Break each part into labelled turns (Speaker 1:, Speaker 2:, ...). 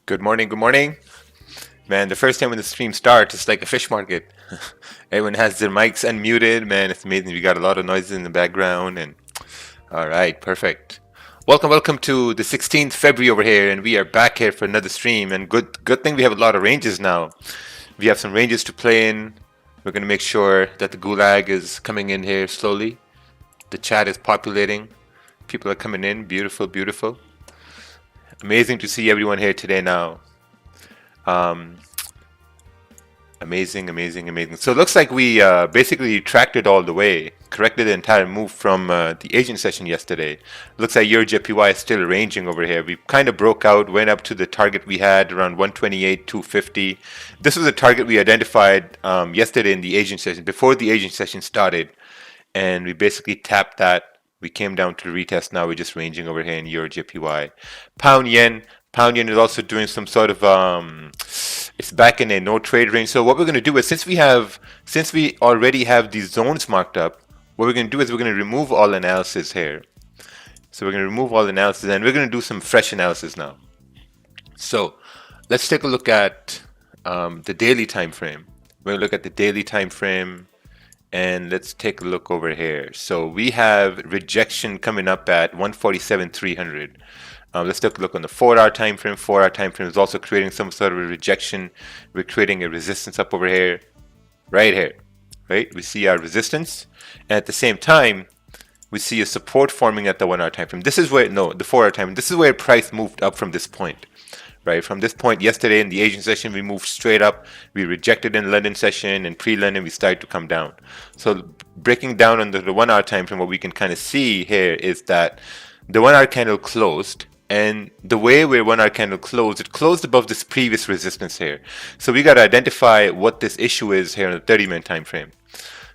Speaker 1: Good morning, good morning. Man, the first time when the stream starts, it's like a fish market. Everyone has their mics unmuted. Man, it's amazing. We got a lot of noises in the background and all right, perfect. Welcome to the 16th February over here, and we are back here for another stream. And good thing we have a lot of ranges now. We have some ranges to play in. We're gonna make sure that the gulag is coming in here slowly. The chat is populating. People are coming in. Beautiful, beautiful. Amazing to see everyone here today now. Amazing. So it looks like we basically tracked it all the way, corrected the entire move from the Asian session yesterday. Looks like your JPY is still ranging over here. We kind of broke out, went up to the target we had around 128.250. This was a target we identified yesterday in the Asian session, before the Asian session started, and we basically tapped that. We came down to the retest. Now we're just ranging over here in Euro JPY. Pound yen. Pound yen is also doing some sort of it's back in a no trade range. So what we're going to do is since we already have these zones marked up, what we're going to do is we're going to remove all analysis here. So we're going to remove all analysis and we're going to do some fresh analysis now. So let's take a look at the daily time frame. We're going to look at the daily time frame. And let's take a look over here. So we have rejection coming up at 147.300. Let's take a look on the 4-hour time frame. 4-hour time frame is also creating some sort of a rejection. We're creating a resistance up over here, right here, right? We see our resistance, and at the same time, we see a support forming at the 1-hour time frame. This is where the 4-hour time. This is where price moved up from this point. Right, from this point yesterday in the Asian session, we moved straight up. We rejected in London session, and pre-London we started to come down. So breaking down on the 1-hour time frame, what we can kind of see here is that the 1-hour candle closed, and the way where 1-hour candle closed, it closed above this previous resistance here. So we got to identify what this issue is here on the 30-minute time frame.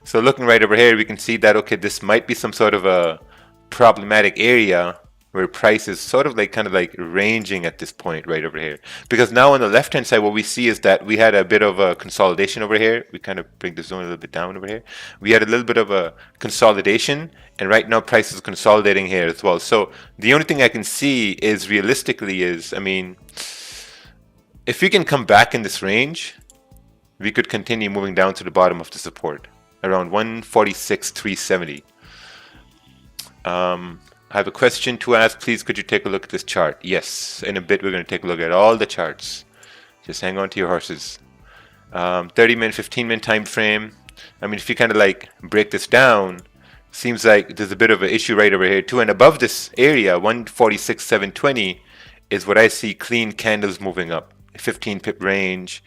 Speaker 1: So looking right over here, we can see that okay, this might be some sort of a problematic area where price is sort of like kind of like ranging at this point right over here. Because now on the left hand side, what we see is that we had a bit of a consolidation over here. We kind of bring the zone a little bit down over here. We had a little bit of a consolidation, and right now price is consolidating here as well. So the only thing I can see is realistically is, I mean, if we can come back in this range, we could continue moving down to the bottom of the support around 146.370. I have a question to ask. Please, could you take a look at this chart? Yes, in a bit we're going to take a look at all the charts. Just hang on to your horses. 30-minute, 15-minute time frame. I mean, if you kind of like break this down, seems like there's a bit of an issue right over here too. And above this area, 146.720 is what I see clean candles moving up. 15 pip range.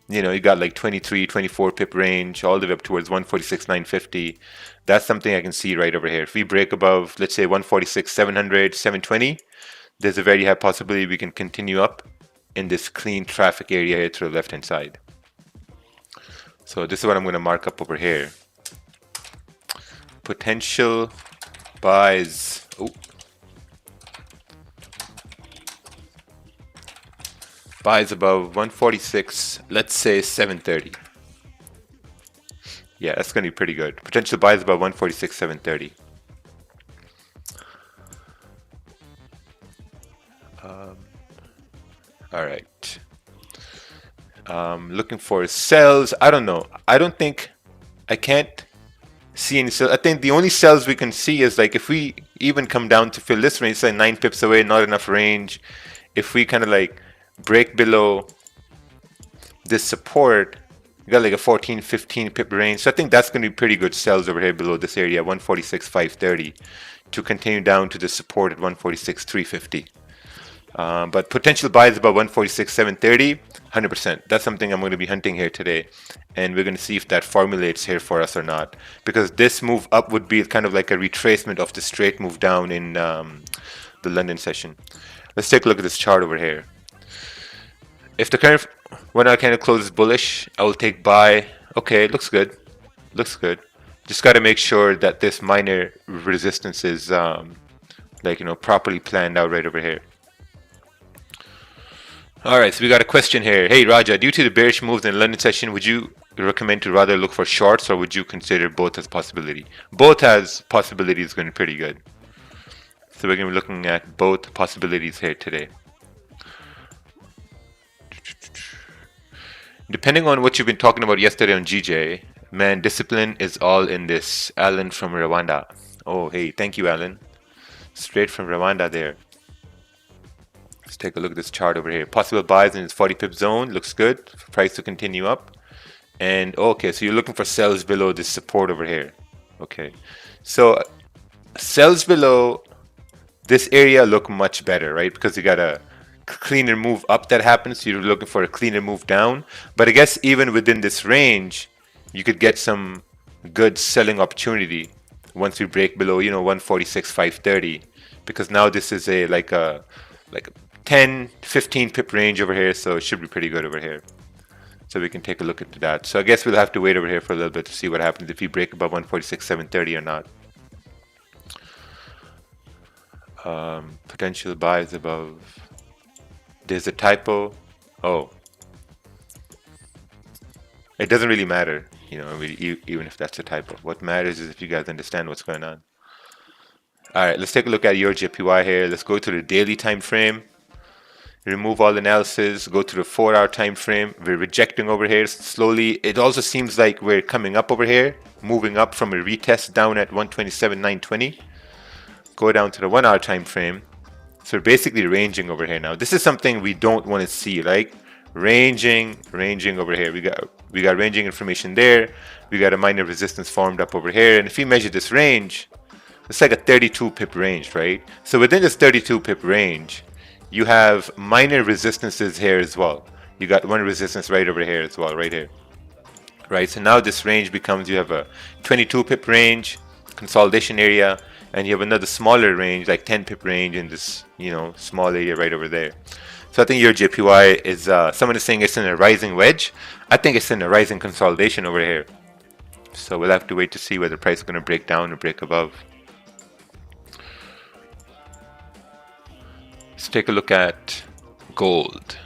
Speaker 1: You know, you got like 23, 24 pip range all the way up towards 146.950. That's something I can see right over here. If we break above, let's say 146.700, 720, there's a very high possibility we can continue up in this clean traffic area here to the left hand side. So this is what I'm going to mark up over here. Potential buys. Oh. Buys above 146, let's say 730. Yeah, that's going to be pretty good. Potential buys above 146, 730. All right. Looking for sells. I don't know. I can't see any sells. I think the only sells we can see is like if we even come down to fill this range, say 9 pips away, not enough range. If we kind of like break below this support, you got like a 14, 15 pip range. So I think that's going to be pretty good sells over here below this area, 146.530, to continue down to the support at 146.350. But potential buys above 146.730, 100%. That's something I'm going to be hunting here today. And we're going to see if that formulates here for us or not. Because this move up would be kind of like a retracement of the straight move down in the London session. Let's take a look at this chart over here. If the current 1-hour candle closes bullish, I will take buy. Okay, looks good. Looks good. Just got to make sure that this minor resistance is like, you know, properly planned out right over here. All right, so we got a question here. Hey, Raja, due to the bearish moves in the London session, would you recommend to rather look for shorts, or would you consider both as possibility? Both as possibilities is going to be pretty good. So we're going to be looking at both possibilities here today. Depending on what you've been talking about yesterday on GJ, man, discipline is all in this. Alan from Rwanda. Oh, hey, thank you, Alan. Straight from Rwanda there. Let's take a look at this chart over here. Possible buys in its 40 pip zone. Looks good. Price to continue up. And okay, so you're looking for sells below this support over here. Okay, so sells below this area look much better, right? Because you got a cleaner move up that happens. So you're looking for a cleaner move down. But I guess even within this range, you could get some good selling opportunity once we break below, 146,530, because now this is a like a 10, 15 pip range over here, so it should be pretty good over here. So we can take a look at that. So I guess we'll have to wait over here for a little bit to see what happens if we break above 146,730 or not. Potential buys above. There's a typo. Oh, it doesn't really matter, even if that's a typo. What matters is if you guys understand what's going on. All right, let's take a look at your JPY here. Let's go to the daily time frame. Remove all analysis, go to the 4-hour time frame. We're rejecting over here slowly. It also seems like we're coming up over here, moving up from a retest down at 127,920. Go down to the 1-hour time frame. So we're basically ranging over here now. This is something we don't want to see, like ranging over here. We got ranging information there. We got a minor resistance formed up over here. And if we measure this range, it's like a 32 pip range, right? So within this 32 pip range, you have minor resistances here as well. You got one resistance right over here as well, right here. Right, so now this range becomes, you have a 22 pip range, consolidation area, and you have another smaller range, like 10 pip range in this, small area right over there. So I think your JPY is, someone is saying it's in a rising wedge. I think it's in a rising consolidation over here. So we'll have to wait to see whether the price is going to break down or break above. Let's take a look at gold.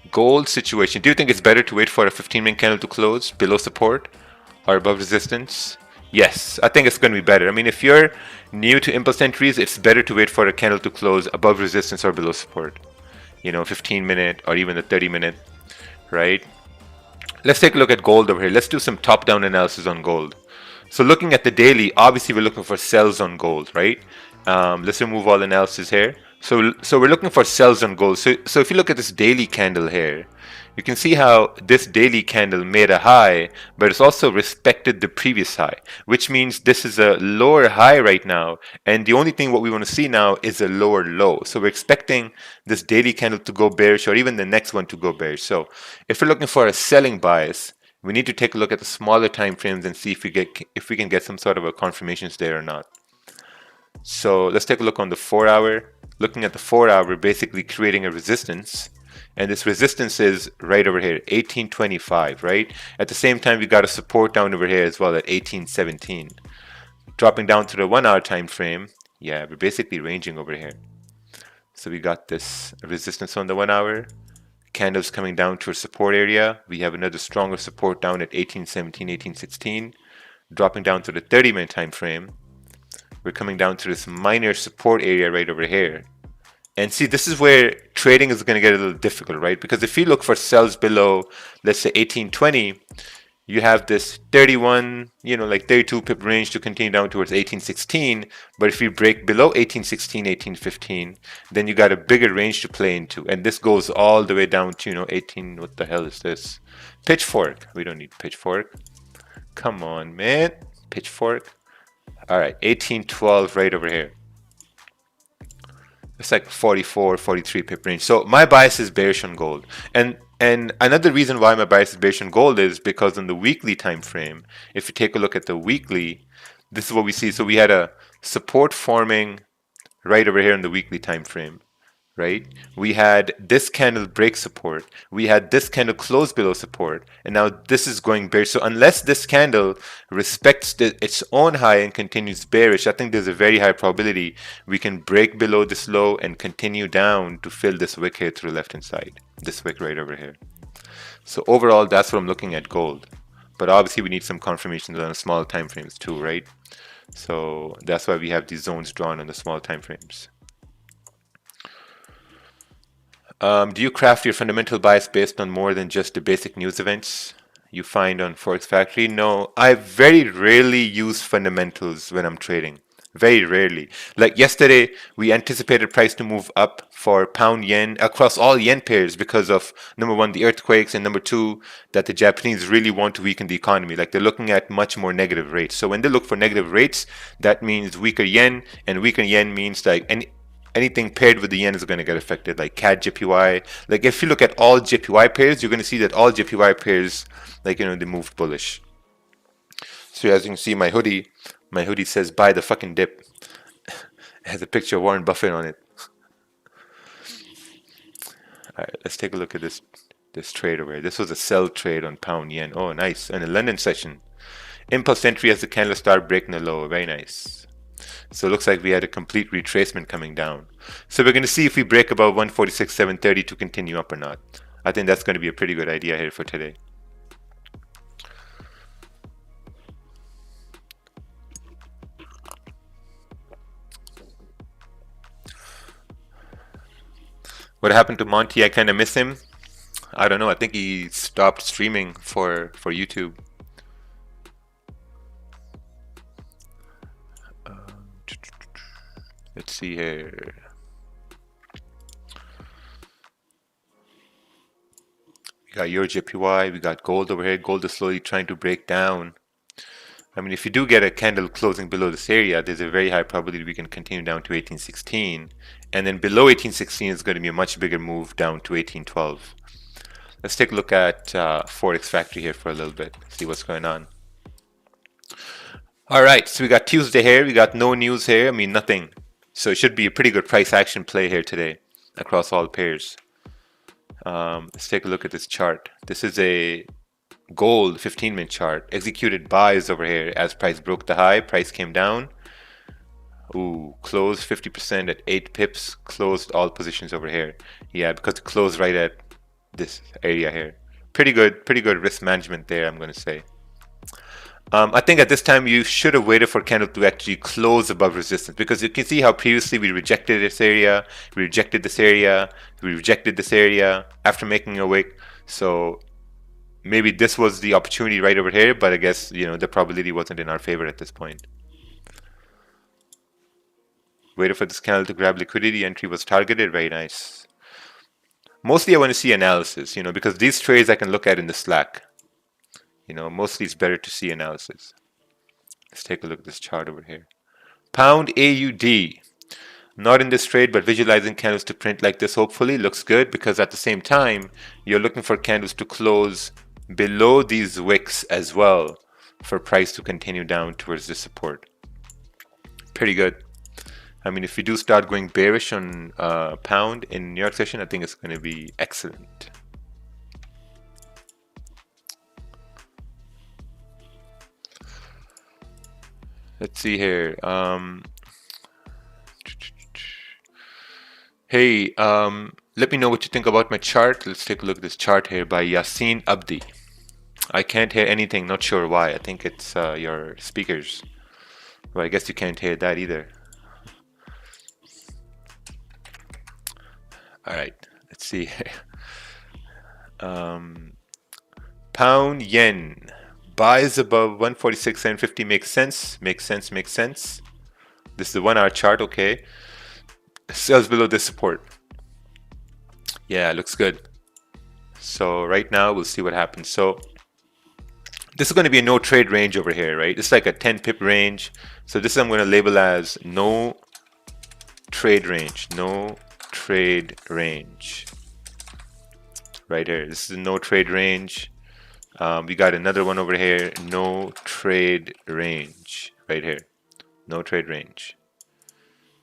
Speaker 1: Gold situation. Do you think it's better to wait for a 15-minute candle to close below support or above resistance? Yes, I think it's going to be better. I mean, if you're new to impulse entries, it's better to wait for a candle to close above resistance or below support. 15-minute or even the 30-minute, right? Let's take a look at gold over here. Let's do some top-down analysis on gold. So looking at the daily, obviously we're looking for sells on gold, right? Let's remove all analysis here. So we're looking for sells on gold. So if you look at this daily candle here, you can see how this daily candle made a high, but it's also respected the previous high, which means this is a lower high right now. And the only thing what we want to see now is a lower low. So we're expecting this daily candle to go bearish, or even the next one to go bearish. So if we're looking for a selling bias, we need to take a look at the smaller time frames and see if we can get some sort of a confirmations there or not. So let's take a look on the 4-hour. Looking at the 4-hour, we're basically creating a resistance. And this resistance is right over here, 1825, right? At the same time, we got a support down over here as well at 1817. Dropping down to the 1-hour time frame, yeah, we're basically ranging over here. So we got this resistance on the 1-hour. Candles coming down to a support area. We have another stronger support down at 1817, 1816. Dropping down to the 30-minute time frame. We're coming down to this minor support area right over here. And see, this is where trading is going to get a little difficult, right? Because if you look for sells below, let's say 1820, you have this 31, like 32 pip range to continue down towards 1816. But if you break below 1816, 1815, then you got a bigger range to play into. And this goes all the way down to, 18, what the hell is this? Pitchfork. We don't need pitchfork. Come on, man. Pitchfork. All right, 1812 right over here. It's like 44, 43 pip range. So my bias is bearish on gold. And another reason why my bias is bearish on gold is because on the weekly time frame, if you take a look at the weekly, this is what we see. So we had a support forming right over here in the weekly time frame, right? We had this candle break support. We had this candle close below support. And now this is going bearish. So unless this candle respects its own high and continues bearish, I think there's a very high probability we can break below this low and continue down to fill this wick here to the left hand side. This wick right over here. So overall, that's what I'm looking at gold. But obviously we need some confirmations on the small time frames too, right? So that's why we have these zones drawn on the small time frames. Do you craft your fundamental bias based on more than just the basic news events you find on Forex Factory? No, I very rarely use fundamentals when I'm trading. Very rarely. Like yesterday, we anticipated price to move up for pound yen across all yen pairs because of number one, the earthquakes, and number two, that the Japanese really want to weaken the economy. Like they're looking at much more negative rates. So when they look for negative rates, that means weaker yen, and weaker yen means like anything paired with the yen is going to get affected, like CAD JPY. Like if you look at all JPY pairs, you're going to see that all JPY pairs, like they moved bullish. So as you can see, my hoodie says "Buy the fucking dip." It has a picture of Warren Buffett on it. All right, let's take a look at this trade over here. This was a sell trade on pound yen. Oh, nice. In the London session, impulse entry as the candle started breaking the low. Very nice. So it looks like we had a complete retracement coming down. So we're going to see if we break above 146.730 to continue up or not. I think that's going to be a pretty good idea here for today. What happened to Monty? I kind of miss him. I don't know. I think he stopped streaming for YouTube. Let's see here. We got Euro JPY. We got gold over here. Gold is slowly trying to break down. I mean, if you do get a candle closing below this area, there's a very high probability we can continue down to 1816. And then below 1816 is going to be a much bigger move down to 1812. Let's take a look at Forex Factory here for a little bit, see what's going on. All right, so we got Tuesday here. We got no news here. I mean, nothing. So it should be a pretty good price action play here today across all pairs. Let's take a look at this chart. This is a gold 15-minute chart. Executed buys over here as price broke the high. Price came down. Ooh, closed 50% at 8 pips. Closed all positions over here. Yeah, because it closed right at this area here. Pretty good risk management there, I'm going to say. I think at this time you should have waited for candle to actually close above resistance, because you can see how previously we rejected this area, we rejected this area, we rejected this area after making a wick. So maybe this was the opportunity right over here, but I guess the probability wasn't in our favor at this point. Waited for this candle to grab liquidity. Entry was targeted. Very nice. Mostly I want to see analysis, because these trades I can look at in the Slack. Mostly it's better to see analysis. Let's take a look at this chart over here. Pound AUD. Not in this trade, but visualizing candles to print like this hopefully looks good, because at the same time, you're looking for candles to close below these wicks as well for price to continue down towards the support. Pretty good. I mean, if we do start going bearish on pound in New York session, I think it's going to be excellent. Let's see here. Hey, let me know what you think about my chart. Let's take a look at this chart here by Yasin Abdi. I can't hear anything, not sure why. I think it's your speakers. Well, I guess you can't hear that either. All right, let's see here. Pound yen. Buys above 146.50 makes sense. Makes sense. This is the 1 hour chart, okay. Sells below this support. Yeah, looks good. So right now we'll see what happens. So this is going to be a no trade range over here, right? It's like a 10 pip range. So this I'm going to label as no trade range. No trade range. Right here. This is a no trade range. We got another one over here, no trade range, right here, no trade range,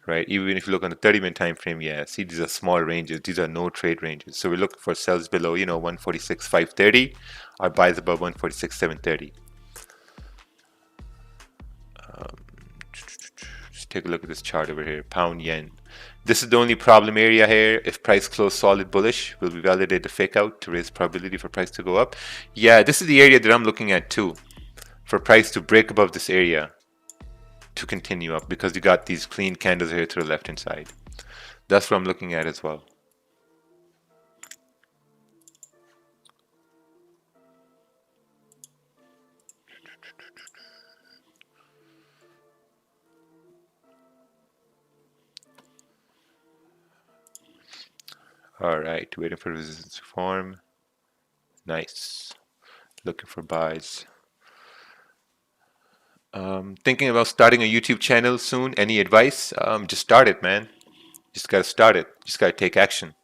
Speaker 1: right? Even if you look on the 30-minute time frame, yeah, see, these are small ranges, these are no trade ranges. So we're looking for sells below, 146.530, or buys above 146.730. Just take a look at this chart over here, pound yen. This is the only problem area here. If price close solid bullish, will we validate the fake out to raise probability for price to go up? Yeah, this is the area that I'm looking at too, for price to break above this area to continue up, because you got these clean candles here to the left hand side. That's what I'm looking at as well. All right, waiting for resistance to form. Nice. Looking for buys. Thinking about starting a YouTube channel soon. Any advice? Just start it, man. Just gotta start it. Just gotta take action,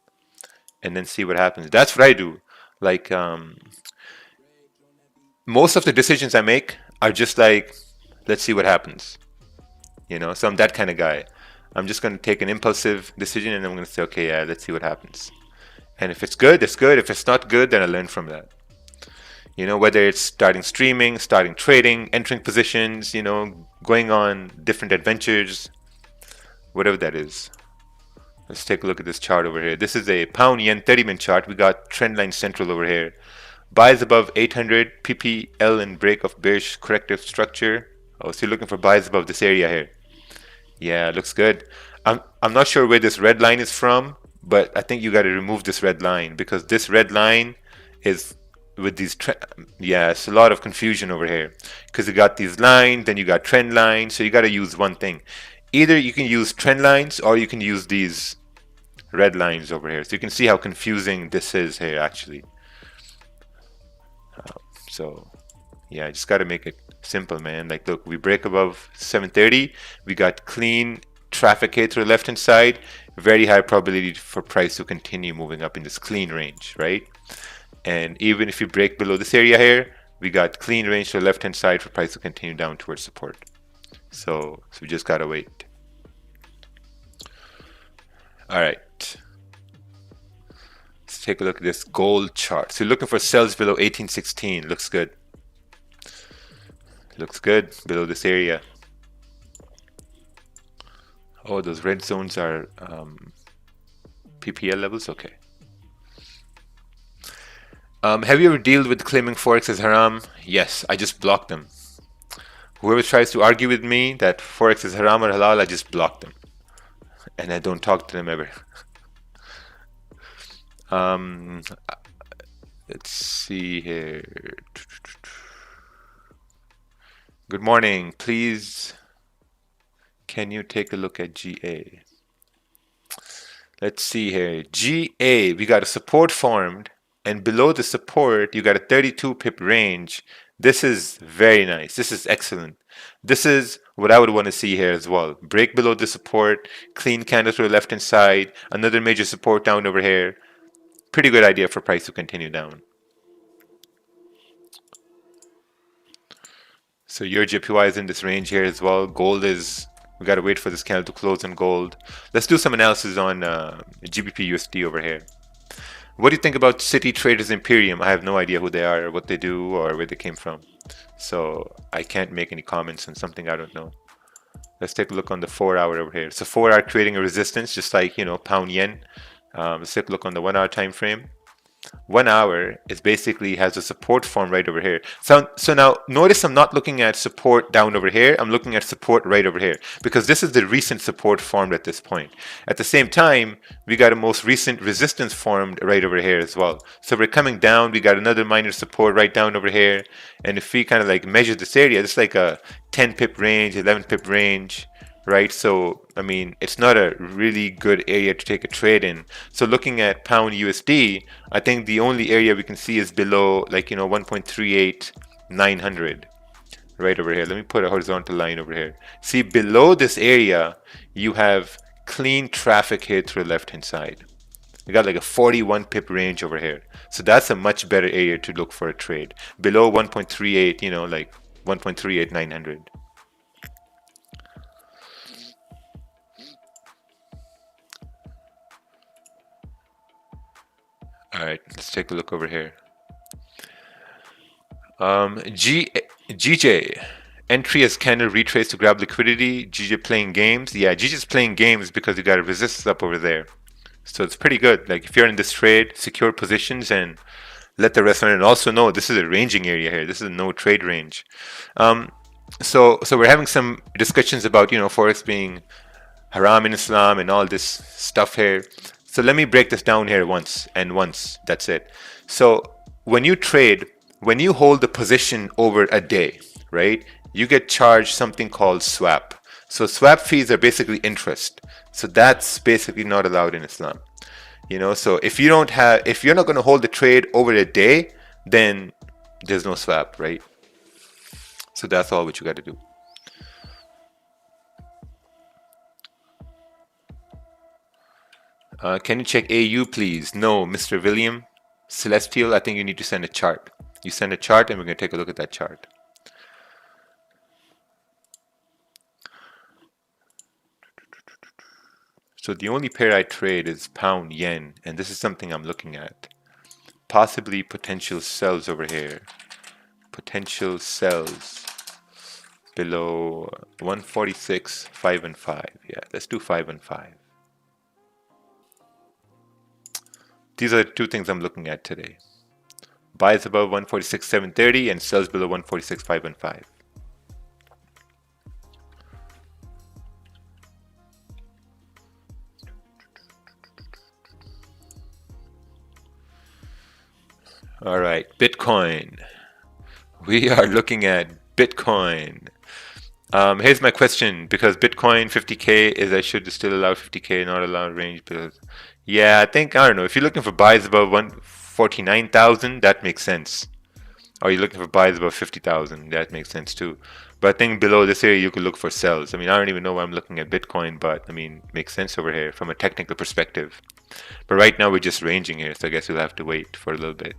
Speaker 1: and then see what happens. That's what I do. Like most of the decisions I make are just like, let's see what happens. You know, so I'm that kind of guy. I'm just gonna take an impulsive decision, and I'm gonna say, okay, yeah, let's see what happens. And if it's good, it's good. If it's not good, then I learn from that. You know, whether it's starting streaming, starting trading, entering positions, you know, going on different adventures, whatever that is. Let's take a look at this chart over here. This is a pound yen 30-minute chart. We got trend line central over here. Buys above 800 PPL and break of bearish corrective structure. Oh, so you're looking for buys above this area here. Yeah, looks good. I'm not sure where this red line is from, but I think you got to remove this red line because this red line is with these yeah, it's a lot of confusion over here because you got these lines, then you got trend lines, so you got to use one thing. Either you can use trend lines or you can use these red lines over here. So you can see how confusing this is here actually. So yeah, just got to make it simple, man. Like look, we break above 730, we got clean traffic here to the left hand side, very high probability for price to continue moving up in this clean range, right? And even if you break below this area here, we got clean range to the left hand side for price to continue down towards support. So we just gotta wait. All right, let's take a look at this gold chart. So you're looking for sells below 1816. Looks good. Looks good below this area. Oh, those red zones are PPL levels. Okay. Have you ever dealt with claiming Forex as haram? Yes, I just block them. Whoever tries to argue with me that Forex is haram or halal, I just block them. And I don't talk to them ever. Let's see here. Good morning. Please, can you take a look at GA? Let's see here. GA, we got a support formed. And below the support, you got a 32 pip range. This is very nice. This is excellent. This is what I would want to see here as well. Break below the support, clean candle to the left hand side, another major support down over here. Pretty good idea for price to continue down. So your JPY is in this range here as well. Gold is, we got to wait for this candle to close on gold. Let's do some analysis on GBP USD over here. What do you think about cTrader's Imperium? I have no idea who they are, or what they do, or where they came from. So I can't make any comments on something I don't know. Let's take a look on the 4 hour over here. So 4 hour creating a resistance, just like, you know, pound yen. Let's take a look on the 1 hour time frame. 1 hour is basically has a support form right over here. So now notice I'm not looking at support down over here. I'm looking at support right over here because this is the recent support formed at this point. At the same time, we got a most recent resistance formed right over here as well. So we're coming down. We got another minor support right down over here. And if we kind of like measure this area, it's like a 10 pip range, 11 pip range. Right, so I mean it's not a really good area to take a trade in. So looking at pound USD, I think the only area we can see is below, like, you know, 1.38900 right over here. Let me put a horizontal line over here. See, below this area you have clean traffic here to the left hand side. We got like a 41 pip range over here, so that's a much better area to look for a trade. Below 1.38, you know, like 1.38900. All right, let's take a look over here. GJ, entry as candle retrace to grab liquidity. GJ playing games. Yeah, GJ's playing games because you got a resistance up over there. So it's pretty good. Like if you're in this trade, secure positions and let the rest run. And also know this is a ranging area here. This is a no trade range. So we're having some discussions about, you know, Forex being haram in Islam and all this stuff here. So let me break this down here once, that's it. So when you trade, when you hold the position over a day, right, you get charged something called swap. So swap fees are basically interest. So that's basically not allowed in Islam. You know, so if you're not going to hold the trade over a day, then there's no swap, right? So that's all what you got to do. Can you check AU, please? No, Mr. William Celestial, I think you need to send a chart. You send a chart and we're going to take a look at that chart. So the only pair I trade is pound yen, and this is something I'm looking at. Possibly potential sells over here. Potential sells below 146, 5 and 5. Yeah, let's do 5 and 5. These are the two things I'm looking at today. Buys above 146, 730 and sells below 146, 5 and 5. All right, Bitcoin. We are looking at Bitcoin. Here's my question, because Bitcoin 50K is I should still allow 50K, not allow range. Because, yeah, I don't know. If you're looking for buys above 149,000, that makes sense. Or you're looking for buys above 50,000, that makes sense too. But I think below this area, you could look for sells. I mean, I don't even know why I'm looking at Bitcoin, but I mean, it makes sense over here from a technical perspective. But right now, we're just ranging here, so I guess we'll have to wait for a little bit.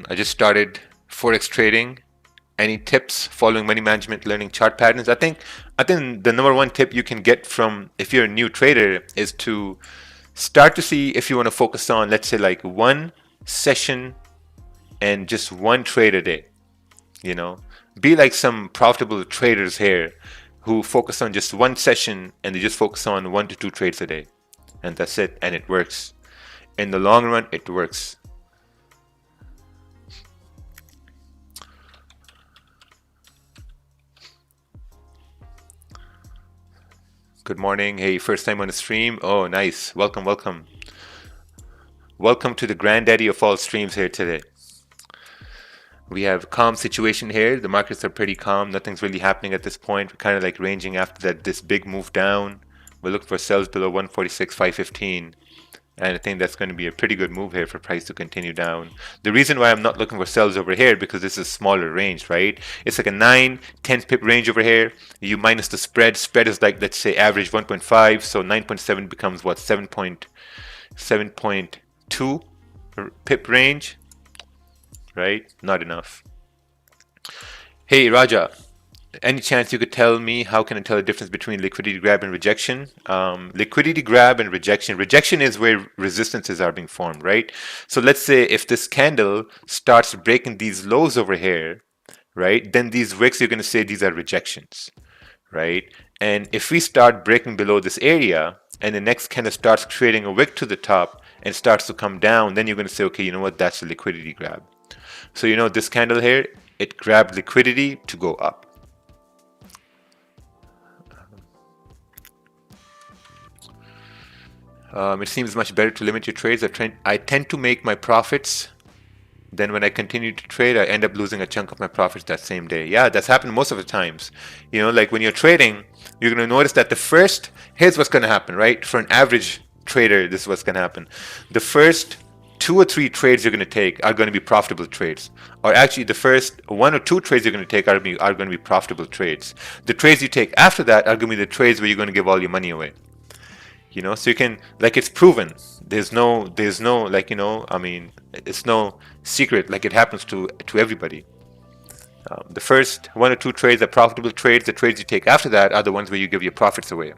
Speaker 1: I just started Forex trading. Any tips following money management, learning chart patterns? I think the number one tip you can get from, if you're a new trader, is to start to see if you want to focus on, let's say, like one session and just one trade a day. You know, be like some profitable traders here who focus on just one session and they just focus on 1 to 2 trades a day, and that's it, and it works. In the long run, it works. Good morning. Hey, first time on the stream. Oh, nice. Welcome, welcome. Welcome to the granddaddy of all streams here today. We have a calm situation here. The markets are pretty calm. Nothing's really happening at this point. We're kind of like ranging after this big move down. We're looking for sells below 146, 515. And I think that's going to be a pretty good move here for price to continue down. The reason why I'm not looking for sells over here, because this is a smaller range, right? It's like a 9, 10 pip range over here. You minus the spread. Spread is like, let's say, average 1.5. So 9.7 becomes what? 7.2 pip range, right? Not enough. Hey, Raja. Any chance you could tell me how can I tell the difference between liquidity grab and rejection? Liquidity grab and rejection. Rejection is where resistances are being formed, right? So let's say if this candle starts breaking these lows over here, right? Then these wicks, you're going to say these are rejections, right? And if we start breaking below this area and the next candle starts creating a wick to the top and starts to come down, then you're going to say, okay, you know what? That's a liquidity grab. So, you know, this candle here, it grabbed liquidity to go up. It seems much better to limit your trades. I tend to make my profits. Then when I continue to trade, I end up losing a chunk of my profits that same day. Yeah, that's happened most of the times. You know, like when you're trading, you're going to notice that here's what's going to happen, right? For an average trader, this is what's going to happen. The first 2 or 3 trades you're going to take are going to be profitable trades. Or actually, the first 1 or 2 trades you're going to take are going to be profitable trades. The trades you take after that are going to be the trades where you're going to give all your money away. You know, so you can, like, it's proven. There's no, like, you know, I mean, it's no secret. Like, it happens to everybody. The first 1 or 2 trades are profitable trades. The trades you take after that are the ones where you give your profits away.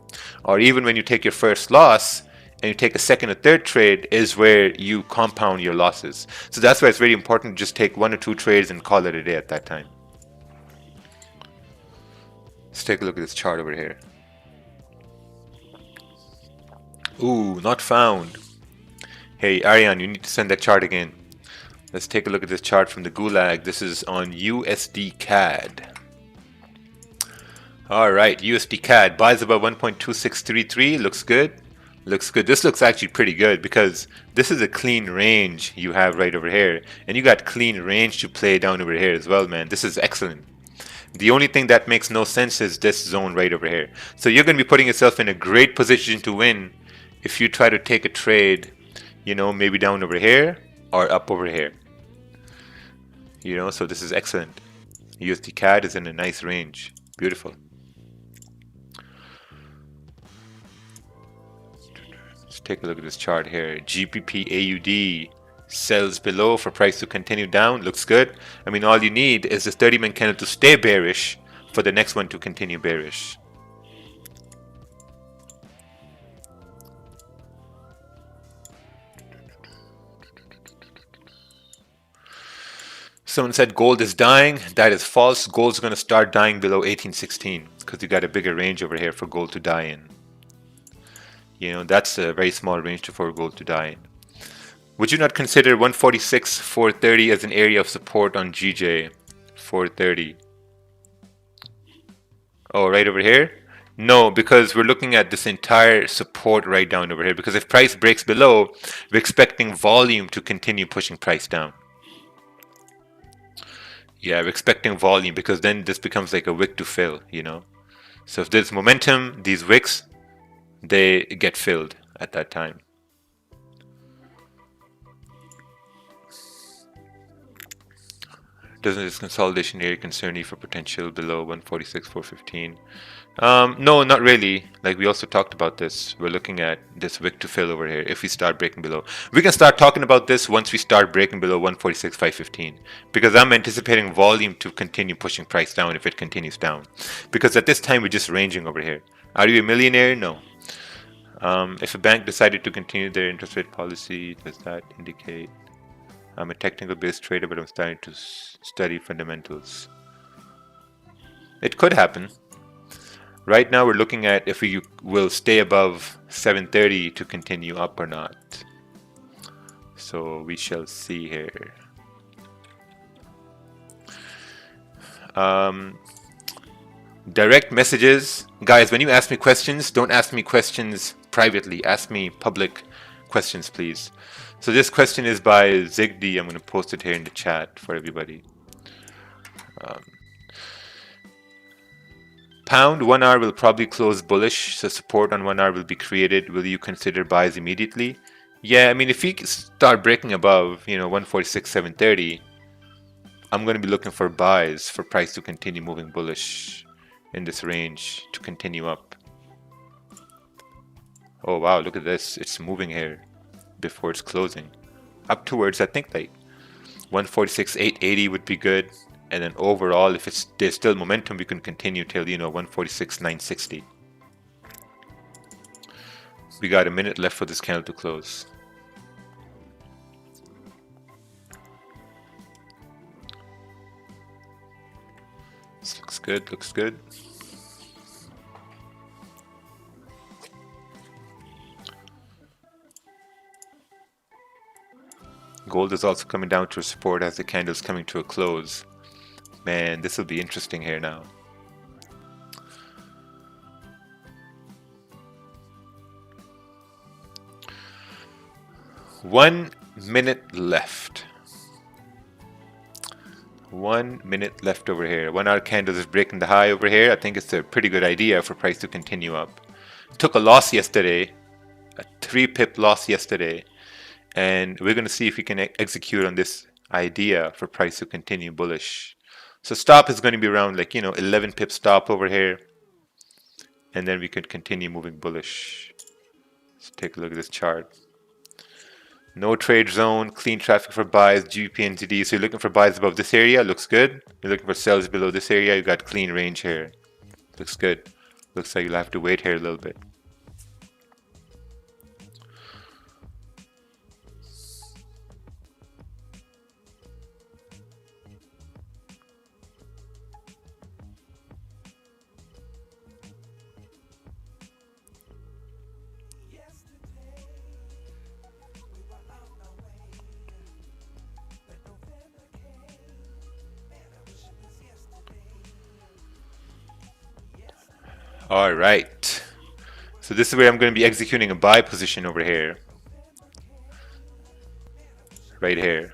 Speaker 1: Or even when you take your first loss and you take a second or third trade is where you compound your losses. So that's why it's very important to just take 1 or 2 trades and call it a day at that time. Let's take a look at this chart over here. Ooh, not found. Hey, Aryan, you need to send that chart again. Let's take a look at this chart from the Gulag. This is on USD CAD. All right, USD CAD buys above 1.2633. Looks good. Looks good. This looks actually pretty good because this is a clean range you have right over here. And you got clean range to play down over here as well, man. This is excellent. The only thing that makes no sense is this zone right over here. So you're going to be putting yourself in a great position to win if you try to take a trade, you know, maybe down over here or up over here. You know, so this is excellent. USD CAD is in a nice range. Beautiful. Let's take a look at this chart here. GBP AUD sells below for price to continue down. Looks good. I mean, all you need is this 30-minute candle to stay bearish for the next one to continue bearish. Someone said gold is dying. That is false. Gold's going to start dying below 1816 because you got a bigger range over here for gold to die in. You know, that's a very small range for gold to die in. Would you not consider 146, 430 as an area of support on GJ? 430. Oh, right over here? No, because we're looking at this entire support right down over here. Because if price breaks below, we're expecting volume to continue pushing price down. Yeah, we're expecting volume because then this becomes like a wick to fill, you know. So if there's momentum, these wicks, they get filled at that time. Doesn't this consolidation area concern you for potential below 146, 415? No, not really. Like we also talked about this. We're looking at this wick to fill over here if we start breaking below. We can start talking about this once we start breaking below 146, 515. Because I'm anticipating volume to continue pushing price down if it continues down. Because at this time we're just ranging over here. Are you a millionaire? No. If a bank decided to continue their interest rate policy, does that indicate? I'm a technical based trader, but I'm starting to study fundamentals. It could happen. Right now we're looking at if we will stay above 730 to continue up or not. So we shall see here. Direct messages. Guys, when you ask me questions, don't ask me questions privately. Ask me public questions, please. So this question is by Zigdi. I'm going to post it here in the chat for everybody. Pound 1 hour will probably close bullish, so support on 1 hour will be created. Will you consider buys immediately? Yeah, I mean, if we start breaking above, you know, 146, 730, I'm going to be looking for buys for price to continue moving bullish in this range to continue up. Oh wow, look at this. It's moving here before it's closing. Up towards, I think, like 146, 880 would be good. And then overall, if there's still momentum, we can continue till, you know, 146, 960. We got a minute left for this candle to close. This looks good, looks good. Gold is also coming down to a support as the candle is coming to a close. Man, this will be interesting here now. One minute left. 1 minute left over here. 1 hour candle is breaking the high over here. I think it's a pretty good idea for price to continue up. Took a loss yesterday, a 3-pip loss yesterday. And we're going to see if we can execute on this idea for price to continue bullish. So stop is going to be around, like, you know, 11 pip stop over here. And then we could continue moving bullish. Let's take a look at this chart. No trade zone, clean traffic for buys, GBP and GD. So you're looking for buys above this area, looks good. You're looking for sells below this area, you got clean range here. Looks good. Looks like you'll have to wait here a little bit. All right. So this is where I'm going to be executing a buy position over here, right here.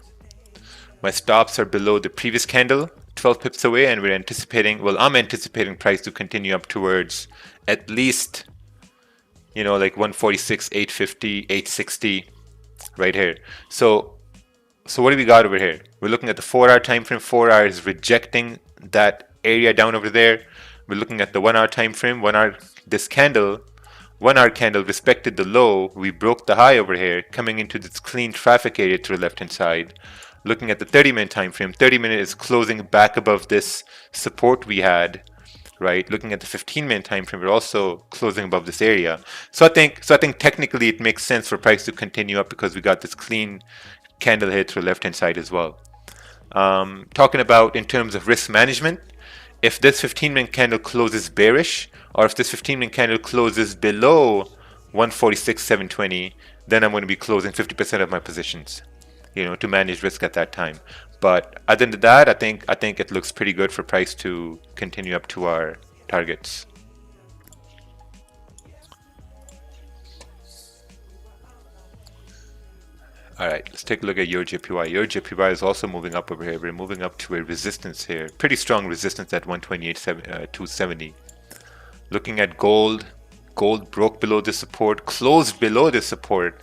Speaker 1: My stops are below the previous candle, 12 pips away, and we're anticipating, well, I'm anticipating price to continue up towards at least, you know, like 146, 850, 860, right here. So what do we got over here? We're looking at the 4-hour time frame. 4 hours rejecting that area down over there. We're looking at the 1-hour time frame. 1 hour, this candle, 1-hour candle respected the low. We broke the high over here, coming into this clean traffic area to the left hand side. Looking at the 30-minute time frame, 30-minute is closing back above this support we had, right? Looking at the 15-minute time frame, we're also closing above this area. So I think technically it makes sense for price to continue up because we got this clean candle here to the left hand side as well. Talking about in terms of risk management, if this 15-minute candle closes bearish, or if this 15-minute candle closes below 146.720, then I'm going to be closing 50% of my positions, you know, to manage risk at that time. But other than that, I think it looks pretty good for price to continue up to our targets. All right, let's take a look at your JPY. Your JPY is also moving up over here. We're moving up to a resistance here. Pretty strong resistance at 128.270. Looking at gold. Gold broke below this support, closed below this support.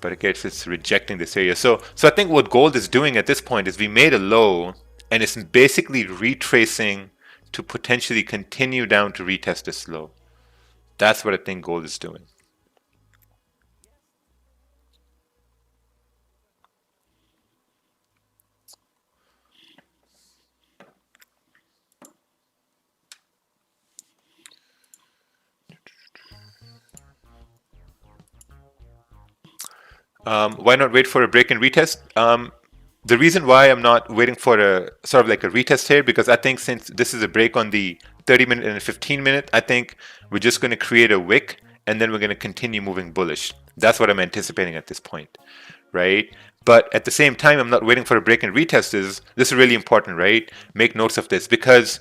Speaker 1: But again, it's rejecting this area. So I think what gold is doing at this point is we made a low, and it's basically retracing to potentially continue down to retest this low. That's what I think gold is doing. Why not wait for a break and retest? The reason why I'm not waiting for a sort of like a retest here, because I think since this is a break on the 30-minute and 15-minute, I think we're just going to create a wick and then we're going to continue moving bullish. That's what I'm anticipating at this point, right? But at the same time, I'm not waiting for a break and retest. This is really important, right? Make notes of this because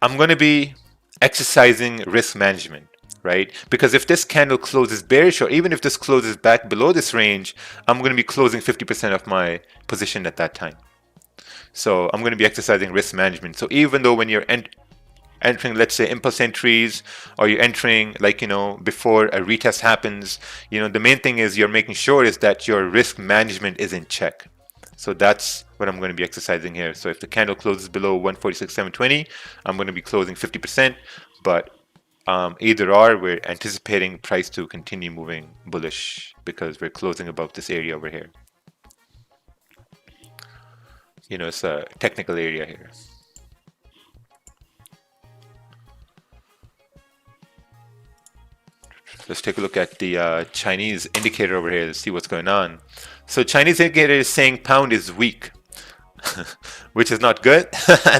Speaker 1: I'm going to be exercising risk management, right? Because if this candle closes bearish, or even if this closes back below this range, I'm going to be closing 50% of my position at that time. So I'm going to be exercising risk management. So even though when you're entering, let's say, impulse entries, or you're entering, like, you know, before a retest happens, you know, the main thing is you're making sure is that your risk management is in check. So that's what I'm going to be exercising here. So if the candle closes below 146.720, I'm going to be closing 50%. But either or, we're anticipating price to continue moving bullish because we're closing above this area over here. You know, it's a technical area here. Let's take a look at the Chinese indicator over here to see what's going on. So Chinese indicator is saying pound is weak, which is not good.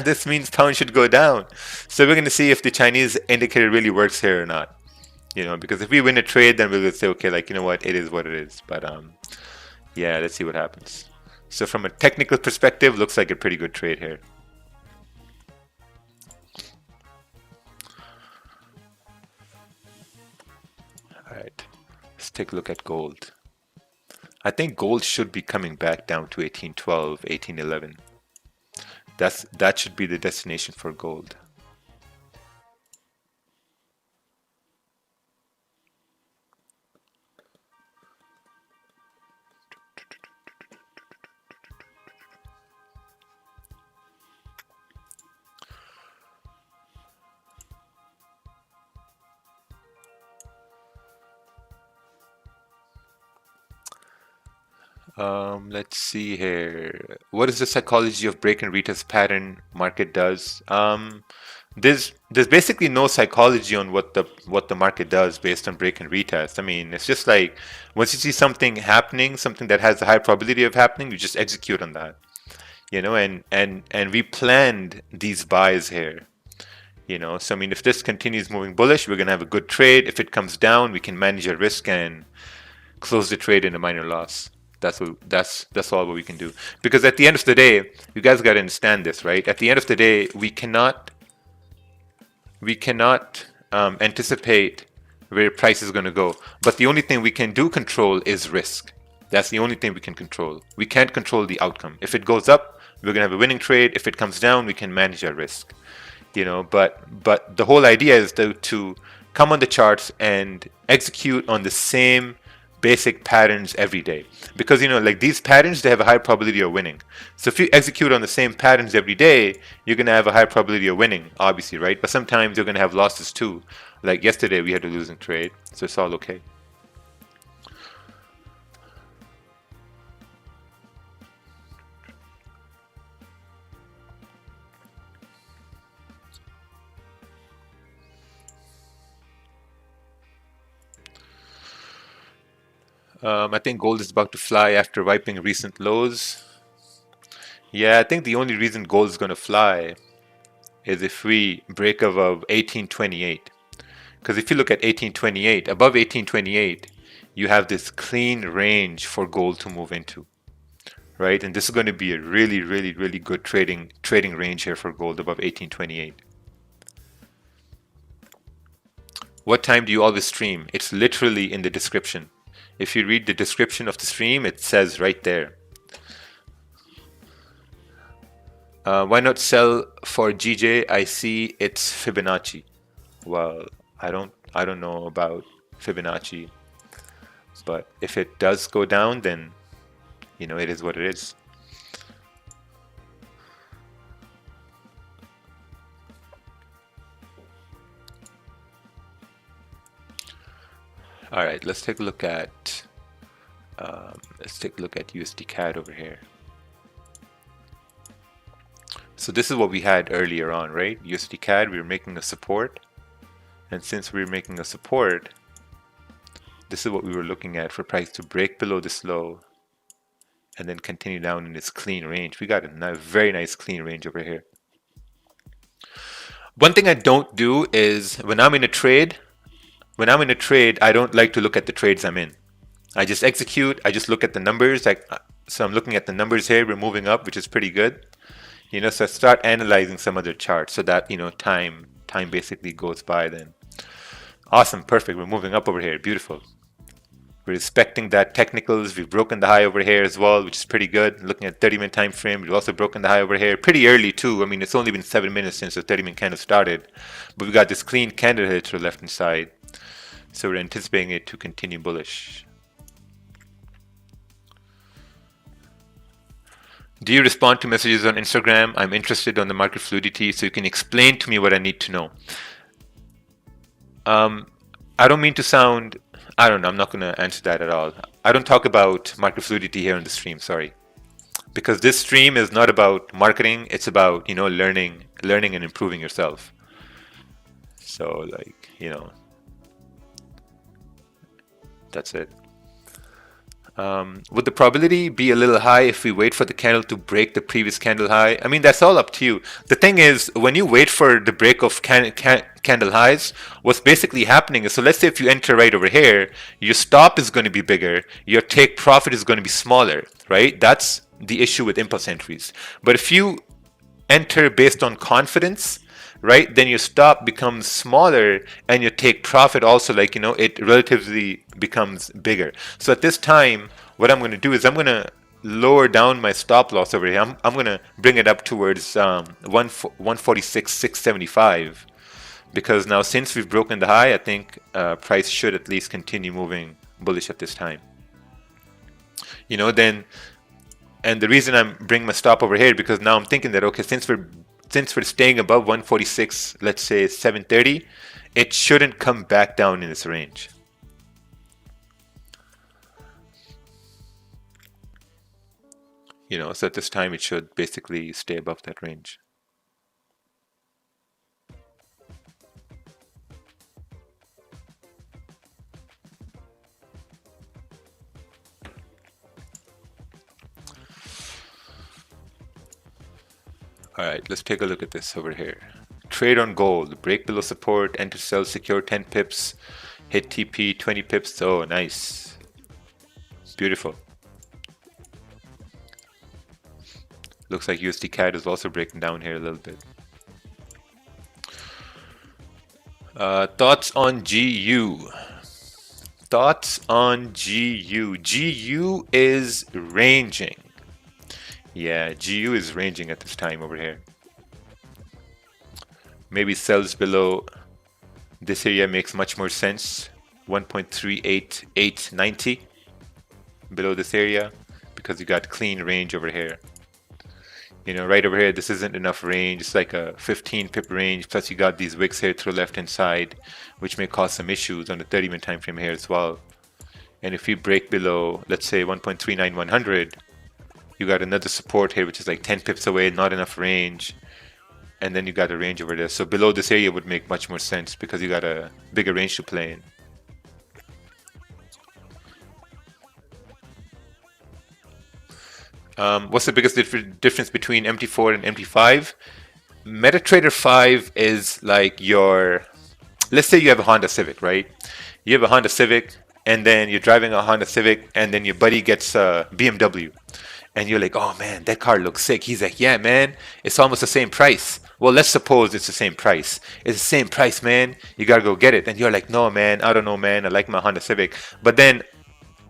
Speaker 1: This means pound should go down. So we're going to see if the Chinese indicator really works here or not. You know, because if we win a trade, then we'll say, okay, like, you know what, it is what it is. But yeah, let's see what happens. So from a technical perspective, looks like a pretty good trade here. All right, let's take a look at gold. I think gold should be coming back down to 1812, 1811. That should be the destination for gold. Let's see here. What is the psychology of break and retest pattern market does? There's basically no psychology on what the market does based on break and retest. I mean, it's just like once you see something happening, something that has a high probability of happening, you just execute on that. You know, and we planned these buys here. You know, so I mean, if this continues moving bullish, we're gonna have a good trade. If it comes down, we can manage our risk and close the trade in a minor loss. That's all what we can do. Because at the end of the day, you guys got to understand this, right? At the end of the day, we cannot anticipate where price is going to go. But the only thing we can do control is risk. That's the only thing we can control. We can't control the outcome. If it goes up, we're going to have a winning trade. If it comes down, we can manage our risk. You know, but the whole idea is to come on the charts and execute on the same basic patterns every day, because you know, like these patterns, they have a high probability of winning. So if you execute on the same patterns every day, you're going to have a high probability of winning, obviously, right? But sometimes you're going to have losses too. Like yesterday we had a losing trade, so it's all okay. I think gold is about to fly after wiping recent lows. Yeah, I think the only reason gold is going to fly is if we break above 1828. Because if you look at 1828, above 1828, you have this clean range for gold to move into, right? And this is going to be a really, really, really good trading range here for gold above 1828. What time do you always stream? It's literally in the description. If you read the description of the stream, it says right there. Why not sell for GJ? I see it's Fibonacci. Well, I don't know about Fibonacci, but if it does go down, then you know, it is what it is. All right, let's take a look at USD CAD over here. So this is what we had earlier on, right? USD CAD, we were making a support, and since we were making a support, this is what we were looking at for price to break below this low and then continue down in this clean range. We got a very nice clean range over here. One thing I don't do is when I'm in a trade, I don't like to look at the trades I'm in. I just execute. I just look at the numbers. So I'm looking at the numbers here. We're moving up, which is pretty good. You know, so I start analyzing some other charts so that, you know, time basically goes by then. Awesome, perfect. We're moving up over here. Beautiful. We're respecting that technicals. We've broken the high over here as well, which is pretty good. Looking at 30-minute time frame, we've also broken the high over here pretty early too. I mean, it's only been 7 minutes since the 30-minute candle started, but we got this clean candle here to the left hand side. So we're anticipating it to continue bullish. Do you respond to messages on Instagram? I'm interested on the market fluidity, so you can explain to me what I need to know. I don't mean to sound, I don't know, I'm not going to answer that at all. I don't talk about market fluidity here on the stream, sorry. Because this stream is not about marketing, it's about, you know, learning and improving yourself. So like, you know, that's it. Would the probability be a little high if we wait for the candle to break the previous candle high? I mean, that's all up to you. The thing is, when you wait for the break of candle highs, what's basically happening is, so let's say if you enter right over here, your stop is going to be bigger, your take profit is going to be smaller, right? That's the issue with impulse entries. But if you enter based on confidence, right, then your stop becomes smaller and your take profit also, like, you know, it relatively becomes bigger. So at this time, what I'm going to do is I'm going to lower down my stop loss over here. I'm going to bring it up towards 146,675, because now since we've broken the high, I think price should at least continue moving bullish at this time. You know, then, and the reason I'm bringing my stop over here, because now I'm thinking that, okay, since we're staying above 146, let's say 730, it shouldn't come back down in this range. You know, so at this time it should basically stay above that range. All right, let's take a look at this over here. Trade on gold, break below support, enter sell, secure 10 pips, hit TP 20 pips. Oh, nice. Beautiful. Looks like USD CAD is also breaking down here a little bit. Thoughts on GU? Thoughts on GU? GU is ranging. Yeah, GU is ranging at this time over here. Maybe sells below this area makes much more sense. 1.38890 below this area because you got clean range over here. You know, right over here, this isn't enough range. It's like a 15 pip range. Plus you got these wicks here to the left hand side, which may cause some issues on the 30-minute time frame here as well. And if we break below, let's say 1.39100, you got another support here, which is like 10 pips away, not enough range. And then you got a range over there. So below this area would make much more sense because you got a bigger range to play in. What's the biggest difference between MT4 and MT5? MetaTrader 5 is like your, let's say you have a Honda Civic, right? You have a Honda Civic and then you're driving a Honda Civic and then your buddy gets a BMW. And you're like, oh man, that car looks sick. He's like, yeah, man, it's almost the same price. Well, let's suppose it's the same price. It's the same price, man. You gotta go get it. And you're like, no, man, I don't know, man. I like my Honda Civic. But then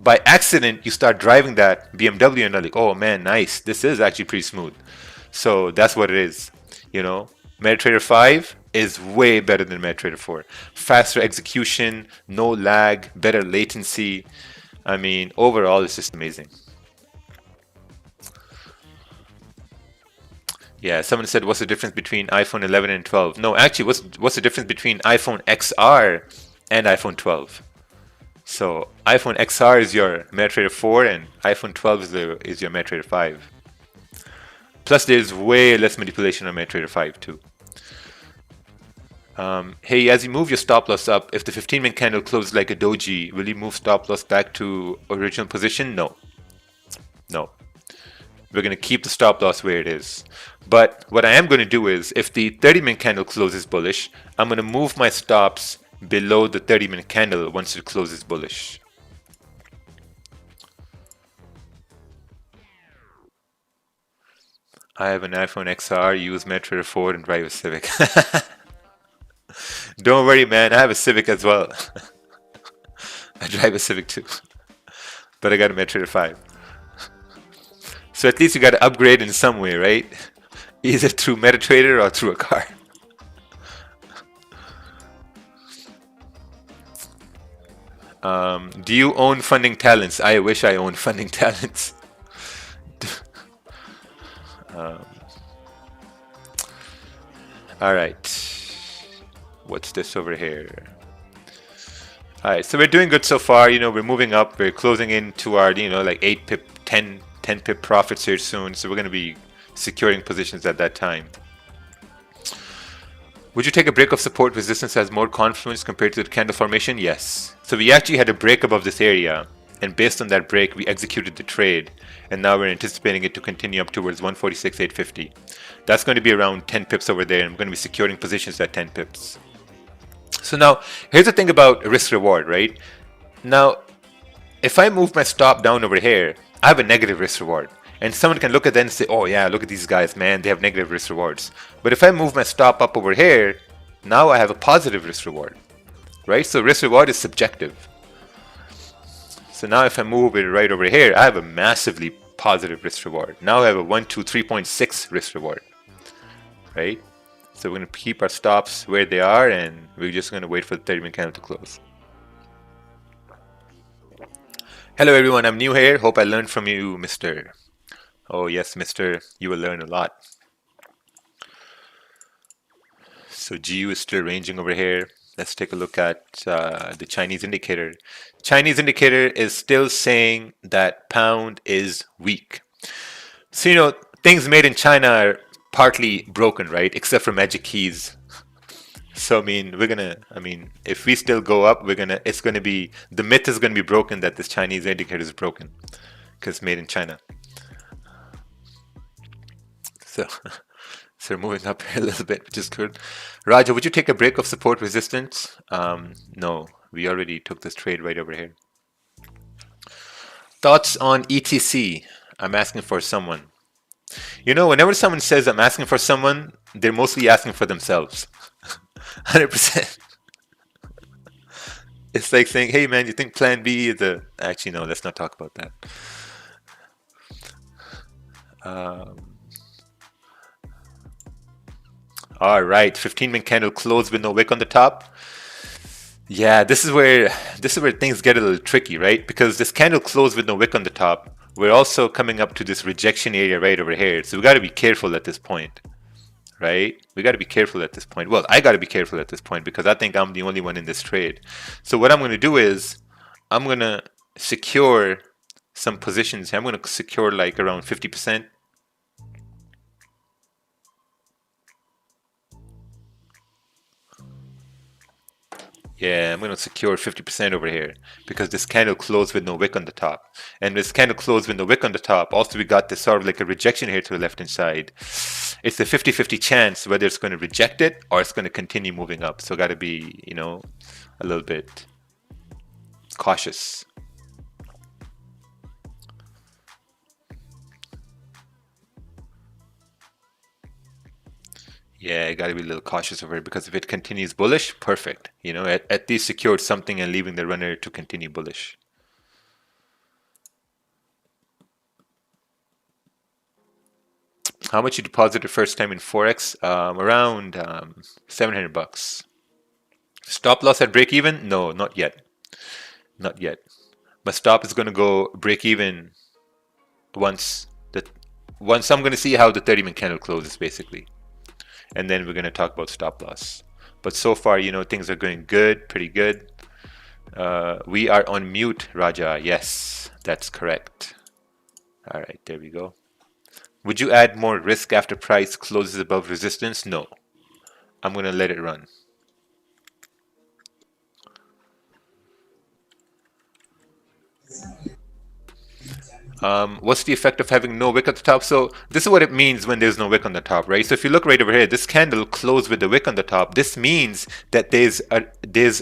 Speaker 1: by accident, you start driving that BMW and you're like, oh man, nice. This is actually pretty smooth. So that's what it is. You know, MetaTrader 5 is way better than MetaTrader 4. Faster execution, no lag, better latency. I mean, overall, it's just amazing. Yeah, someone said, what's the difference between iPhone 11 and 12? No, actually, what's the difference between iPhone XR and iPhone 12? So iPhone XR is your MetaTrader 4 and iPhone 12 is your MetaTrader 5. Plus, there's way less manipulation on MetaTrader 5 too. Hey, as you move your stop loss up, if the 15-minute candle closes like a doji, will you move stop loss back to original position? No. No. We're going to keep the stop loss where it is. But what I am going to do is, if the 30-minute candle closes bullish, I'm going to move my stops below the 30-minute candle once it closes bullish. I have an iPhone XR, use MetaTrader 4 and drive a Civic. Don't worry, man, I have a Civic as well. I drive a Civic too. But I got a MetaTrader 5. So at least you got to upgrade in some way, right? Either through MetaTrader or through a car. Do you own funding talents? I wish I owned funding talents. All right. What's this over here? All right, so we're doing good so far. You know, we're moving up. We're closing into our, you know, like 8 pip, 10 pip profits here soon. So we're going to be securing positions at that time. Would you take a break of support resistance as more confluence compared to the candle formation? Yes. So we actually had a break above this area, and based on that break, we executed the trade, and now we're anticipating it to continue up towards 146.850. That's going to be around 10 pips over there, and I'm going to be securing positions at 10 pips. So now, here's the thing about risk reward, right? Now, if I move my stop down over here, I have a negative risk reward. And someone can look at that and say, oh yeah, look at these guys, man, they have negative risk rewards. But if I move my stop up over here, now I have a positive risk reward, right? So risk reward is subjective. So now if I move it right over here, I have a massively positive risk reward. Now I have a 3.6 risk reward, right? So we're going to keep our stops where they are, and we're just going to wait for the 30-minute candle to close. Hello everyone, I'm new here. Hope I learned from you, Mr. Oh yes, Mister, you will learn a lot. So GU is still ranging over here. Let's take a look at the Chinese indicator. Chinese indicator is still saying that pound is weak. So, you know, things made in China are partly broken, right? Except for magic keys. So, I mean, if we still go up, the myth is gonna be broken that this Chinese indicator is broken because it's made in China. So we're moving up here a little bit, which is good. Raja, would you take a break of support resistance? No, we already took this trade right over here. Thoughts on ETC? I'm asking for someone. You know, whenever someone says I'm asking for someone, they're mostly asking for themselves. 100%. It's like saying, hey man, you think plan B is a... Actually, no, let's not talk about that. All right, 15-minute candle closed with no wick on the top. Yeah, this is where things get a little tricky, right? Because this candle closed with no wick on the top. We're also coming up to this rejection area right over here. So we got to be careful at this point, right? We got to be careful at this point. Well, I got to be careful at this point because I think I'm the only one in this trade. So what I'm going to do is I'm going to secure some positions. I'm going to secure like around 50%. Yeah, I'm going to secure 50% over here because this candle closed with no wick on the top. And this candle closed with no wick on the top. Also, we got this sort of like a rejection here to the left-hand side. It's a 50-50 chance whether it's going to reject it or it's going to continue moving up. So got to be, a little bit cautious. Yeah, I got to be a little cautious over it because if it continues bullish, perfect. At least secured something and leaving the runner to continue bullish. How much you deposited first time in Forex? Around $700. Stop loss at break even? No, not yet. Not yet. My stop is going to go break even once I'm going to see how the 30-minute candle closes basically. And then we're going to talk about stop loss. But so far, things are going good, pretty good. We are on mute, Raja. Yes, that's correct. All right, there we go. Would you add more risk after price closes above resistance? No. I'm going to let it run. What's the effect of having no wick at the top? So this is what it means when there's no wick on the top, right? So if you look right over here, this candle closed with the wick on the top. This means that there's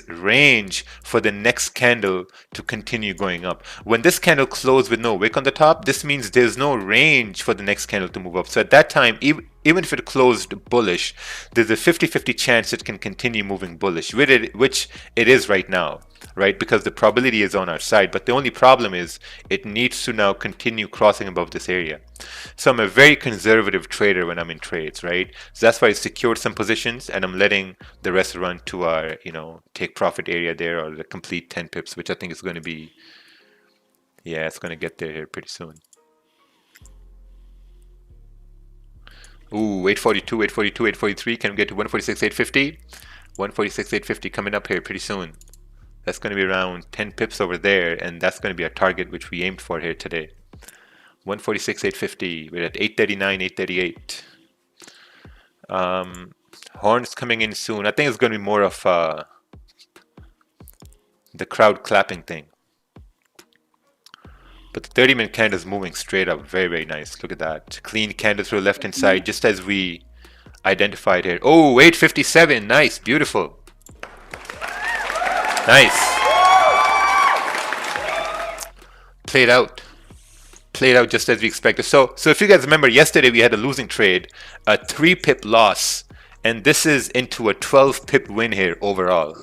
Speaker 1: range for the next candle to continue going up. When this candle closed with no wick on the top, this means there's no range for the next candle to move up. So at that time, even if it closed bullish, there's a 50-50 chance it can continue moving bullish, which it is right now, right? Because the probability is on our side. But the only problem is it needs to now continue crossing above this area. So I'm a very conservative trader when I'm in trades, right? So that's why I secured some positions and I'm letting the rest run to our, take profit area there, or the complete 10 pips, which I think is going to be, yeah, it's going to get there here pretty soon. Ooh, 842, 842, 843. Can we get to 146, 850? 146, 850 coming up here pretty soon. That's going to be around 10 pips over there, and that's going to be our target, which we aimed for here today. 146, 850. We're at 839, 838. Horns coming in soon. I think it's going to be more of the crowd clapping thing. But the 30-minute candle is moving straight up. Very, very nice. Look at that. Clean candle through the left-hand side, just as we identified here. Oh, 857. Nice. Beautiful. Nice. Played out. Played out just as we expected. So if you guys remember, yesterday we had a losing trade, a 3-pip loss, and this is into a 12-pip win here overall,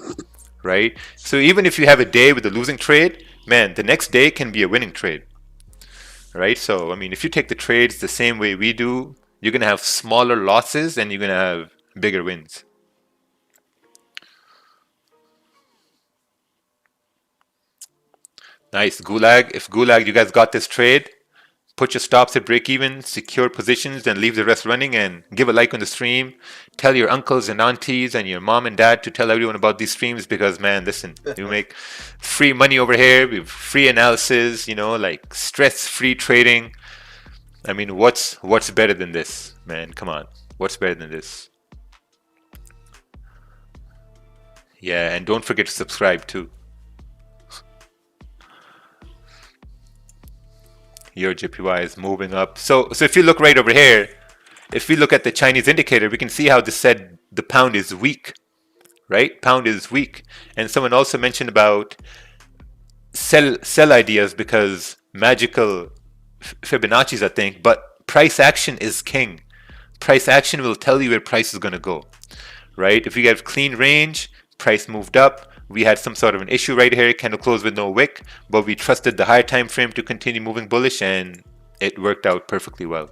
Speaker 1: right? So even if you have a day with a losing trade, man, the next day can be a winning trade, right? So, I mean, if you take the trades the same way we do, you're going to have smaller losses and you're going to have bigger wins. Nice. Gulag. If Gulag, you guys got this trade, put your stops at break even, secure positions, and leave the rest running, and give a like on the stream. Tell your uncles and aunties and your mom and dad to tell everyone about these streams because, man, listen, you make free money over here. We have free analysis, like stress-free trading. I mean, what's better than this, man? Come on. What's better than this? Yeah, and don't forget to subscribe too. Your JPY is moving up. So if you look right over here, if we look at the Chinese indicator, we can see how this said the pound is weak, right? Pound is weak. And someone also mentioned about sell ideas because magical Fibonacci's, I think, but price action is king. Price action will tell you where price is going to go, right? If you have clean range, price moved up, We had some sort of an issue right here, candle closed with no wick, but we trusted the higher time frame to continue moving bullish, and it worked out perfectly well.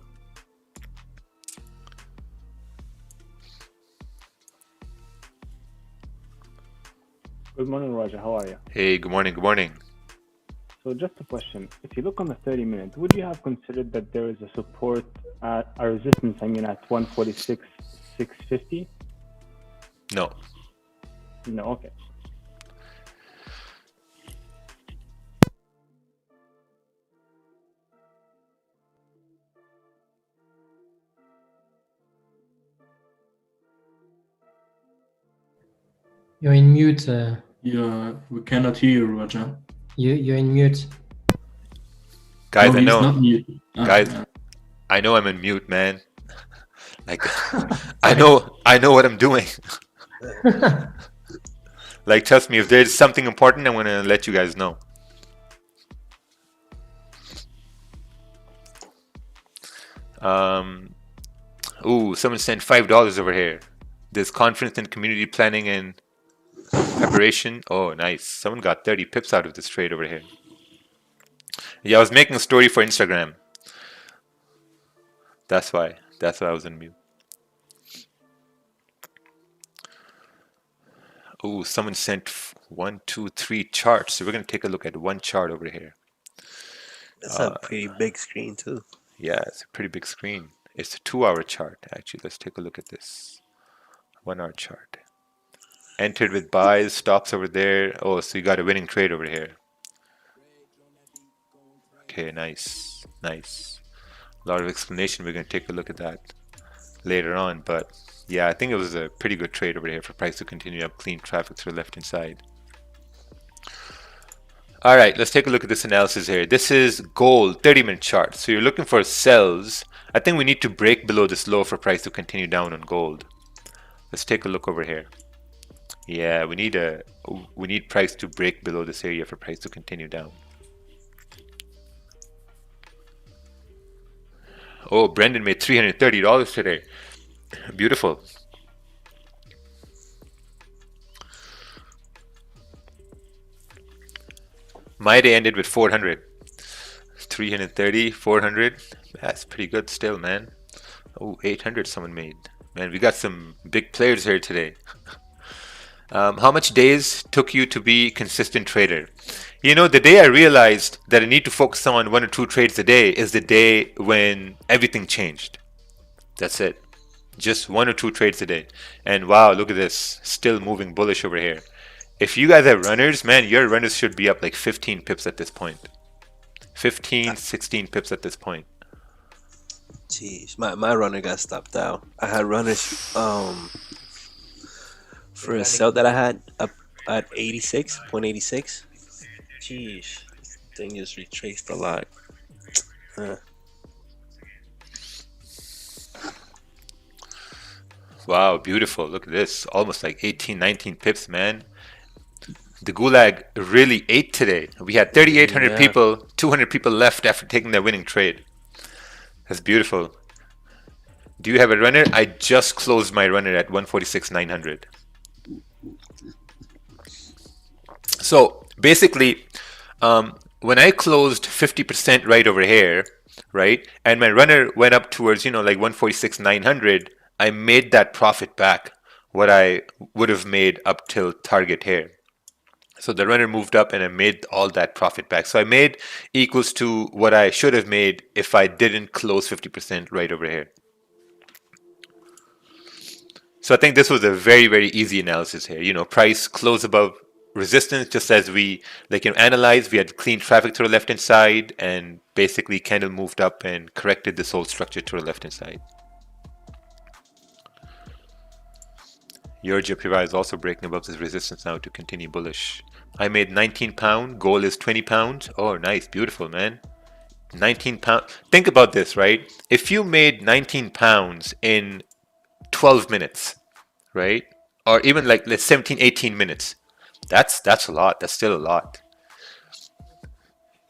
Speaker 2: Good morning, Roger. How are you?
Speaker 1: Hey, good morning, good morning.
Speaker 2: So just a question. If you look on the 30-minute, would you have considered that there is a support at a resistance, at 146,650?
Speaker 1: No.
Speaker 2: No, okay.
Speaker 3: You're in mute.
Speaker 4: Yeah, we cannot hear you, Roger.
Speaker 3: You're in mute.
Speaker 1: Guys,
Speaker 4: No,
Speaker 1: I
Speaker 4: he's
Speaker 1: know.
Speaker 4: not mute.
Speaker 1: Guys,
Speaker 4: yeah.
Speaker 1: I know I'm in mute, man. Like, I know what I'm doing. Like, trust me, if there's something important, I'm gonna let you guys know. Ooh, someone sent $5 over here. There's conference in community planning and preparation. Oh, nice. Someone got 30 pips out of this trade over here. Yeah, I was making a story for Instagram. That's why I was in mute. Ooh, someone sent 1, 2, 3 charts. So we're gonna take a look at one chart over here.
Speaker 5: That's a pretty big screen too.
Speaker 1: Yeah, it's a pretty big screen. It's a 2-hour chart, actually. Let's take a look at this. 1-hour chart. Entered with buys, stops over there. Oh, so you got a winning trade over here. Okay, nice, nice. A lot of explanation. We're going to take a look at that later on. But yeah, I think it was a pretty good trade over here for price to continue up, clean traffic to the left-hand side. All right, let's take a look at this analysis here. This is gold 30-minute chart. So you're looking for sells. I think we need to break below this low for price to continue down on gold. Let's take a look over here. Yeah, we need price to break below this area for price to continue down. Oh, Brendan made $330 today. Beautiful. My day ended with 400. 330, 400. That's pretty good still, man. Oh, 800 someone made. Man, we got some big players here today. How much days took you to be consistent trader? You know, the day I realized that I need to focus on 1 or 2 trades a day is the day when everything changed. That's it. Just 1 or 2 trades a day. And wow, look at this. Still moving bullish over here. If you guys have runners, man, your runners should be up like 15 pips at this point. 15, 16 pips at this point.
Speaker 5: Jeez, my runner got stopped out. I had runners for a sell that I had up at 86.86. Jeez, this thing just retraced a lot.
Speaker 1: Wow, beautiful. Look at this. Almost like 18, 19 pips, man. The Gulag really ate today. We had 3,800 people, 200 people left after taking their winning trade. That's beautiful. Do you have a runner? I just closed my runner at 146,900. So basically, when I closed 50% right over here, right, and my runner went up towards, like 146,900, I made that profit back, what I would have made up till target here. So the runner moved up and I made all that profit back. So I made equals to what I should have made if I didn't close 50% right over here. So I think this was a very, very easy analysis here. Price close above resistance, just as we analyzed. We had clean traffic to the left hand side, and basically candle moved up and corrected this whole structure to the left hand side. Your JPY is also breaking above this resistance now to continue bullish. I made 19 pound. Goal is 20 pounds. Oh, nice, beautiful, man. 19 pounds. Think about this, right? If you made 19 pounds in 12 minutes, right? Or even like 17, 18 minutes. That's a lot. That's still a lot.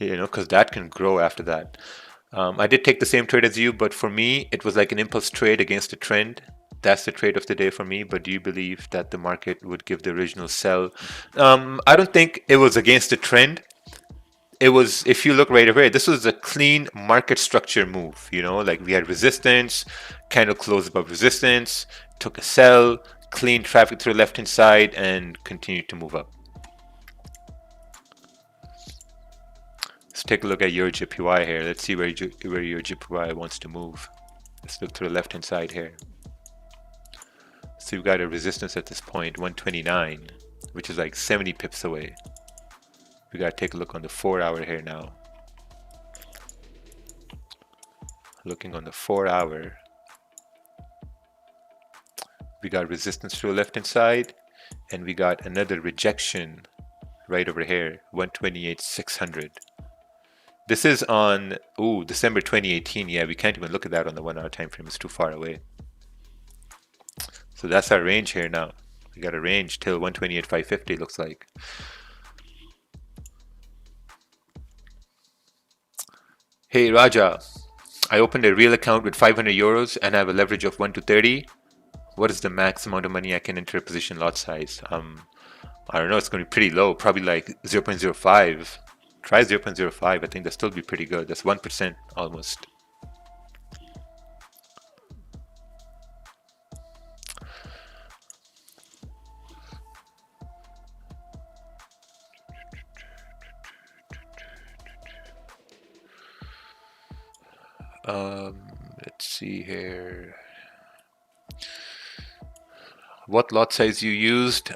Speaker 1: Because that can grow after that. I did take the same trade as you, but for me, it was like an impulse trade against a trend. That's the trade of the day for me. But do you believe that the market would give the original sell? I don't think it was against the trend. It was, if you look right over here, this was a clean market structure move. You know, like we had resistance, candle closed above resistance, took a sell, clean traffic through the left hand side, and continued to move up. Let's take a look at your JPY here. Let's see where your JPY wants to move. Let's look to the left hand side here. So we've got a resistance at this point, 129, which is like 70 pips away. We gotta take a look on the 4 hour here now. Looking on the 4 hour, we got resistance to the left hand side, and we got another rejection right over here, 128,600. This is on December 2018. Yeah, we can't even look at that on the 1 hour time frame. It's too far away. So that's our range here now. We got a range till 128,550 looks like. Hey Raja, I opened a real account with 500 euros and I have a leverage of 1 to 30. What is the max amount of money I can enter a position lot size? I don't know, it's going to be pretty low, probably like 0.05. Try 0.05, I think that'll still be pretty good. That's 1% almost. Let's see here. What lot size you used?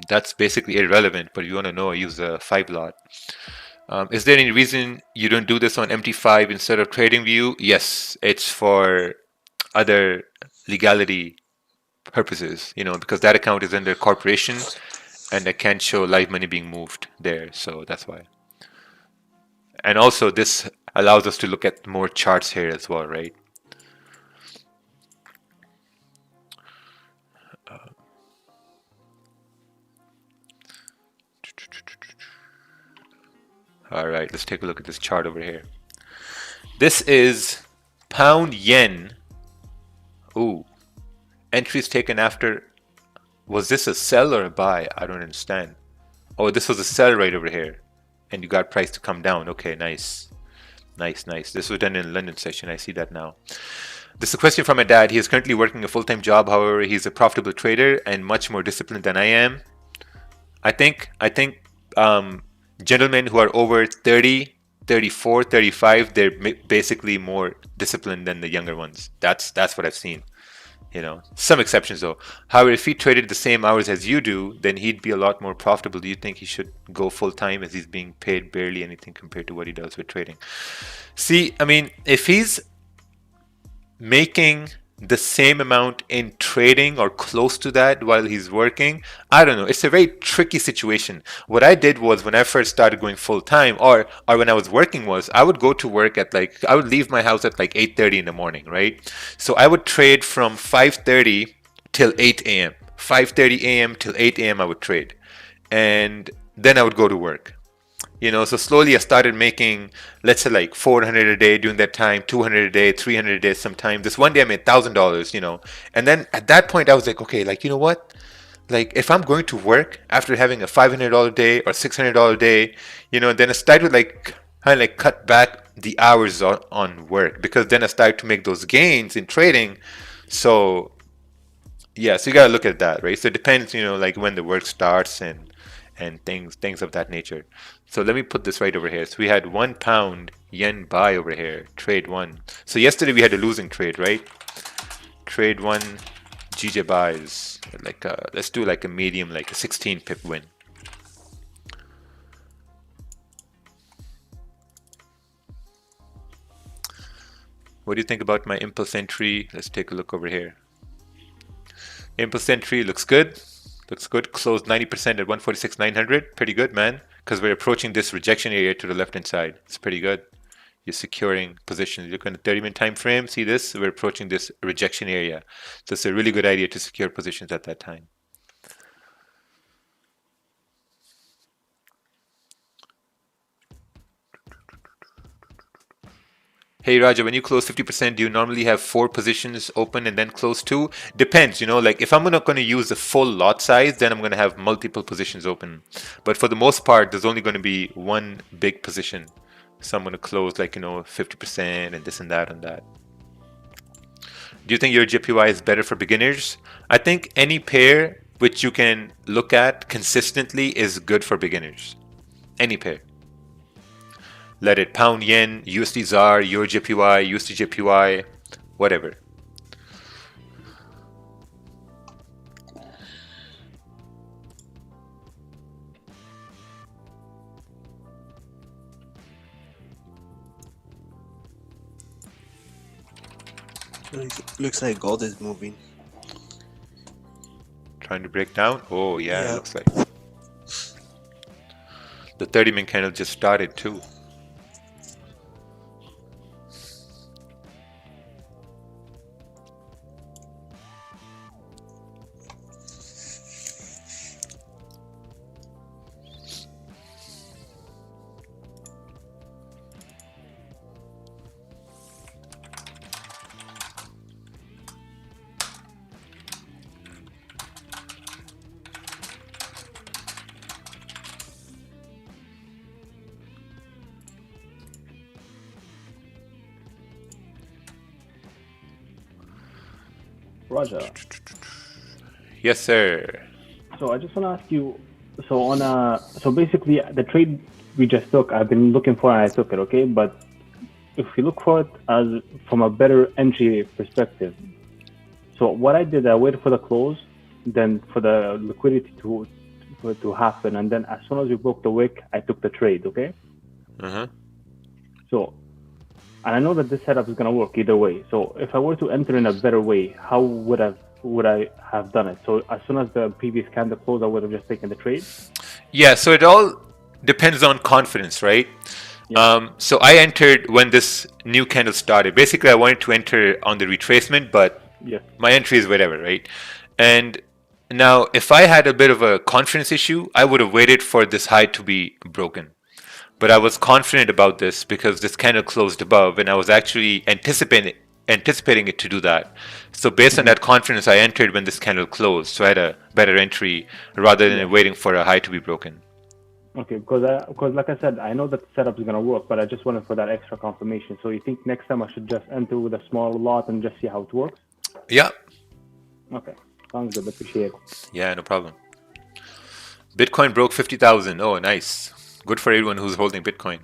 Speaker 1: That's basically irrelevant, but if you want to know, I use a 5 lot. Is there any reason you don't do this on MT5 instead of TradingView? Yes, it's for other legality purposes, you know, because that account is under corporation and I can't show live money being moved there, so that's why. And also this allows us to look at more charts here as well, right? All right, let's take a look at this chart over here. This is pound yen. Ooh, entries taken after. Was this a sell or a buy? I don't understand. Oh, this was a sell right over here. And you got price to come down. Okay, nice. Nice, nice. This was done in London session. I see that now. This is a question from my dad. He is currently working a full-time job. However, he's a profitable trader and much more disciplined than I am. I think gentlemen who are over 30, 34, 35, they're basically more disciplined than the younger ones. That's what I've seen. You know, some exceptions though. However, if he traded the same hours as you do, then he'd be a lot more profitable. Do you think he should go full time as he's being paid barely anything compared to what he does with trading? See, I mean, if he's making the same amount in trading or close to that while he's working, I don't know. It's a very tricky situation. What I did was when I first started going full time or when I was working was I would go to work at I would leave my house at like 8:30 in the morning, right? So I would trade from 5:30 till 8 a.m. 5:30 a.m. till 8 a.m. I would trade. And then I would go to work. You know, so slowly I started making, let's say like 400 a day during that time, 200 a day, 300 a day sometime. This one day I made $1,000, you know. And then at that point I was like, okay, like, you know what? Like if I'm going to work after having a $500 day or $600 day, you know, then I started kind of cut back the hours on work because then I started to make those gains in trading. So yeah, so you got to look at that, right? So it depends, you know, like when the work starts and things of that nature. So let me put this right over here. So we had £1 yen buy over here, trade one. So yesterday we had a losing trade, right? Trade one, GJ buys. Let's do like a medium, like a 16 pip win. What do you think about my impulse entry? Let's take a look over here. Impulse entry looks good. Looks good. Closed 90% at 146,900. Pretty good, man. Because we're approaching this rejection area to the left-hand side. It's pretty good. You're securing positions. Look at the 30-minute time frame. See this? We're approaching this rejection area. So it's a really good idea to secure positions at that time. Hey Raja, when you close 50%, do you normally have 4 positions open and then close 2? Depends, you know, like if I'm not going to use the full lot size, then I'm going to have multiple positions open. But for the most part, there's only going to be one big position. So I'm going to close like, you know, 50% and this and that and that. Do you think your JPY is better for beginners? I think any pair which you can look at consistently is good for beginners. Any pair. Let it pound yen, USD ZAR, Euro JPY, USD JPY, whatever.
Speaker 5: Looks like gold is moving.
Speaker 1: Trying to break down? Oh yeah,
Speaker 5: Yeah.
Speaker 1: it looks like. The 30-minute candle just started too.
Speaker 2: Raja,
Speaker 1: Yes, sir.
Speaker 2: so I just want to ask you, so basically the trade we just took, I've been looking for and I took it, okay? But if you look for it as from a better entry perspective, so what I did, I waited for the close, then for the liquidity to happen, and then as soon as we broke the wick, I took the trade, okay?
Speaker 1: Uh-huh.
Speaker 2: So, and I know that this setup is going to work either way. So if I were to enter in a better way, how would I have done it? So as soon as the previous candle closed, I would have just taken the trade.
Speaker 1: Yeah, so it all depends on confidence, right?
Speaker 2: Yeah.
Speaker 1: So I entered when this new candle started. Basically, I wanted to enter on the retracement, but
Speaker 2: Yes.
Speaker 1: my entry is whatever, right? And now, if I had a bit of a confidence issue, I would have waited for this high to be broken. But I was confident about this because this candle closed above, and I was actually anticipating it to do that. So based on that confidence, I entered when this candle closed. So I had a better entry rather than waiting for a high to be broken.
Speaker 2: Okay, because like I said, I know that the setup is going to work, but I just wanted for that extra confirmation. So you think next time I should just enter with a small lot and just see how it works?
Speaker 1: Yeah.
Speaker 2: Okay, sounds good. Appreciate it.
Speaker 1: Yeah, no problem. Bitcoin broke 50,000. Oh, nice. Good for everyone who's holding Bitcoin.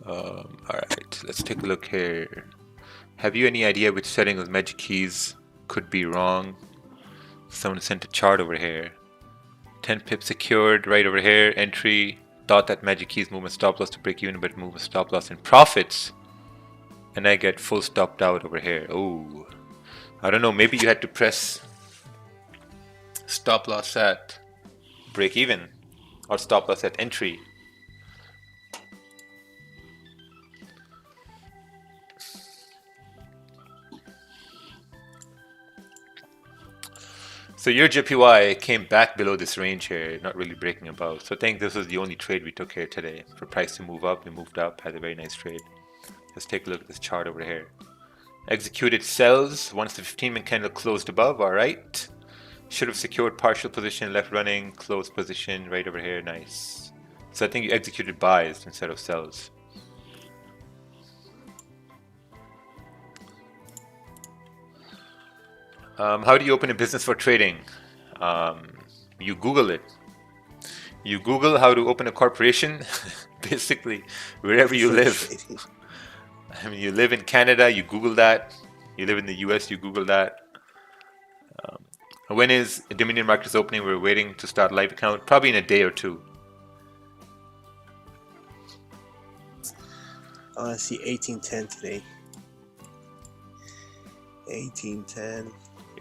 Speaker 1: All right, let's take a look here. Have you any idea which setting of magic keys could be wrong? Someone sent a chart over here. 10 pips secured right over here. Entry. Thought that magic keys movement stop loss to break even, but move a stop loss in profits. And I get full stopped out over here. Oh, I don't know. Maybe you had to press stop loss at break even or stop loss at entry. So your JPY came back below this range here, not really breaking above. So I think this was the only trade we took here today. For price to move up, we moved up, had a very nice trade. Let's take a look at this chart over here. Executed sells once the 15-minute candle closed above, all right. Should have secured partial position, left running, closed position right over here, nice. So I think you executed buys instead of sells. How do you open a business for trading? You Google it. You Google how to open a corporation, basically wherever you live. I mean, you live in Canada, you Google that. You live in the US, you Google that. When is Dominion Markets opening? We're waiting to start live account. Probably in a day or two.
Speaker 5: Oh, I see 1810 today. 1810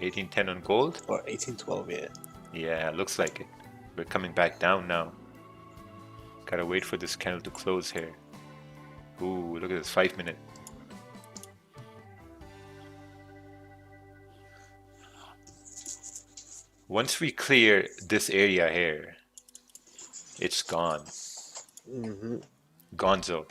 Speaker 1: 1810 on gold?
Speaker 5: or 1812, yeah.
Speaker 1: Yeah, looks like it. We're coming back down now. Gotta wait for this candle to close here. Ooh, look at this 5 minute. Once we clear this area here, it's gone. Gonzo.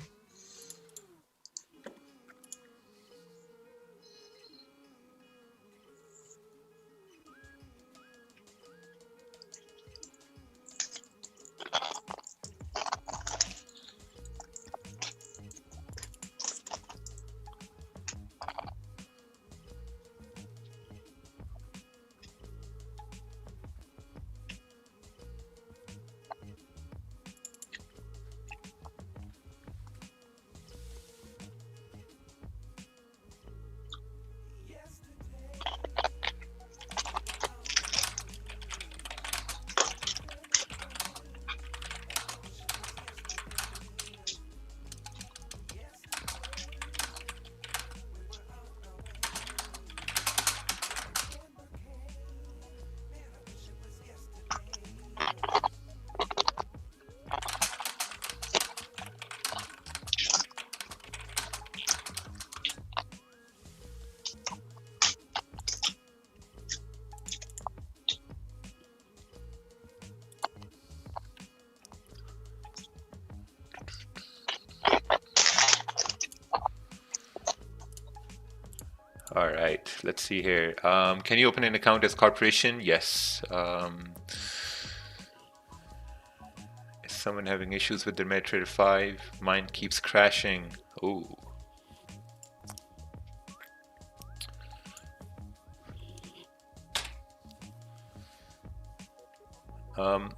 Speaker 1: All right, let's see here. Can you open an account as corporation? Yes. Is someone having issues with their MetaTrader 5? Mine keeps crashing. Ooh.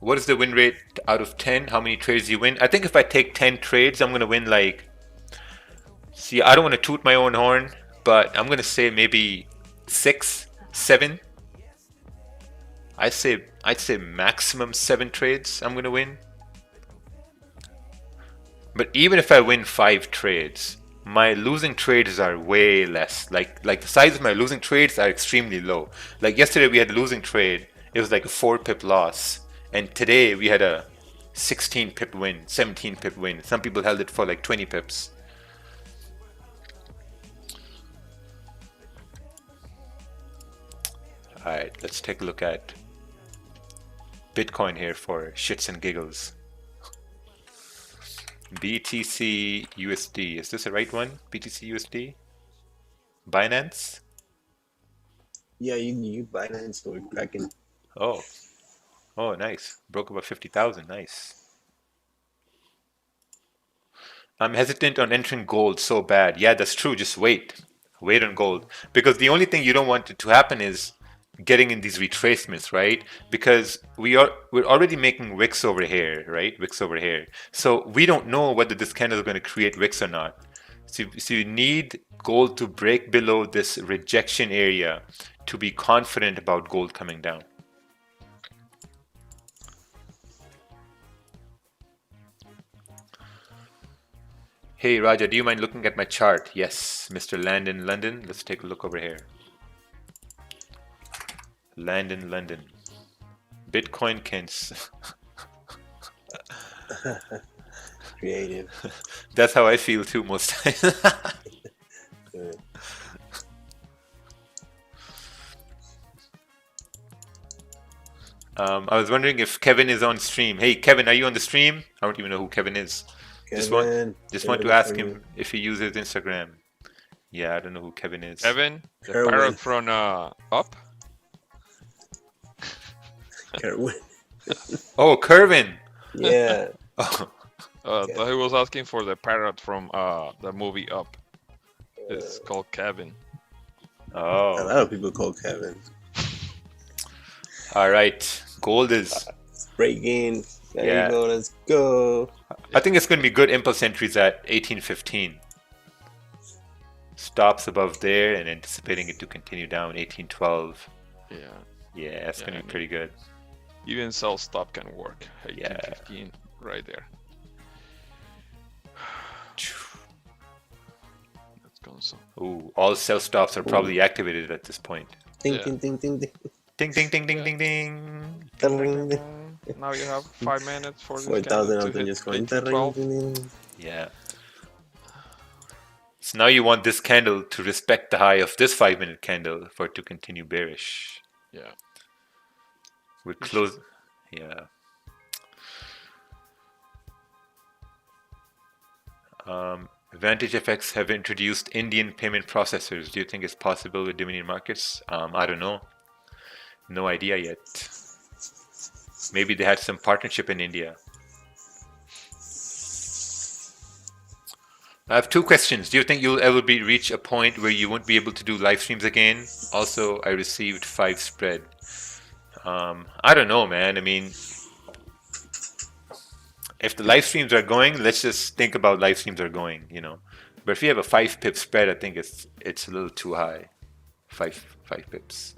Speaker 1: What is the win rate out of 10? How many trades you win? I think if I take 10 trades, I'm gonna win like... See, I don't want to toot my own horn, but I'm gonna say maybe 6, 7. I'd say maximum 7 trades I'm gonna win. But even if I win 5 trades, my losing trades are way less. Like the size of my losing trades are extremely low. Like yesterday we had a losing trade. It was like a 4 pip loss, and today we had a 16 pip win, 17 pip win. Some people held it for like 20 pips. All right, let's take a look at Bitcoin here for shits and giggles. BTC USD. Is this the right one? BTC USD? Binance?
Speaker 5: Yeah, you Binance or Kraken.
Speaker 1: Oh. Oh, nice. Broke about 50,000. Nice. I'm hesitant on entering gold so bad. Yeah, that's true. Just wait. Wait on gold. Because the only thing you don't want it to happen is getting in these retracements, right? Because we're already making wicks over here, right? Wicks over here. So we don't know whether this candle is going to create wicks or not. So you need gold to break below this rejection area to be confident about gold coming down. Hey Raja, do you mind looking at my chart? Yes, Mr. Land in London. Let's take a look over here. Land in London. Bitcoin can...
Speaker 5: Creative.
Speaker 1: That's how I feel too most times.
Speaker 5: Good.
Speaker 1: I was wondering if Kevin is on stream. Hey Kevin, are you on the stream? I don't even know who Kevin is. Just want to ask him if he uses Instagram. Yeah, I don't know who Kevin is.
Speaker 6: Kevin, the
Speaker 5: Kerwin.
Speaker 6: parrot from Up.
Speaker 5: Kerwin.
Speaker 1: Oh, Kervin.
Speaker 5: Yeah.
Speaker 1: Oh,
Speaker 6: He was asking for the parrot from the movie Up. It's called Kevin.
Speaker 5: A
Speaker 1: oh.
Speaker 5: lot of people call Kevin.
Speaker 1: All right. Gold is...
Speaker 5: Breaking. There
Speaker 1: Yeah.
Speaker 5: you go. Let's go.
Speaker 1: I think it's going to be good impulse entries at 1815. Stops above there and anticipating it to continue down 1812.
Speaker 6: Yeah.
Speaker 1: Yeah, that's gonna
Speaker 6: Yeah,
Speaker 1: be pretty good.
Speaker 6: Even sell stop can work.
Speaker 1: Yeah.
Speaker 6: 1815 right there. Let's go some.
Speaker 1: Ooh, all sell stops are probably activated at this point.
Speaker 5: Ding,
Speaker 6: Yeah.
Speaker 5: ding, ding, ding, ding.
Speaker 1: Ding, ding, ding, ding,
Speaker 6: Yeah.
Speaker 1: ding, ding.
Speaker 5: Ding.
Speaker 6: Now you have 5 minutes for this
Speaker 5: 4,000
Speaker 6: candle
Speaker 5: of
Speaker 6: to
Speaker 5: them
Speaker 6: hit
Speaker 5: just going.
Speaker 6: 1812.
Speaker 5: Ding, ding, ding.
Speaker 1: Yeah. So now you want this candle to respect the high of this 5-minute candle for it to continue bearish.
Speaker 6: Yeah.
Speaker 1: We're close. Yeah. Advantage FX have introduced Indian payment processors. Do you think it's possible with Dominion markets? I don't know. No idea yet. Maybe they had some partnership in India. I have 2 questions. Do you think you'll ever reach a point where you won't be able to do live streams again? Also, I received 5 spread. I don't know, man. I mean, if the live streams are going, let's just think about live streams are going, you know. But if you have a 5 pip spread, I think it's a little too high. 5 pips.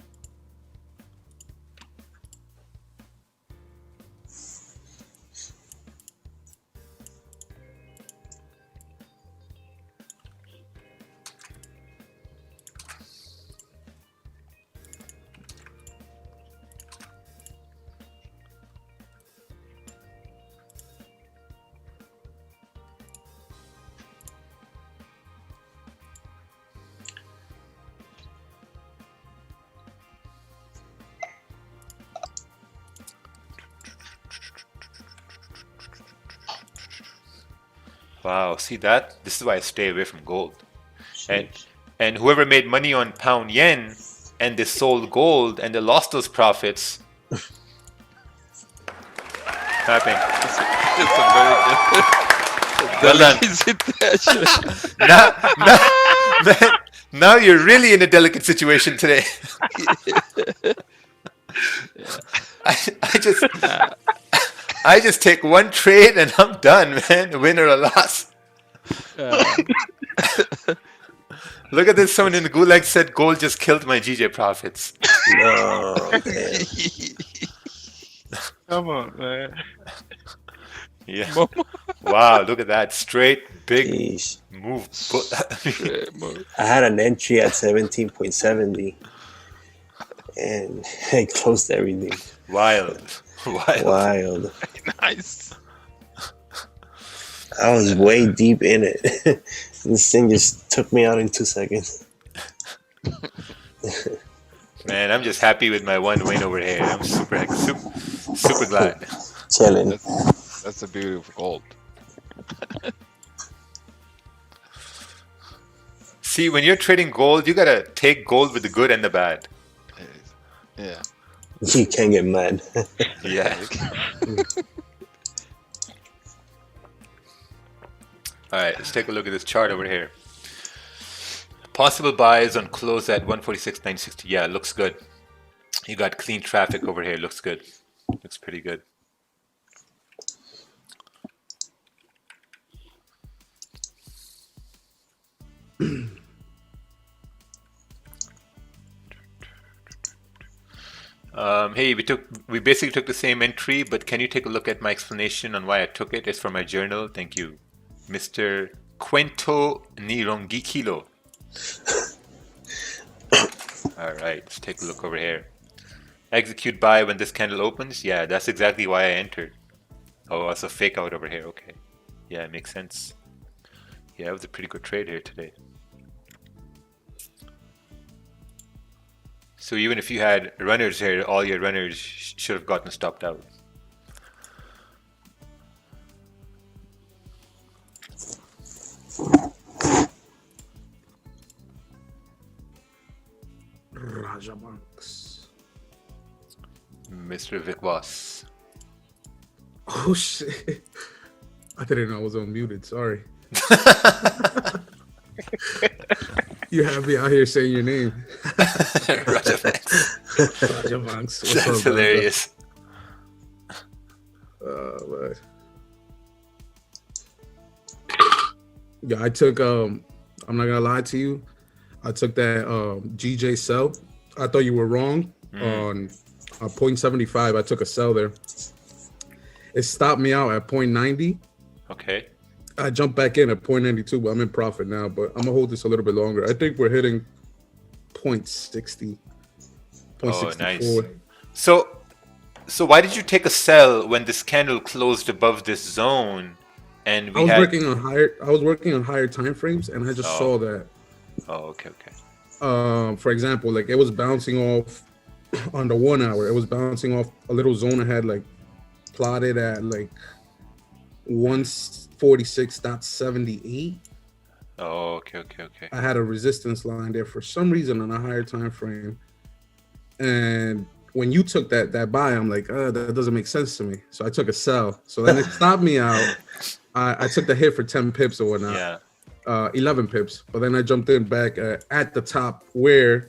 Speaker 1: Wow, see that? This is why I stay away from gold. And whoever made money on pound yen and they sold gold and they lost those profits. Clapping.
Speaker 6: It's a very good.
Speaker 1: Well done. Now you're really in a delicate situation today. I just take one trade and I'm done, man. Win or a loss. Look at this. Someone in the Gulag said gold just killed my GJ profits.
Speaker 5: No, man.
Speaker 6: Come on, man.
Speaker 1: Yeah. Wow, look at that. Straight, big
Speaker 5: Jeez.
Speaker 1: move.
Speaker 5: I had an entry at 17.70 and I closed everything.
Speaker 1: Wild.
Speaker 5: Wild.
Speaker 6: Nice.
Speaker 5: I was way deep in it. This thing just took me out in 2 seconds.
Speaker 1: Man, I'm just happy with my one win over here. I'm super glad.
Speaker 5: Chilling.
Speaker 6: That's the beauty of gold.
Speaker 1: See, when you're trading gold, you gotta take gold with the good and the bad.
Speaker 6: Yeah.
Speaker 5: You can't get mad.
Speaker 1: Yeah. Alright, let's take a look at this chart over here. Possible buys on close at 146.960. Yeah, looks good. You got clean traffic over here. Looks good. Looks pretty good. Hey, we basically took the same entry, but can you take a look at my explanation on why I took it? It's from my journal. Thank you, Mr. Cuento Nirongikilo. All right, let's take a look over here. Execute buy when this candle opens. Yeah, that's exactly why I entered. Oh, also fake out over here. Okay, yeah, it makes sense. Yeah, it was a pretty good trade here today. So even if you had runners here, all your runners should have gotten stopped out.
Speaker 7: Raja Banks.
Speaker 1: Mr. Vic Boss.
Speaker 7: Oh shit. I didn't know I was unmuted. Sorry. You have me out here saying your name.
Speaker 1: Raja Banks.
Speaker 7: Raja Banks. What's
Speaker 1: That's
Speaker 7: up,
Speaker 1: hilarious.
Speaker 7: But yeah, I took I'm not gonna lie to you. I took that GJ sell. I thought you were wrong on 0.75. I took a sell there. It stopped me out at 0.90.
Speaker 1: Okay.
Speaker 7: I jumped back in at 0.92, but I'm in profit now. But I'm gonna hold this a little bit longer. I think we're hitting 0.60, 0.64.
Speaker 1: Nice. So why did you take a sell when this candle closed above this zone? And
Speaker 7: I was working on higher time frames, and I just saw that.
Speaker 1: Oh, okay.
Speaker 7: For example, like it was bouncing off on the 1 hour. It was bouncing off a little zone I had like plotted at like 146.78.
Speaker 1: Oh, okay.
Speaker 7: I had a resistance line there for some reason on a higher time frame, and when you took that buy, I'm like, that doesn't make sense to me. So I took a sell. So then it stopped me out. I took the hit for 10 pips or whatnot.
Speaker 1: Yeah.
Speaker 7: 11 pips. But then I jumped in back at the top where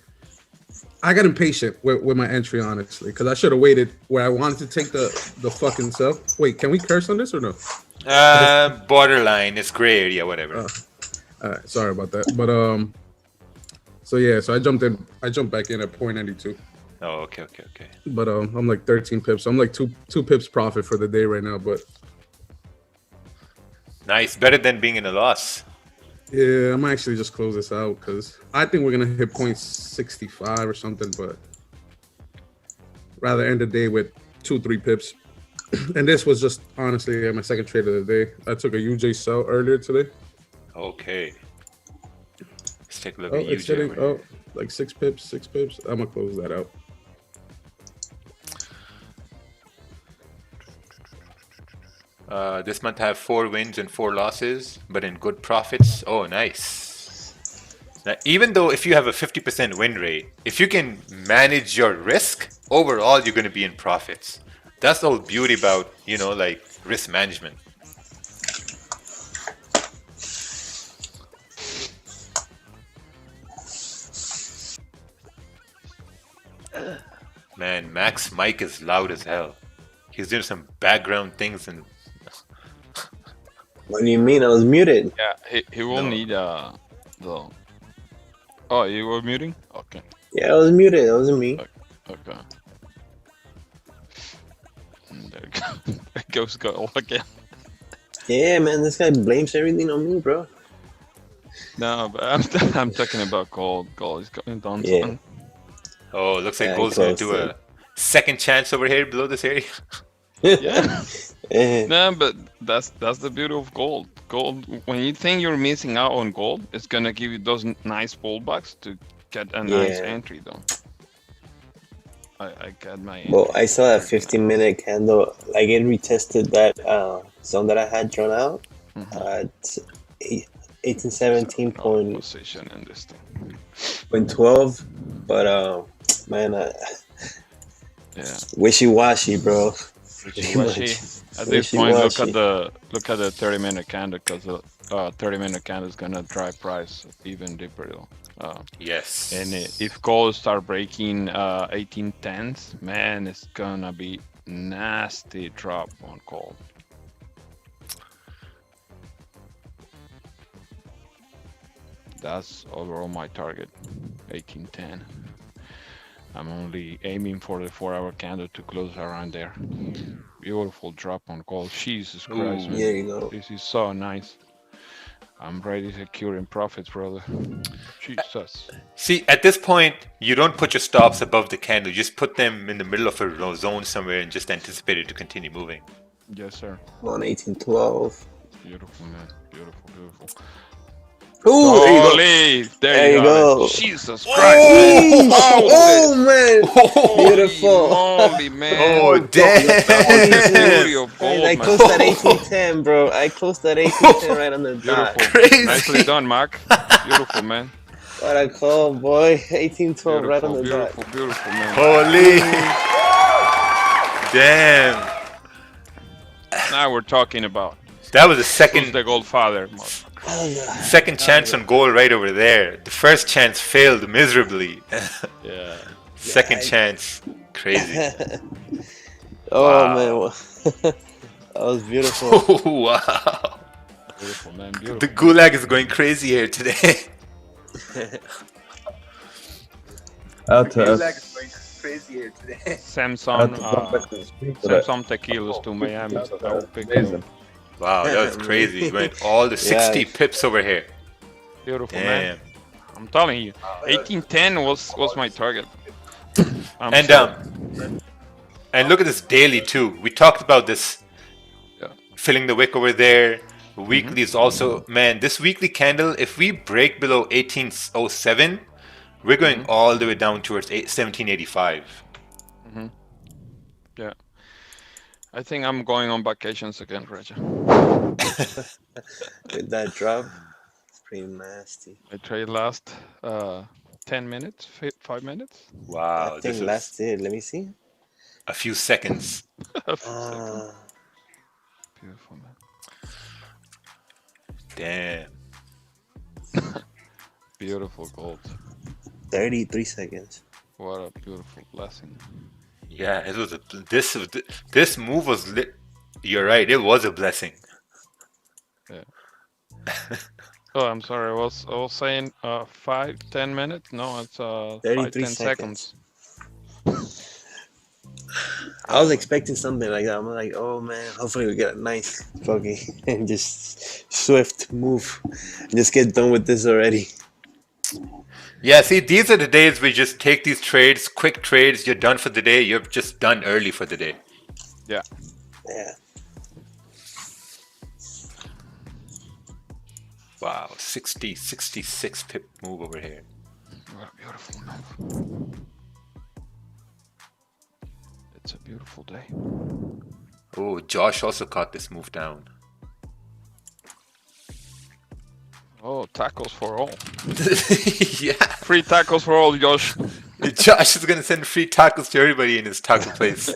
Speaker 7: I got impatient with my entry, honestly, because I should have waited where I wanted to take the fucking sell. Wait, can we curse on this or no?
Speaker 1: Borderline. It's gray area, whatever.
Speaker 7: All right, sorry about that. But so yeah, so I jumped back in at 0.92.
Speaker 1: Oh, okay.
Speaker 7: But I'm like 13 pips. So I'm like two pips profit for the day right now. But
Speaker 1: Nice. Better than being in a loss.
Speaker 7: yeah, I'm actually just close this out because I think we're gonna hit 0.65 or something. But rather end the day with 2-3 pips. And this was just honestly my second trade of the day. I took a UJ sell earlier today.
Speaker 1: Okay. Let's take a look
Speaker 7: Oh,
Speaker 1: at
Speaker 7: it's
Speaker 1: UJ.
Speaker 7: hitting like 6 pips. I'm gonna close that out.
Speaker 1: This month I have 4 wins and 4 losses, but in good profits. Oh, nice. Now, even though if you have a 50% win rate, if you can manage your risk, overall you're going to be in profits. That's the whole beauty about, like risk management. Man, Mac's mic is loud as hell. He's doing some background things and
Speaker 5: What do you mean? I was muted.
Speaker 6: Yeah, he will need the. Oh, you were muting? Okay.
Speaker 5: Yeah, I was muted. That wasn't me.
Speaker 6: Okay. There you go. There goes goal again.
Speaker 5: Yeah, man, this guy blames everything on me, bro.
Speaker 6: No, but I'm talking about gold. Gold is going down.
Speaker 5: Yeah.
Speaker 6: Son.
Speaker 1: oh, looks like
Speaker 5: Yeah,
Speaker 1: Gold's gonna
Speaker 5: close
Speaker 1: do
Speaker 5: to
Speaker 1: a second chance over here below this area.
Speaker 6: Yeah.
Speaker 5: Eh,
Speaker 6: No, but that's the beauty of gold. Gold, when you think you're missing out on gold, it's gonna give you those nice pullbacks to get a nice
Speaker 5: Yeah.
Speaker 6: entry, though. I got my.
Speaker 5: well, I saw that 15-minute candle. Like it retested that zone that I had drawn out at 1817.12.
Speaker 6: Position in this thing.
Speaker 5: But man,
Speaker 6: Yeah.
Speaker 5: wishy-washy, bro.
Speaker 6: Wishy-washy. At this
Speaker 5: Wishy-washy.
Speaker 6: point, look at the 30-minute candle, because the 30-minute candle is gonna drive price even deeper, though.
Speaker 1: Yes.
Speaker 6: And if gold start breaking 1810s, man, it's gonna be nasty drop on gold. That's overall my target, 1810. I'm only aiming for the 4-hour candle to close around there. Beautiful drop on gold. Jesus Christ, man.
Speaker 5: There you go.
Speaker 6: This is so nice. I'm ready securing profits, brother. Jesus.
Speaker 1: See, at this point, you don't put your stops above the candle. You just put them in the middle of a zone somewhere and just anticipate it to continue moving.
Speaker 6: Yes, sir.
Speaker 5: On 1812.
Speaker 6: Beautiful, man. Beautiful, beautiful.
Speaker 5: Ooh, there you go.
Speaker 6: Holy!
Speaker 5: There you go.
Speaker 6: Jesus Christ, man.
Speaker 5: Oh, man. Beautiful.
Speaker 6: Holy, man.
Speaker 1: Oh, damn.
Speaker 6: The beauty of gold,
Speaker 5: I
Speaker 6: man.
Speaker 5: closed at 1810, bro. I closed at 1810 right on the dot.
Speaker 6: Beautiful.
Speaker 1: Crazy.
Speaker 6: Nicely done, Mark. Beautiful, man.
Speaker 5: What a call, boy. 1812 right on the
Speaker 6: Beautiful,
Speaker 5: dot.
Speaker 6: beautiful, man.
Speaker 1: Holy. Damn.
Speaker 6: Now we're talking about
Speaker 1: That was the
Speaker 6: who's
Speaker 1: second
Speaker 6: the gold father, Mark.
Speaker 1: second chance on goal right over there. The first chance failed miserably.
Speaker 6: Yeah.
Speaker 1: Second chance. Crazy.
Speaker 5: Oh,
Speaker 1: Wow.
Speaker 5: man. That was beautiful.
Speaker 1: Wow.
Speaker 6: Beautiful, man. Beautiful.
Speaker 1: The gulag is going crazy here today.
Speaker 8: Out
Speaker 1: Feels
Speaker 8: to
Speaker 1: like it's going crazy here today.
Speaker 8: out to jump back to the street today.
Speaker 6: Samsung tequilas to Miami. I will pick it
Speaker 8: Amazing.
Speaker 6: up.
Speaker 1: Wow, that was crazy. You went all the 60
Speaker 5: Yeah.
Speaker 1: pips over here.
Speaker 6: Beautiful, man.
Speaker 1: Damn.
Speaker 6: I'm telling you, 1810 was my target. I'm
Speaker 1: And
Speaker 6: sorry.
Speaker 1: and look at this daily too. We talked about this
Speaker 6: Yeah.
Speaker 1: filling the wick over there. Weekly is also, man, this weekly candle, if we break below 1807, we're going all the way down towards 1785.
Speaker 6: Yeah. I think I'm going on vacations again, Raja.
Speaker 5: With that drop, it's pretty nasty.
Speaker 6: I trade last 10 minutes, 5 minutes.
Speaker 1: Wow,
Speaker 5: I
Speaker 1: this
Speaker 5: think
Speaker 1: is
Speaker 5: last year, let me see.
Speaker 1: a few seconds.
Speaker 6: Beautiful, man.
Speaker 1: Damn.
Speaker 6: Beautiful gold.
Speaker 5: 33 seconds.
Speaker 6: What a beautiful blessing.
Speaker 1: Yeah, it was this move was lit. You're right, it was a blessing.
Speaker 6: Yeah. Oh, I'm sorry. I was saying 5-10 minutes. No, it's
Speaker 5: 33
Speaker 6: 5-10 seconds.
Speaker 5: I was expecting something like that. I'm like, oh man, hopefully we get a nice fucking and just swift move. Just get done with this already.
Speaker 1: Yeah, see, these are the days we just take these trades, quick trades. You're done for the day. You're just done early for the day.
Speaker 6: Yeah.
Speaker 5: Yeah.
Speaker 1: Wow, 66 pip move over here.
Speaker 6: What a beautiful move. It's a beautiful day.
Speaker 1: Oh, Josh also caught this move down.
Speaker 6: Oh, tacos for all.
Speaker 1: Yeah,
Speaker 6: Free tacos for all, Josh.
Speaker 1: Josh is gonna send free tacos to everybody in his taco place.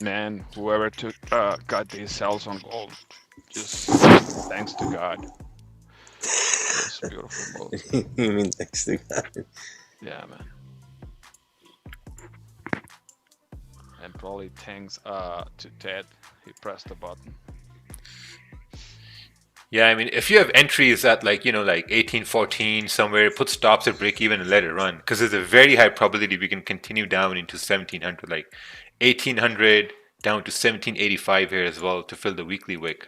Speaker 6: Man, whoever took got these cells on gold, just thanks to God. It's beautiful gold.
Speaker 5: You mean thanks to God?
Speaker 6: Yeah, man. And probably thanks to Ted. He pressed the button.
Speaker 1: Yeah, I mean, if you have entries at like 1814 somewhere, put stops at break even and let it run, because there's a very high probability we can continue down into 1700, like 1800 down to 1785 here as well to fill the weekly wick.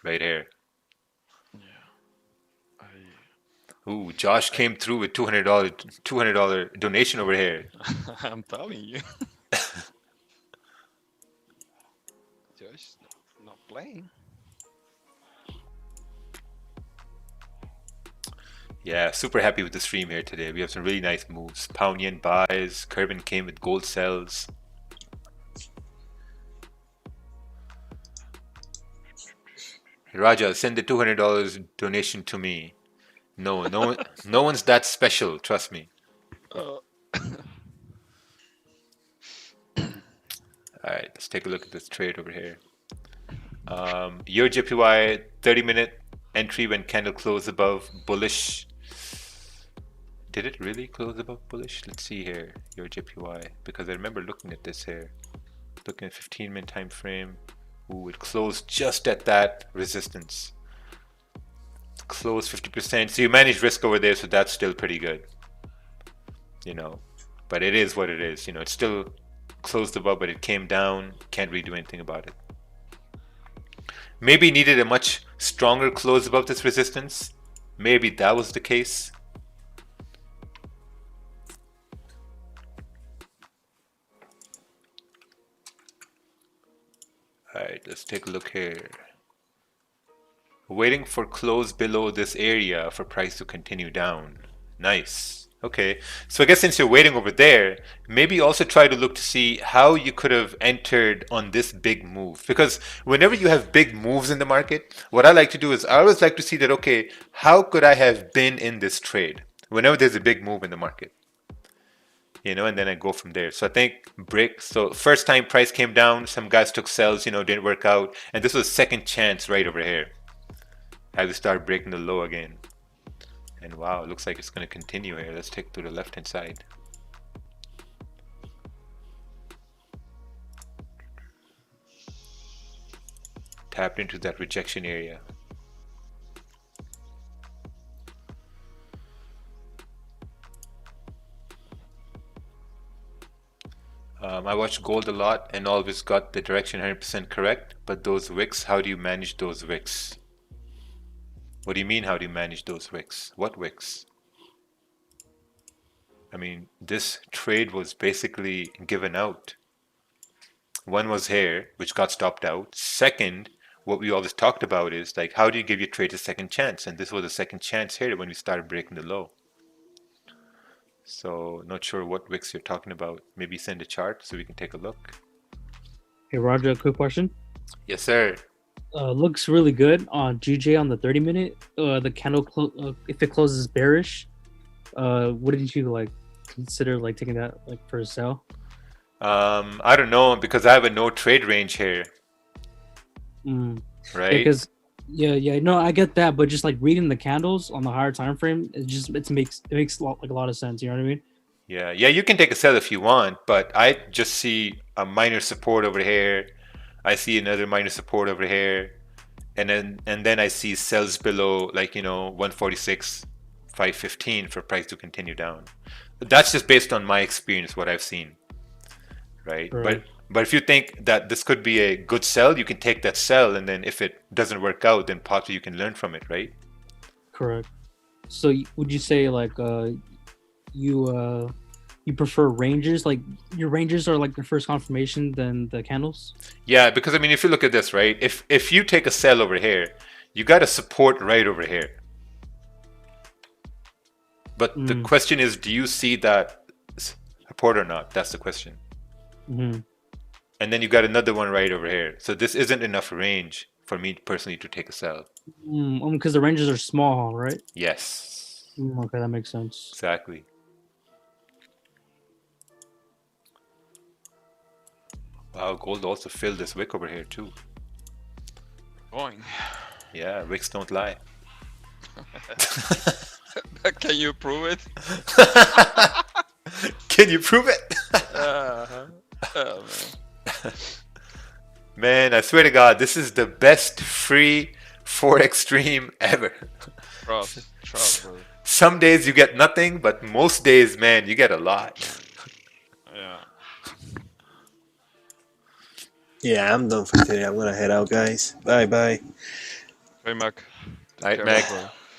Speaker 1: Right here. Ooh, Josh came through with $200 donation over here.
Speaker 6: I'm telling you. Just not playing.
Speaker 1: Yeah, super happy with the stream here today. We have some really nice moves. Pound yen buys. Kerbin came with gold sells. Raja, send the $200 donation to me. No one's that special. Trust me. All right, let's take a look at this trade over here. Your JPY 30-minute entry when candle closed above bullish. Did it really close above bullish? Let's see here, your JPY, because I remember looking at this here, looking at 15-minute time frame. Ooh, it closed just at that resistance. Closed 50%. So you manage risk over there, so that's still pretty good. But it is what it is. It's still closed above, but it came down. Can't really do anything about it. Maybe needed a much stronger close above this resistance. Maybe that was the case. Alright, let's take a look here. Waiting for close below this area for price to continue down. Nice. Okay, so I guess since you're waiting over there, maybe also try to look to see how you could have entered on this big move. Because whenever you have big moves in the market, what I like to do is I always like to see that, okay, how could I have been in this trade? Whenever there's a big move in the market. And then I go from there. So I think so first time price came down, some guys took sells, didn't work out. And this was second chance right over here. As we start breaking the low again. And wow, it looks like it's going to continue here. Let's take to the left hand side. tapped into that rejection area. I watched gold a lot and always got the direction 100% correct, but those wicks, how do you manage those wicks? What do you mean, how do you manage those wicks? What wicks? I mean, this trade was basically given out. One was here, which got stopped out. Second, what we always talked about is like, how do you give your trade a second chance? And this was a second chance here when we started breaking the low. So not sure what wicks you're talking about. Maybe send a chart so we can take a look.
Speaker 9: Hey, Roger, a quick question.
Speaker 1: Yes, sir.
Speaker 9: Looks really good on GJ on the 30-minute. The candle, if it closes bearish, wouldn't you like consider like taking that like for a sell?
Speaker 1: I don't know because I have a no trade range here. Right?
Speaker 9: Because yeah, no, I get that, but just like reading the candles on the higher time frame, it makes a lot of sense. You know what I mean?
Speaker 1: Yeah, you can take a sell if you want, but I just see a minor support over here. I see another minor support over here, and then I see sells below, like 146, 515 for price to continue down. That's just based on my experience, what I've seen, right? But if you think that this could be a good sell, you can take that sell, and then if it doesn't work out, then possibly you can learn from it, right?
Speaker 9: Correct. So would you say like you prefer ranges? Like your ranges are like the first confirmation than the candles?
Speaker 1: Yeah, because I mean, if you look at this, right? If you take a sell over here, you got a support right over here. But the question is, do you see that support or not? That's the question. And then you got another one right over here. So this isn't enough range for me personally to take a sell.
Speaker 9: Because the ranges are small, right?
Speaker 1: Yes.
Speaker 9: Okay, that makes sense.
Speaker 1: Exactly. Wow, gold also filled this wick over here too.
Speaker 6: Going.
Speaker 1: Yeah, wicks don't lie.
Speaker 6: Can you prove it?
Speaker 1: Can you prove it?
Speaker 6: Oh, man.
Speaker 1: Man, I swear to God, this is the best free Forex stream ever.
Speaker 6: Trust, bro.
Speaker 1: Some days you get nothing, but most days, man, you get a lot.
Speaker 6: Yeah.
Speaker 5: Yeah, I'm done for today. I'm gonna head out, guys. Bye.
Speaker 6: Hey, Mac.
Speaker 1: All right, Mac.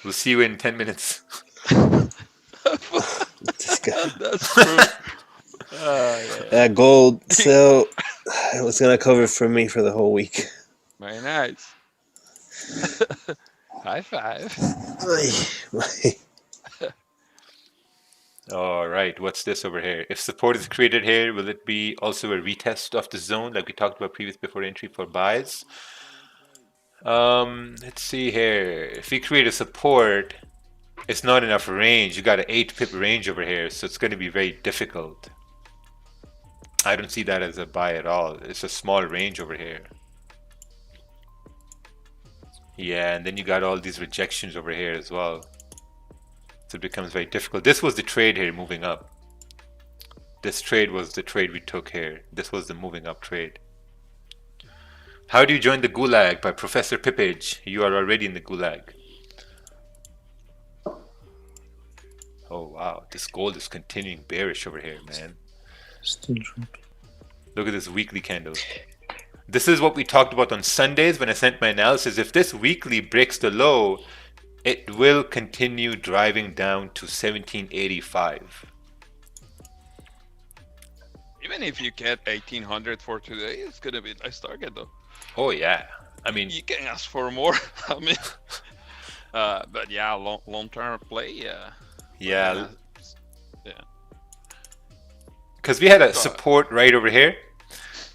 Speaker 1: We'll see you in 10 minutes.
Speaker 5: This guy.
Speaker 6: That's true. Yeah.
Speaker 5: That gold sell was gonna cover for me for the whole week.
Speaker 6: Very nice. High five.
Speaker 1: All right, what's this over here? If support is created here, will it be also a retest of the zone like we talked about before entry for buys? Let's see here. If we create a support, it's not enough range. You got an 8 pip range over here, so it's going to be very difficult. I don't see that as a buy at all. It's a small range over here. Yeah, and then you got all these rejections over here as well. So it becomes very difficult. This was the trade here moving up. This trade was the trade we took here. This was the moving up trade. How do you join the Gulag? By Professor Pippage. You are already in the Gulag. Oh wow, this gold is continuing bearish over here, man.
Speaker 2: Still dropping.
Speaker 1: Look at this weekly candle. This is what we talked about on Sundays when I sent my analysis. If this weekly breaks the low, it will continue driving down to 1785.
Speaker 6: Even if you get 1800 for today, it's gonna be a nice target though.
Speaker 1: Oh yeah, I mean
Speaker 6: You can ask for more. I mean, but yeah, long-term play. Yeah.
Speaker 1: yeah, because we had a support right over here.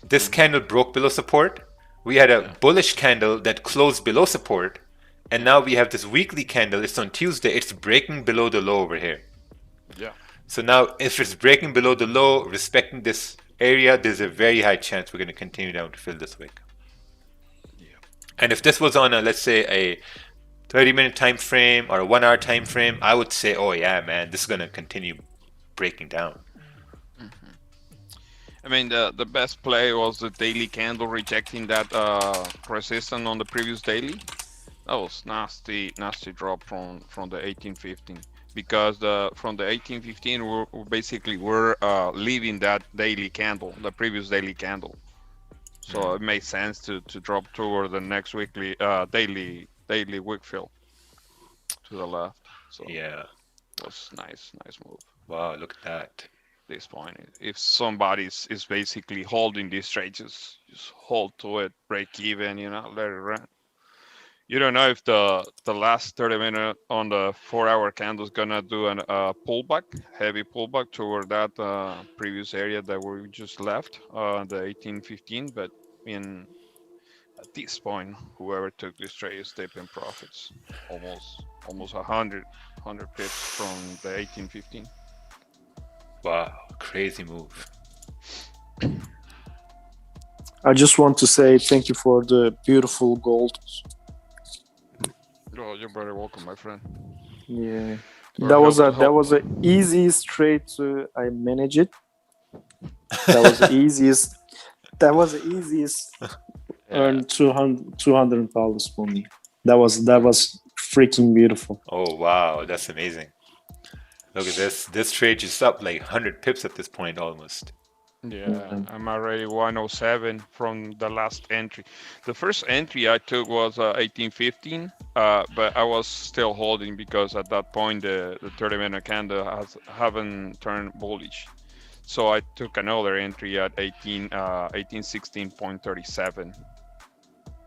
Speaker 1: This candle broke below support. We had a bullish candle that closed below support, and now we have this weekly candle. It's on Tuesday. It's breaking below the low over here.
Speaker 6: Yeah.
Speaker 1: So now if it's breaking below the low, respecting this area, there's a very high chance we're going to continue down to fill this wick.
Speaker 6: Yeah.
Speaker 1: And if this was on a, let's say, a 30-minute time frame or a 1-hour time frame, I would say, oh yeah, man, this is going to continue breaking down.
Speaker 6: I mean, the best play was the daily candle rejecting that resistance on the previous daily. That was nasty drop from the 1815, because from the 1815 we're leaving that daily candle, the previous daily candle. So it made sense to drop toward the next weekly daily wick fill to the left. So
Speaker 1: Yeah.
Speaker 6: it was nice move.
Speaker 1: Wow, look at that.
Speaker 6: This point, if somebody is basically holding this trade, just hold to it, break even, let it run. You don't know if the last 30 minute on the 4-hour candle is gonna do a pullback, heavy pullback toward that previous area that we just left, the 1815. But at this point, whoever took this trade is taking profits, almost 100 pips from the 1815.
Speaker 1: Wow, crazy move.
Speaker 10: I just want to say thank you for the beautiful gold.
Speaker 6: Oh, you're very welcome, my friend.
Speaker 10: Yeah,
Speaker 6: Or
Speaker 10: that was
Speaker 6: help-
Speaker 10: a easiest trade I manage it. That was the easiest. That was the easiest. Earn $200 for me. That was freaking beautiful.
Speaker 1: Oh wow, that's amazing. Look at this. This trade is up like 100 pips at this point almost.
Speaker 6: Yeah, I'm already 107 from the last entry. The first entry I took was 1815, but I was still holding because at that point the 30-minute candle haven't turned bullish. So I took another entry at 1816.37.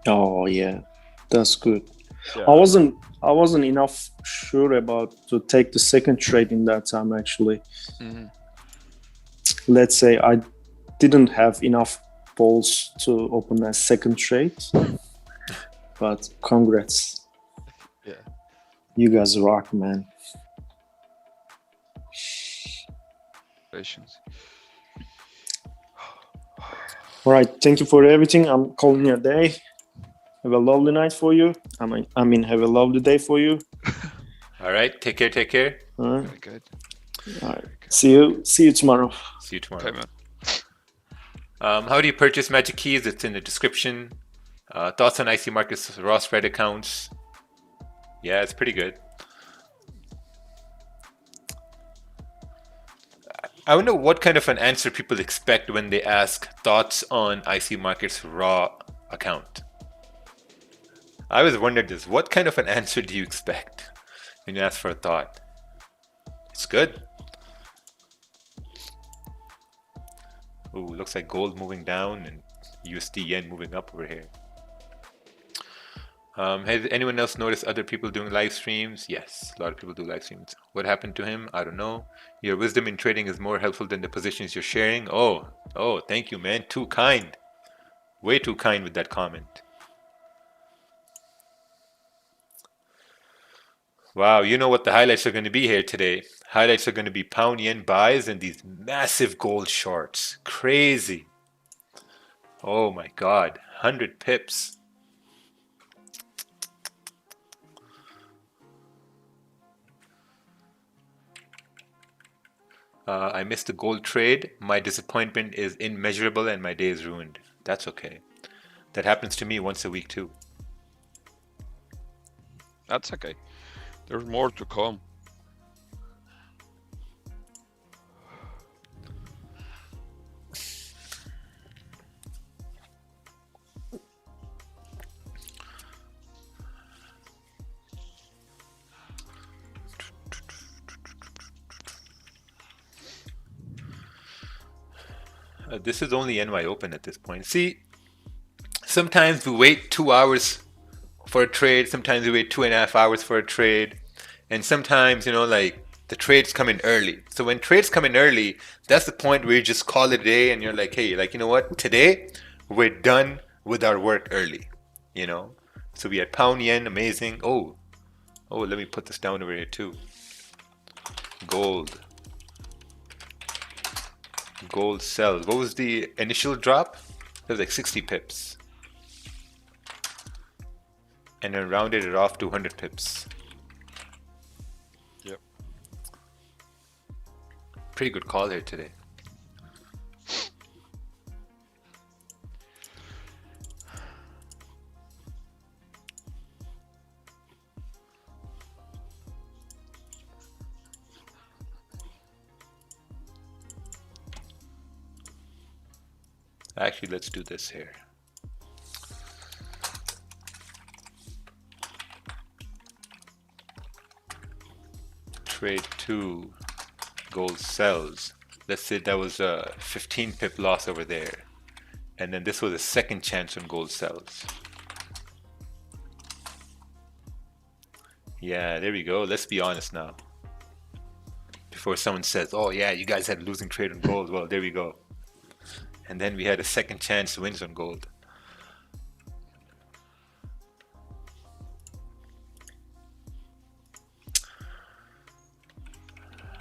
Speaker 10: Oh yeah, that's good.
Speaker 6: Yeah.
Speaker 10: I wasn't enough sure about to take the second trade in that time actually.
Speaker 6: Mhm.
Speaker 10: Let's say I didn't have enough balls to open a second trade, but congrats.
Speaker 6: Yeah.
Speaker 10: You guys rock, man.
Speaker 6: Patience.
Speaker 10: All right, thank you for everything. I'm calling it a day. Have a lovely night for you. I mean, have a lovely day for you.
Speaker 1: All right, take care.
Speaker 10: All right.
Speaker 6: Very good.
Speaker 10: All right. See you tomorrow.
Speaker 1: See you tomorrow.
Speaker 6: Okay, man.
Speaker 1: How do you purchase Magic Keys? It's in the description. Thoughts on IC Markets raw spread accounts? Yeah, it's pretty good. I wonder what kind of an answer people expect when they ask thoughts on IC Markets raw account. I always wondered this. What kind of an answer do you expect when you ask for a thought? It's good. Ooh, looks like gold moving down and USD yen moving up over here. Has anyone else noticed other people doing live streams? Yes, a lot of people do live streams. What happened to him? I don't know. Your wisdom in trading is more helpful than the positions you're sharing. Oh, thank you, man. Too kind. Way too kind with that comment. Wow, you know what the highlights are going to be here today. Highlights are going to be pound yen buys and these massive gold shorts. Crazy. Oh my God, 100 pips. I missed the gold trade. My disappointment is immeasurable and my day is ruined. That's okay. That happens to me once a week too.
Speaker 6: That's okay. There's more to come.
Speaker 1: This is only NY Open at this point. See, sometimes we wait 2 hours for a trade. Sometimes we wait 2.5 hours for a trade. And sometimes, like the trades come in early. So when trades come in early, that's the point where you just call it a day and you're like, hey, you know what? Today, we're done with our work early, So we had pound yen, amazing. Oh, let me put this down over here too. Gold sells. What was the initial drop? It was like 60 pips. And then rounded it off to 100 pips.
Speaker 6: Yep.
Speaker 1: Pretty good call here today. Actually, let's do this here. Trade 2, gold sells. Let's say that was a 15 pip loss over there. And then this was a second chance when gold sells. Yeah, there we go. Let's be honest now. Before someone says, oh yeah, you guys had a losing trade on gold. Well, there we go. And then we had a second chance wins on gold.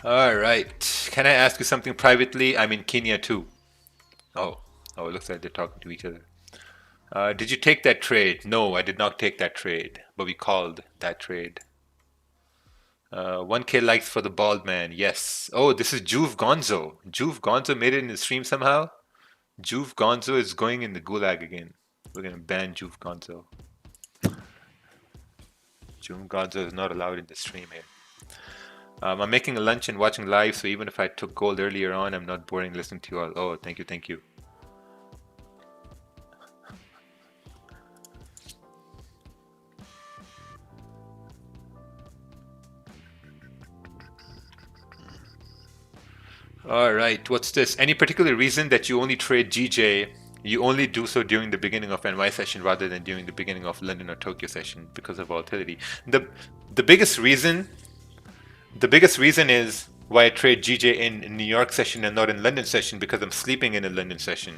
Speaker 1: All right. Can I ask you something privately? I'm in Kenya too. Oh, it looks like they're talking to each other. Did you take that trade? No, I did not take that trade, but we called that trade. 1K likes for the bald man. Yes. Oh, this is Juve Gonzo. Juve Gonzo made it in the stream somehow. Juve Gonzo is going in the gulag again. We're gonna ban Juve Gonzo. Juve Gonzo is not allowed in the stream here. I'm making a lunch and watching live, so even if I took gold earlier on, I'm not boring listening to you all. Oh, thank you, thank you. All right, what's this? Any particular reason that you only trade GJ? You only do so during the beginning of NY session rather than during the beginning of London or Tokyo session because of volatility. The biggest reason is why I trade GJ in New York session and not in London session, because I'm sleeping in a London session.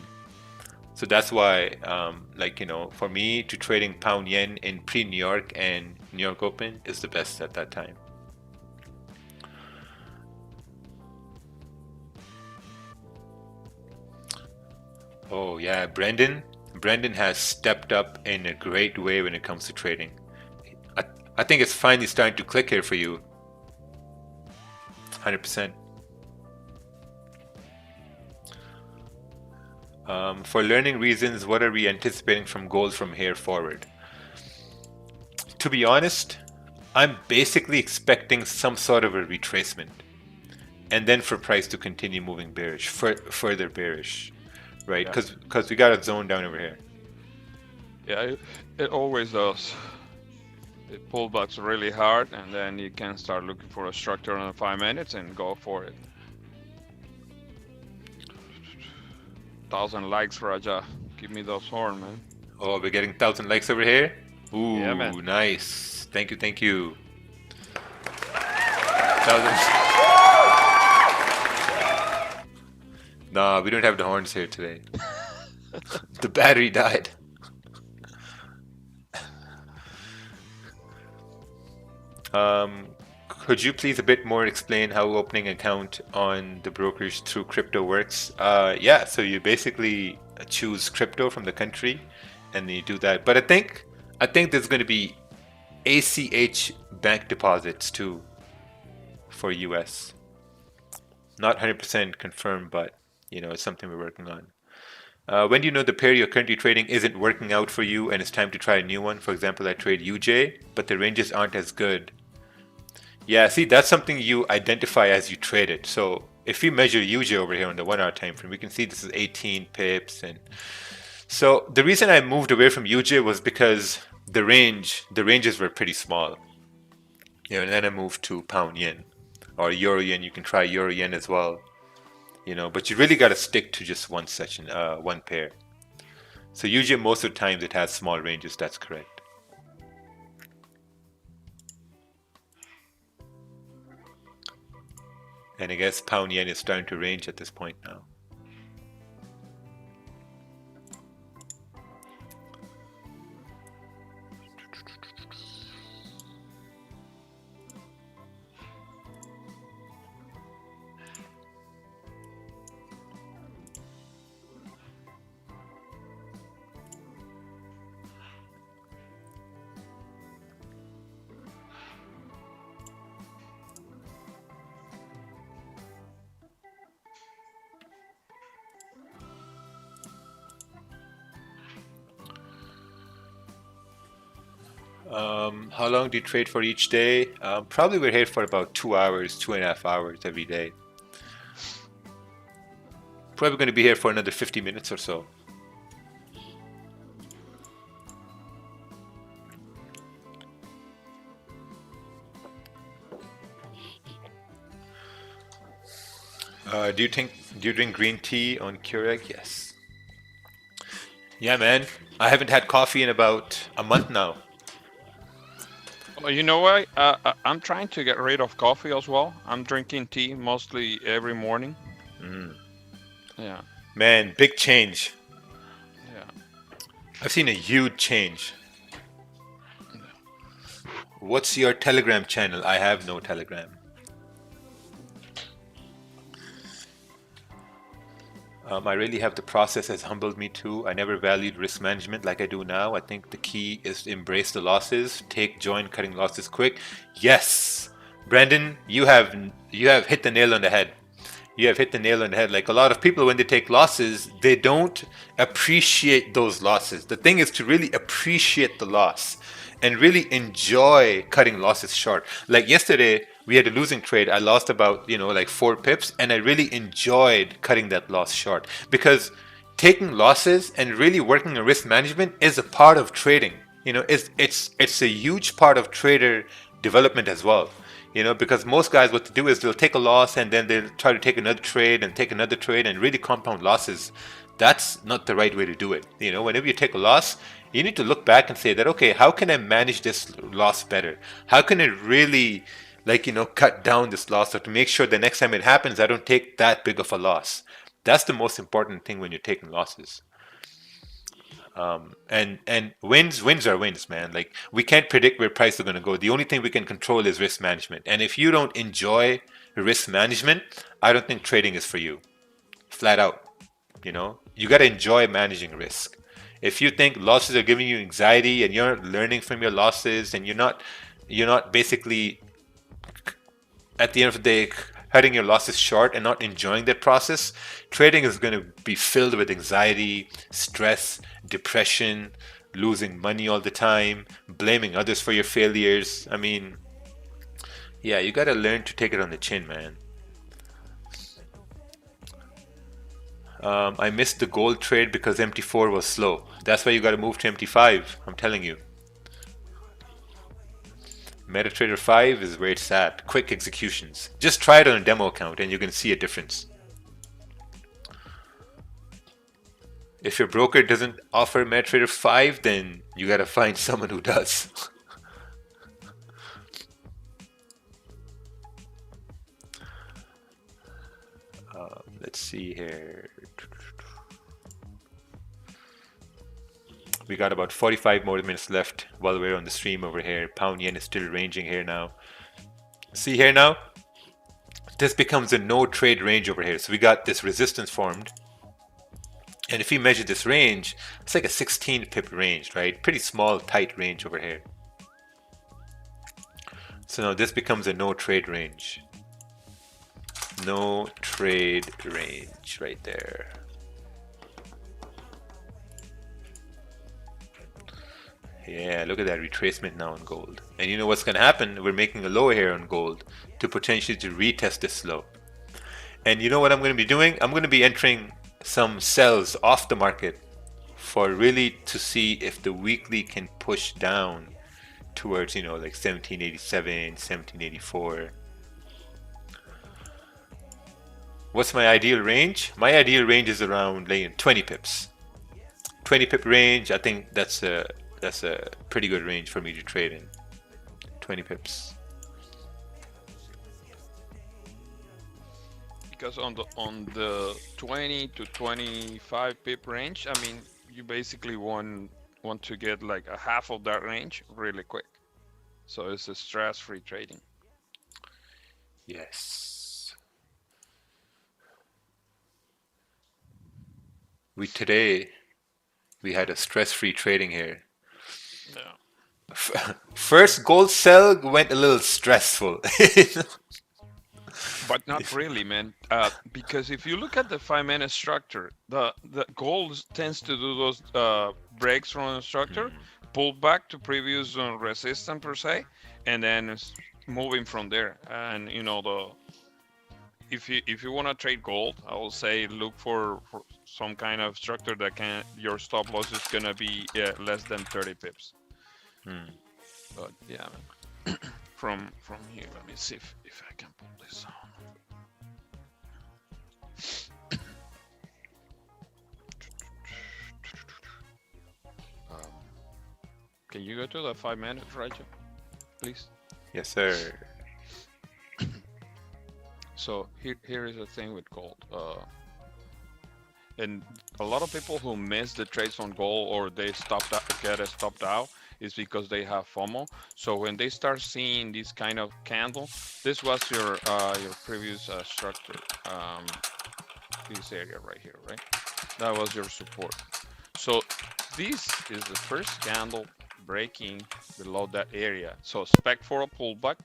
Speaker 1: So that's why, like, you know, for me to trading pound yen in pre-New York and New York Open is the best at that time. Oh yeah, Brendan has stepped up in a great way when it comes to trading. I think it's finally starting to click here for you. 100%. For learning reasons, what are we anticipating from gold from here forward? To be honest, I'm basically expecting some sort of a retracement, and then for price to continue moving bearish, further bearish. Right, because we got a zone down over here.
Speaker 6: Yeah, it always does. It pulled back really hard, and then you can start looking for a structure on 5 minutes and go for it. 1,000 likes, Raja. Give me those horn, man.
Speaker 1: Oh, we're getting 1,000 likes over here? Ooh,
Speaker 6: yeah, man.
Speaker 1: Nice. Thank you, thank you. 1,000. Nah, we don't have the horns here today. The battery died. Could you please a bit more explain how opening account on the brokerage through crypto works? Yeah, so you basically choose crypto from the country and then you do that. But I think there's going to be ACH bank deposits too for US. Not 100% confirmed, but you know, it's something we're working on. When do you know the pair you're currently trading isn't working out for you and it's time to try a new one? For example, I trade UJ, but the ranges aren't as good. Yeah, see, that's something you identify as you trade it. So if we measure UJ over here on the 1 hour time frame, we can see this is 18 pips. And so the reason I moved away from UJ was because the ranges were pretty small. You know, and then I moved to pound yen or euro yen. You can try euro yen as well. You know, but you really got to stick to just one session, one pair. So usually most of the times it has small ranges, that's correct. And I guess pound yen is starting to range at this point now. How long do you trade for each day? Probably we're here for about 2 hours, 2.5 hours every day. Probably going to be here for another 50 minutes or so. Do you drink green tea on Keurig? Yes. Yeah, man. I haven't had coffee in about a month now.
Speaker 6: Well, you know what? I'm trying to get rid of coffee as well. I'm drinking tea mostly every morning. Yeah,
Speaker 1: Man, big change.
Speaker 6: yeah.
Speaker 1: I've seen a huge change. What's your Telegram channel? I have no Telegram. I really have the process has humbled me too. I never valued risk management like I do now. I think the key is to embrace the losses, join cutting losses quick. Yes, Brandon, you have hit the nail on the head. You have hit the nail on the head. Like a lot of people, when they take losses, they don't appreciate those losses. The thing is to really appreciate the loss and really enjoy cutting losses short. Like yesterday, we had a losing trade. I lost about, like 4 pips, and I really enjoyed cutting that loss short because taking losses and really working on risk management is a part of trading. It's a huge part of trader development as well. Because most guys, what they do is they'll take a loss and then they'll try to take another trade and really compound losses. That's not the right way to do it. Whenever you take a loss, you need to look back and say that, okay, how can I manage this loss better? How can I really, cut down this loss, or to make sure the next time it happens, I don't take that big of a loss. That's the most important thing when you're taking losses. And wins are wins, man. Like, we can't predict where prices are going to go. The only thing we can control is risk management. And if you don't enjoy risk management, I don't think trading is for you. Flat out. You got to enjoy managing risk. If you think losses are giving you anxiety and you're not learning from your losses and you're not basically at the end of the day cutting your losses short and not enjoying that process, trading is going to be filled with anxiety, stress, depression, losing money all the time, blaming others for your failures. I mean, yeah, you got to learn to take it on the chin, man. I missed the gold trade because MT4 was slow. That's why you got to move to MT5. I'm telling you. MetaTrader 5 is where it's at. Quick executions. Just try it on a demo account and you can see a difference. If your broker doesn't offer MetaTrader 5, then you got to find someone who does. Let's see here. We got about 45 more minutes left while we're on the stream over here. Pound yen is still ranging here now. See here now? This becomes a no trade range over here. So we got this resistance formed. And if we measure this range, it's like a 16 pip range, right? Pretty small, tight range over here. So now this becomes a no trade range. No trade range right there. Yeah, look at that retracement now on gold. And you know what's going to happen? We're making a low here on gold to potentially to retest this low. And you know what I'm going to be doing? I'm going to be entering some sells off the market for really to see if the weekly can push down towards, like 1787, 1784. What's my ideal range? My ideal range is around 20 pips. 20 pip range, I think that's a pretty good range for me to trade in. 20 pips.
Speaker 6: Because on the 20 to 25 pip range, I mean, you basically want to get like a half of that range really quick. So it's a stress-free trading.
Speaker 1: Yes. Today we had a stress-free trading here.
Speaker 6: Yeah.
Speaker 1: First gold sell went a little stressful.
Speaker 6: But not really, man. Because if you look at the 5-minute structure, the gold tends to do those breaks from the structure, pull back to previous resistance per se, and then it's moving from there. And if you want to trade gold, I will say look for some kind of structure that your stop loss is gonna be less than 30 pips. But yeah, man. from here, let me see if I can pull this on. Can you go to the 5 minutes, Raja, please?
Speaker 1: Yes, sir.
Speaker 6: So here is the thing with gold. And a lot of people who miss the trades on gold or they get stopped out is because they have FOMO. So when they start seeing this kind of candle, this was your previous structure, this area right here, right? That was your support. So this is the first candle breaking below that area. So expect for a pullback,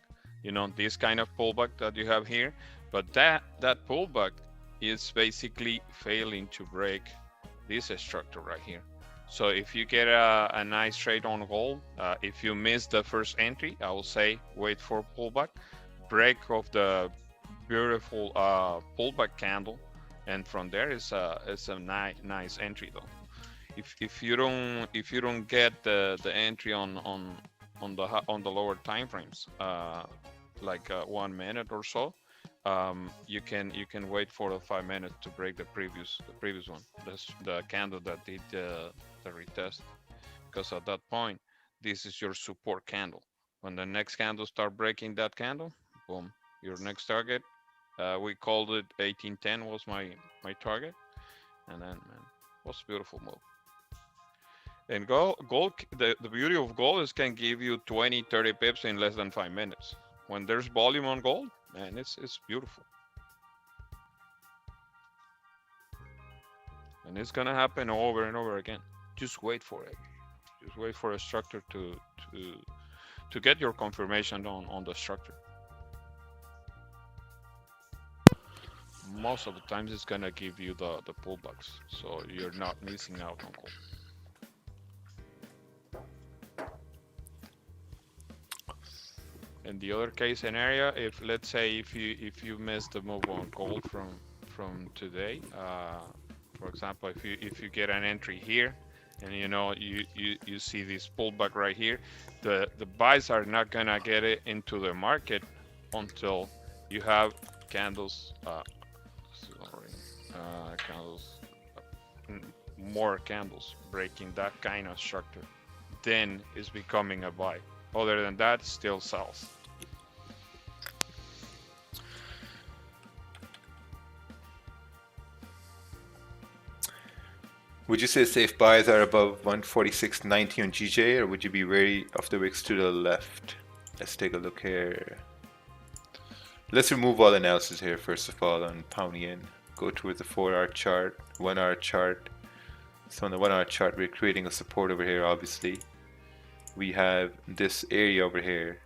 Speaker 6: you know, this kind of pullback that you have here, but that pullback is basically failing to break this structure right here. So if you get a nice trade on gold, if you miss the first entry, I will say wait for pullback, break of the beautiful pullback candle, and from there is a nice entry though. If you don't get the entry on the lower time frames, like 1 minute or so, you can wait for the 5 minutes to break the previous one, the candle that did the retest, because at that point this is your support candle. When the next candle start breaking that candle, boom, your next target. We called it 1810 was my target, and then man, was a beautiful move. And gold, the beauty of gold is can give you 20-30 pips in less than 5 minutes. When there's volume on gold, man, it's beautiful. And it's gonna happen over and over again. Just wait for it. Just wait for a structure to get your confirmation on the structure. Most of the times it's gonna give you the pullbacks, so you're not missing out on gold. In the other case scenario, if let's say if you miss the move on gold from today, for example, if you get an entry here, and you know you see this pullback right here, the buys are not gonna get it into the market until you have candles, more candles breaking that kind of structure. Then it's becoming a buy. Other than that, still sells.
Speaker 1: Would you say safe buys are above 146.90 on GJ, or would you be wary of the wicks to the left? Let's take a look here. Let's remove all analysis here first of all on pound yen. Go towards the 4-hour chart, 1-hour chart. So on the 1-hour chart, we're creating a support over here. Obviously, we have this area over here.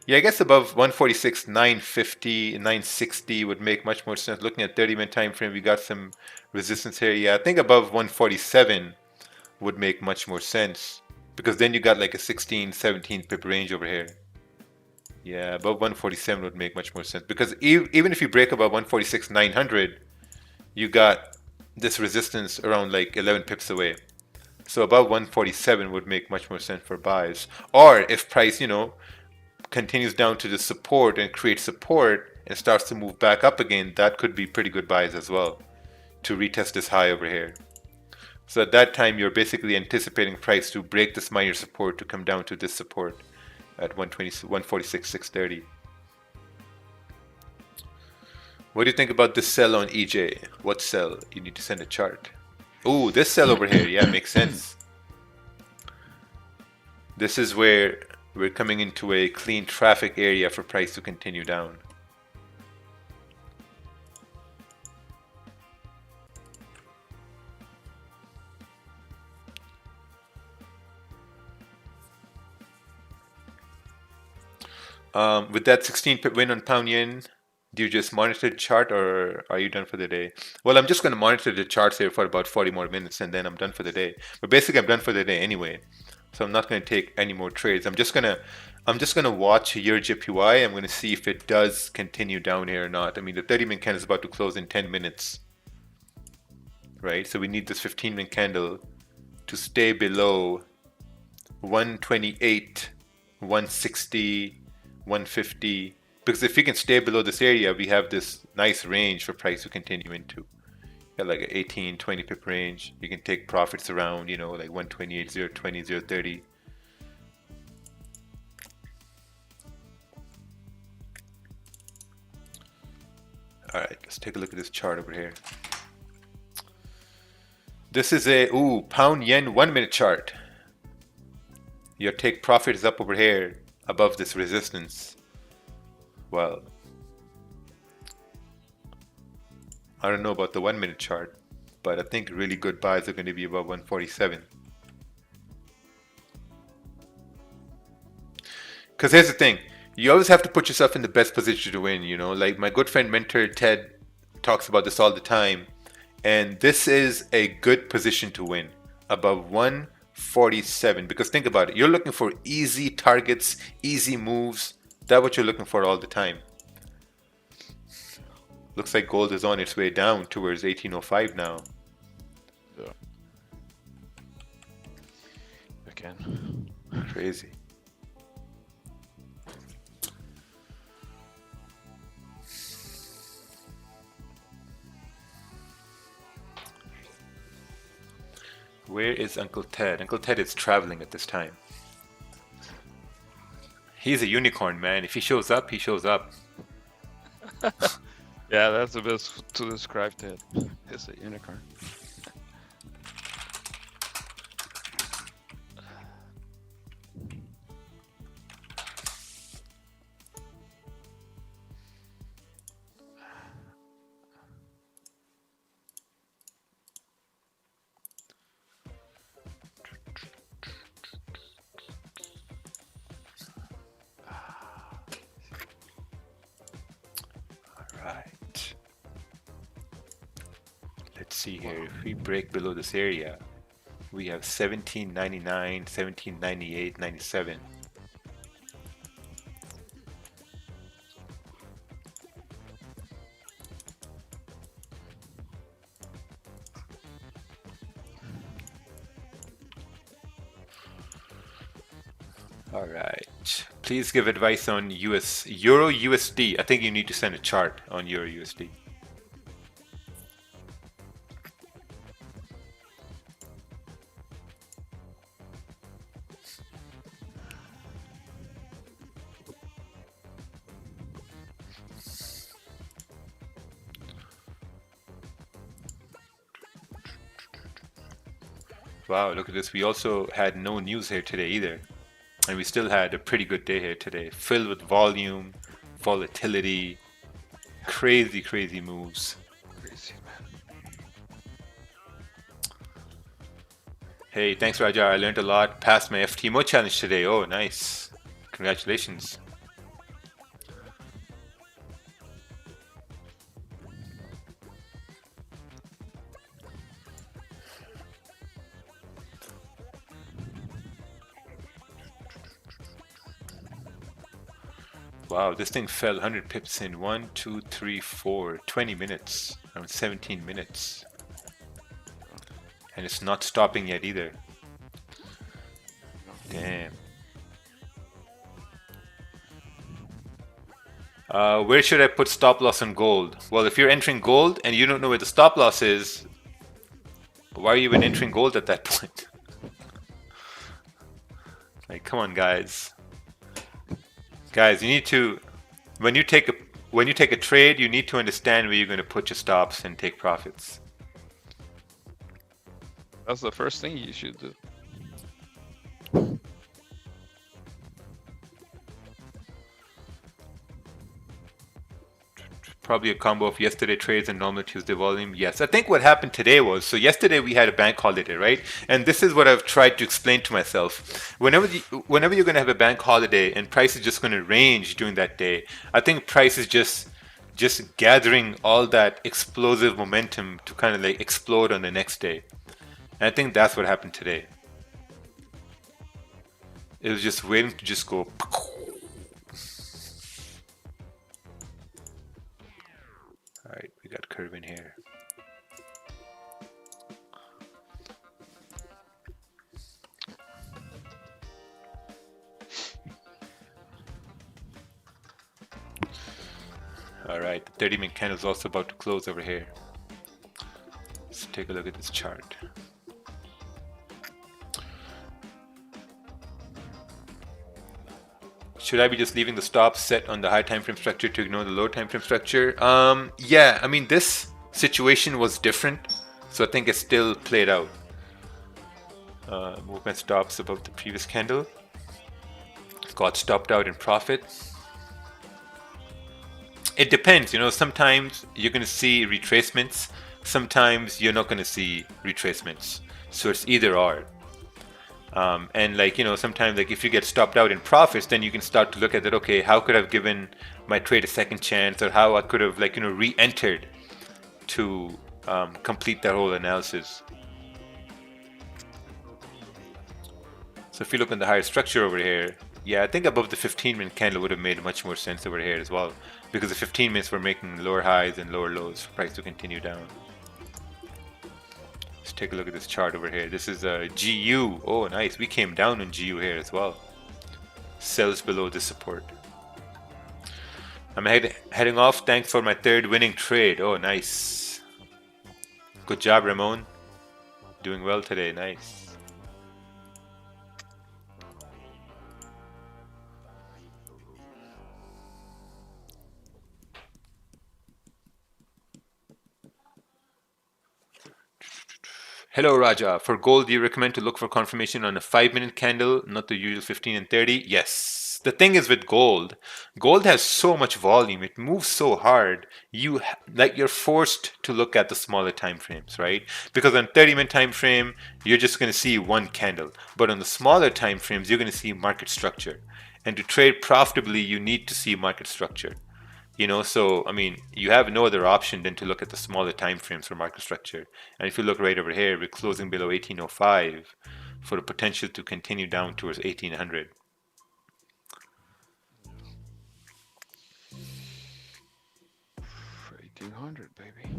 Speaker 1: Yeah, I guess above 146, 950, 960 would make much more sense. Looking at 30-minute time frame, we got some resistance here. Yeah, I think above 147 would make much more sense, because then you got like a 16, 17 pip range over here. Yeah, above 147 would make much more sense, because even if you break above 146, 900, you got this resistance around like 11 pips away. So above 147 would make much more sense for buys. Or if price, you know, continues down to the support and creates support and starts to move back up again, that could be pretty good buys as well to retest this high over here. So at that time, you're basically anticipating price to break this minor support to come down to this support at 146, 630. What do you think about this sell on EJ? What sell? You need to send a chart. Ooh, this sell over here, yeah, makes sense. This is where we're coming into a clean traffic area for price to continue down. With that 16 pip win on pound yen, do you just monitor the chart, or are you done for the day? Well, I'm just going to monitor the charts here for about 40 more minutes and then I'm done for the day. But basically I'm done for the day anyway. So I'm not going to take any more trades. I'm just gonna watch your JPY. I'm going to see if it does continue down here or not. I mean, the 30-minute candle is about to close in 10 minutes, right? So we need this 15-minute candle to stay below 128, 160, 150. Because if we can stay below this area, we have this nice range for price to continue into. Got like an 18, 20 pip range. You can take profits around, you know, like 128, 020, 030. All right, let's take a look at this chart over here. This is a pound yen 1 minute chart. Your take profit is up over here above this resistance. Well, I don't know about the 1 minute chart, but I think really good buys are going to be above 147. Because here's the thing, you always have to put yourself in the best position to win, you know, like my good friend mentor Ted talks about this all the time, and this is a good position to win above 147. Because think about it, you're looking for easy targets, easy moves. That's what you're looking for all the time. Looks like gold is on its way down towards 1805 now.
Speaker 6: Yeah. Again.
Speaker 1: Crazy. Where is Uncle Ted? Uncle Ted is traveling at this time. He's a unicorn, man. If he shows up, he shows up.
Speaker 6: Yeah, that's the best to describe Ted. He's a unicorn.
Speaker 1: Right. Let's see here. If we break below this area, we have 1799, 1798, 97. All right. Please give advice on Euro USD. I think you need to send a chart on Euro USD. Wow, look at this. We also had no news here today either. And we still had a pretty good day here today, filled with volume, volatility, crazy, crazy moves.
Speaker 6: Crazy, man.
Speaker 1: Hey, thanks Raja, I learned a lot. Passed my FT Mo challenge today. Oh, nice. Congratulations. Wow, this thing fell 100 pips in 1, 2, 3, 4, 20 minutes, around 17 minutes. And it's not stopping yet either. Damn. Where should I put stop loss on gold? Well, if you're entering gold and you don't know where the stop loss is, why are you even entering gold at that point? Like, come on, guys. Guys, you need to, when you take a trade, you need to understand where you're going to put your stops and take profits.
Speaker 6: That's the first thing you should do.
Speaker 1: Probably a combo of yesterday trades and normal Tuesday volume. Yes, I think what happened today was, so yesterday we had a bank holiday, right? And this is what I've tried to explain to myself. Whenever you're going to have a bank holiday and price is just going to range during that day, I think price is just gathering all that explosive momentum to kind of like explode on the next day. And I think that's what happened today. It was just waiting to just go. All right, we got curve in here. All right, the 30-minute candle is also about to close over here. Let's take a look at this chart. Should I be just leaving the stops set on the high time frame structure to ignore the low time frame structure? Yeah, I mean, this situation was different, so I think it still played out. Movement stops above the previous candle. Got stopped out in profit. It depends, you know, sometimes you're going to see retracements, sometimes you're not going to see retracements. So it's either or. And like, you know, sometimes like if you get stopped out in profits, then you can start to look at that, okay, how could I have given my trade a second chance, or how I could have, like, you know, re-entered to complete that whole analysis. So if you look on the higher structure over here, yeah, I think above the 15-minute candle would have made much more sense over here as well, because the 15 minutes were making lower highs and lower lows for price to continue down. Let's take a look at this chart over here. This is a GU. Oh, nice. We came down on GU here as well. Sells below this support. I'm heading off. Thanks for my third winning trade. Oh, nice. Good job, Ramon. Doing well today. Nice. Hello Raja, for gold do you recommend to look for confirmation on a 5-minute candle, not the usual 15 and 30? Yes. The thing is with gold has so much volume, it moves so hard, you're forced to look at the smaller time frames, right? Because on 30-minute time frame, you're just going to see one candle. But on the smaller time frames, you're going to see market structure. And to trade profitably, you need to see market structure. You know, so I mean, you have no other option than to look at the smaller time frames for market structure. And if you look right over here, we're closing below 1805 for the potential to continue down towards 1800.
Speaker 6: For 1800, baby.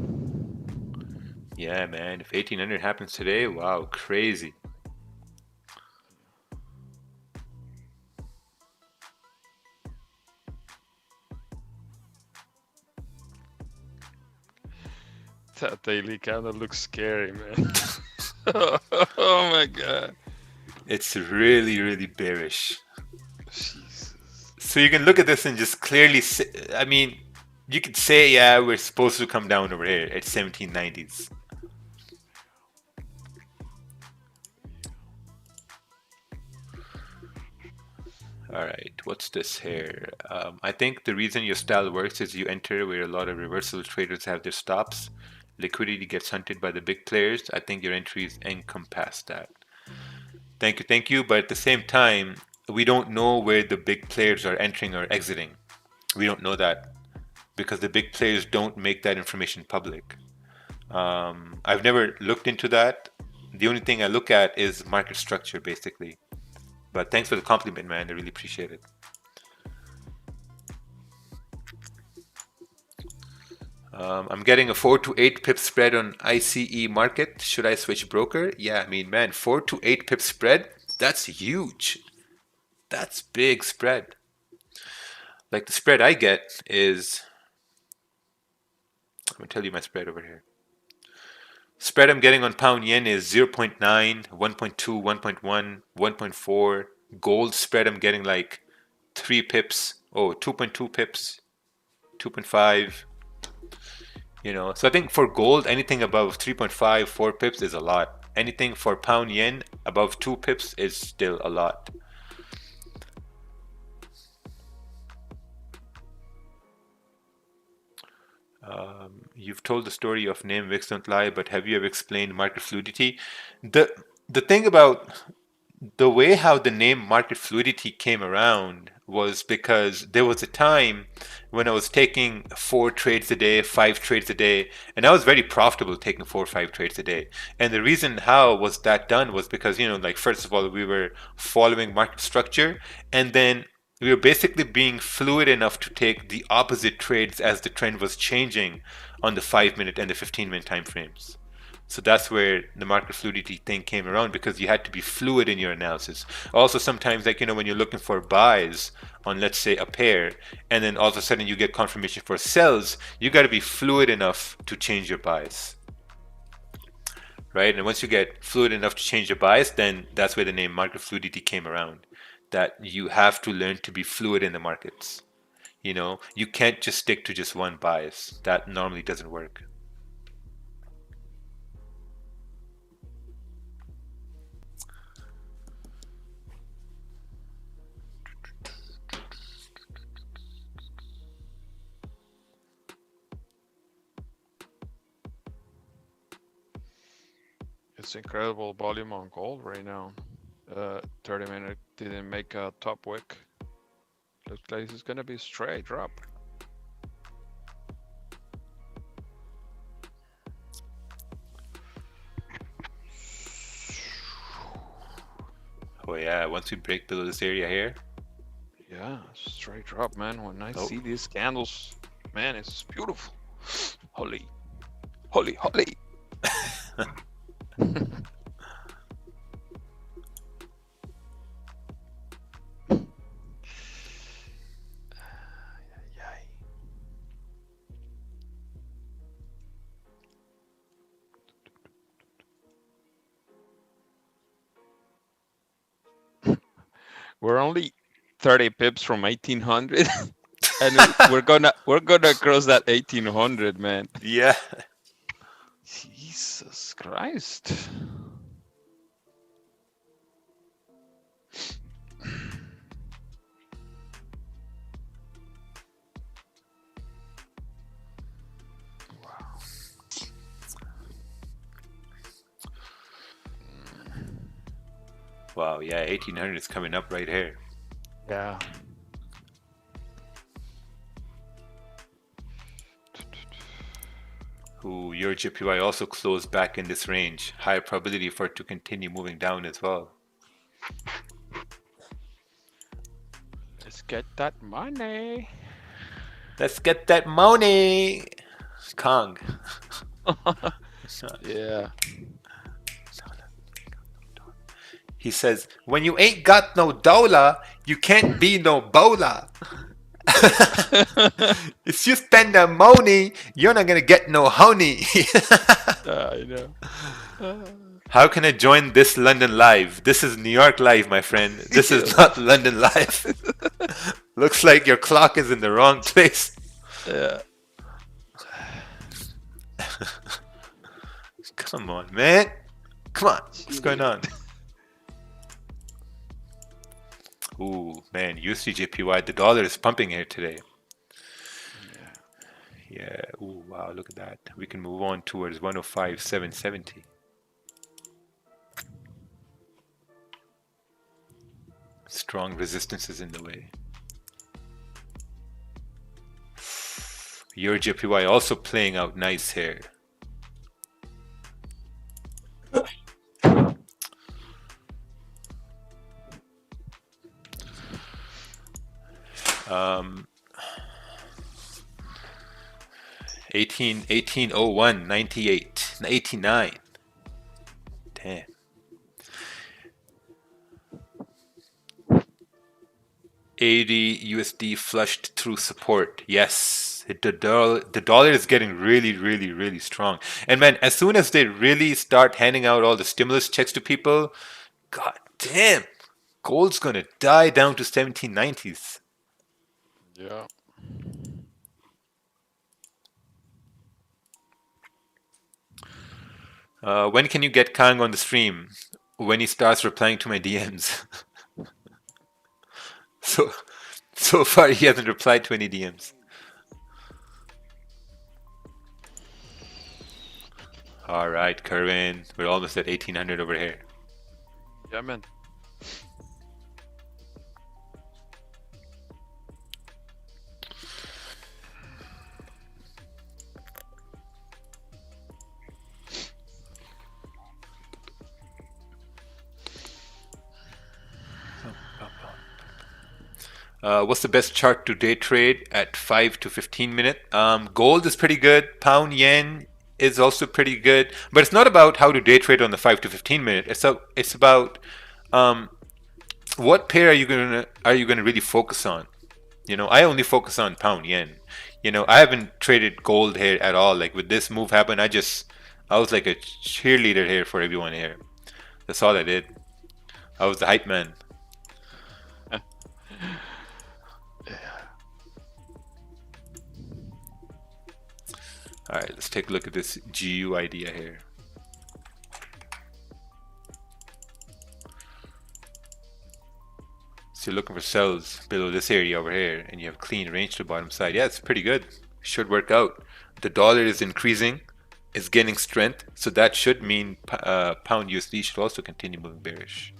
Speaker 1: Yeah, man. If 1800 happens today, wow, crazy.
Speaker 6: That daily candle looks scary, man. Oh my god.
Speaker 1: It's really, really bearish.
Speaker 6: Jesus.
Speaker 1: So you can look at this and just clearly say, I mean, you could say, yeah, we're supposed to come down over here at 1790s. All right, what's this here? I think the reason your style works is you enter where a lot of reversal traders have their stops. Liquidity gets hunted by the big players. I think your entries encompass that. Thank you. But at the same time, we don't know where the big players are entering or exiting. We don't know that because the big players don't make that information public. I've never looked into that. The only thing I look at is market structure, basically. But thanks for the compliment, man. I really appreciate it. I'm getting a 4 to 8 pip spread on ICE market. Should I switch broker? Yeah, I mean, man, 4 to 8 pip spread, that's huge. That's big spread. Like the spread I get is, I'm going to tell you my spread over here. Spread I'm getting on pound yen is 0.9, 1.2, 1.1, 1.4. Gold spread I'm getting like 3 pips. Oh, 2.2 pips, 2.5. You know, so I think for gold, anything above 3.5, 4 pips is a lot. Anything for pound yen above 2 pips is still a lot. You've told the story of name wicks don't lie, but have you ever explained market fluidity? The thing about the way how the name market fluidity came around was because there was a time when I was taking 4 trades a day, 5 trades a day, and I was very profitable taking 4 or 5 trades a day. And the reason how was that done was because, you know, like first of all, we were following market structure, and then we were basically being fluid enough to take the opposite trades as the trend was changing on the 5-minute and the 15-minute time frames. So that's where the market fluidity thing came around, because you had to be fluid in your analysis. Also, sometimes, like, you know, when you're looking for buys on, let's say, a pair, and then all of a sudden you get confirmation for sells, you got to be fluid enough to change your buys. right? And once you get fluid enough to change the bias, then that's where the name market fluidity came around. That you have to learn to be fluid in the markets. You know, you can't just stick to just one bias. That normally doesn't work.
Speaker 6: It's incredible volume on gold right now. 30-minute didn't make a top wick. Looks like it's gonna be straight drop.
Speaker 1: Oh yeah, once we break below this area here.
Speaker 6: Yeah, straight drop, man. When I see these candles, man, it's beautiful. Holy, holy, holy. We're only 30 pips from 1800 and we're gonna cross that 1800, man.
Speaker 1: Yeah.
Speaker 6: Jesus Christ.
Speaker 1: Wow, yeah, 1800 is coming up right here.
Speaker 6: Yeah.
Speaker 1: Ooh, your JPY also closed back in this range. High probability for it to continue moving down as well.
Speaker 6: Let's get that money.
Speaker 1: Let's get that money. Kong.
Speaker 6: Yeah.
Speaker 1: He says, when you ain't got no dollar, you can't be no bowler. If you spend the money, you're not gonna get no honey.
Speaker 6: I know.
Speaker 1: How can I join this London live? This is New York live, my friend. This is not London live. Looks like your clock is in the wrong place.
Speaker 6: Yeah.
Speaker 1: Come on, man. Come on. What's going on? Ooh, man, USD JPY, the dollar is pumping here today. Yeah, ooh, wow, look at that. We can move on towards 105.770. Strong resistance is in the way. Your JPY also playing out nice here. Um, 1801, 98, 89. Damn. $80 USD flushed through support. Yes, the dollar is getting really strong. And man, as soon as they really start handing out all the stimulus checks to people, god damn, gold's gonna die down to 1790s.
Speaker 6: Yeah.
Speaker 1: When can you get Kang on the stream? When he starts replying to my DMs. So far he hasn't replied to any DMs. All right, Kerwin, we're almost at 1800 over here.
Speaker 6: Yeah, man.
Speaker 1: What's the best chart to day trade at 5 to 15 minute? Gold is pretty good. Pound yen is also pretty good. But it's not about how to day trade on the 5 to 15 minute. It's about what pair are you gonna really focus on? You know, I only focus on pound yen. You know, I haven't traded gold here at all. Like with this move happen, I just I was like a cheerleader here for everyone here. That's all I did. I was the hype man. All right, let's take a look at this GU idea here. So you're looking for sells below this area over here, and you have clean range to the bottom side. Yeah, it's pretty good. Should work out. The dollar is increasing, is gaining strength, so that should mean Pound USD should also continue moving bearish.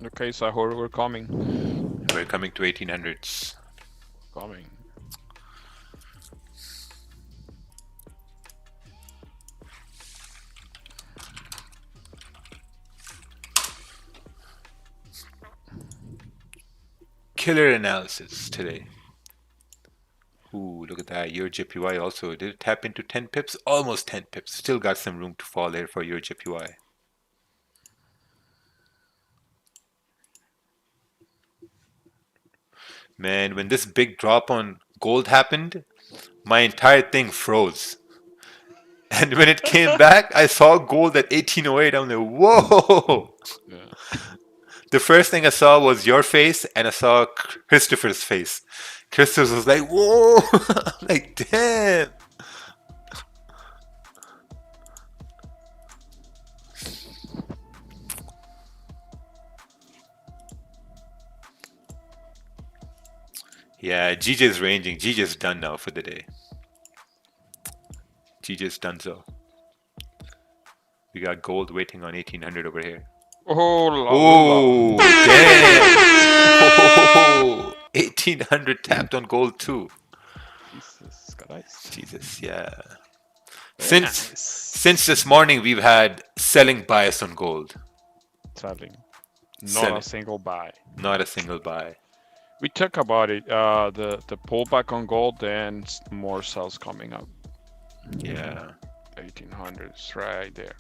Speaker 6: Okay, so we're coming.
Speaker 1: We're coming to 1800s.
Speaker 6: Coming.
Speaker 1: Killer analysis today. Ooh, look at that. Your JPY also did it tap into 10 pips? Almost 10 pips. Still got some room to fall there for your JPY. Man, when this big drop on gold happened, my entire thing froze. And when it came back, I saw gold at 1808. I'm like, whoa!
Speaker 6: Yeah.
Speaker 1: The first thing I saw was your face, and I saw Christopher's face. Christopher was like, whoa! I'm like, damn! Yeah, GJ's ranging. GJ's done now for the day. GJ's done so. We got gold waiting on 1800 over here.
Speaker 6: Oh,
Speaker 1: damn! 1800 tapped on gold too.
Speaker 6: Jesus Christ.
Speaker 1: Jesus, yeah.
Speaker 6: Very
Speaker 1: Since this morning, we've had selling bias on gold.
Speaker 6: Selling. Not
Speaker 1: Selling.
Speaker 6: a single buy.
Speaker 1: Not a single buy.
Speaker 6: We talk about it. The pullback on gold and more sells coming up.
Speaker 1: Yeah.
Speaker 6: 1800s right there.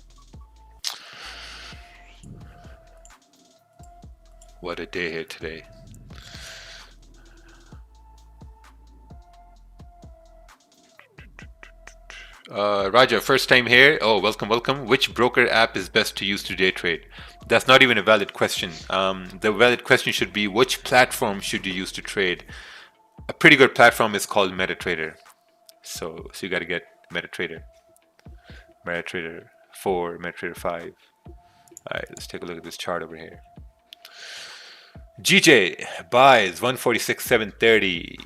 Speaker 1: What a day here today. Raja, first time here. Oh, welcome, welcome. Which broker app is best to use to day trade? That's not even a valid question. The valid question should be, which platform should you use to trade? A pretty good platform is called MetaTrader. So you got to get MetaTrader. MetaTrader 4, MetaTrader 5. All right, let's take a look at this chart over here. GJ buys 146.730.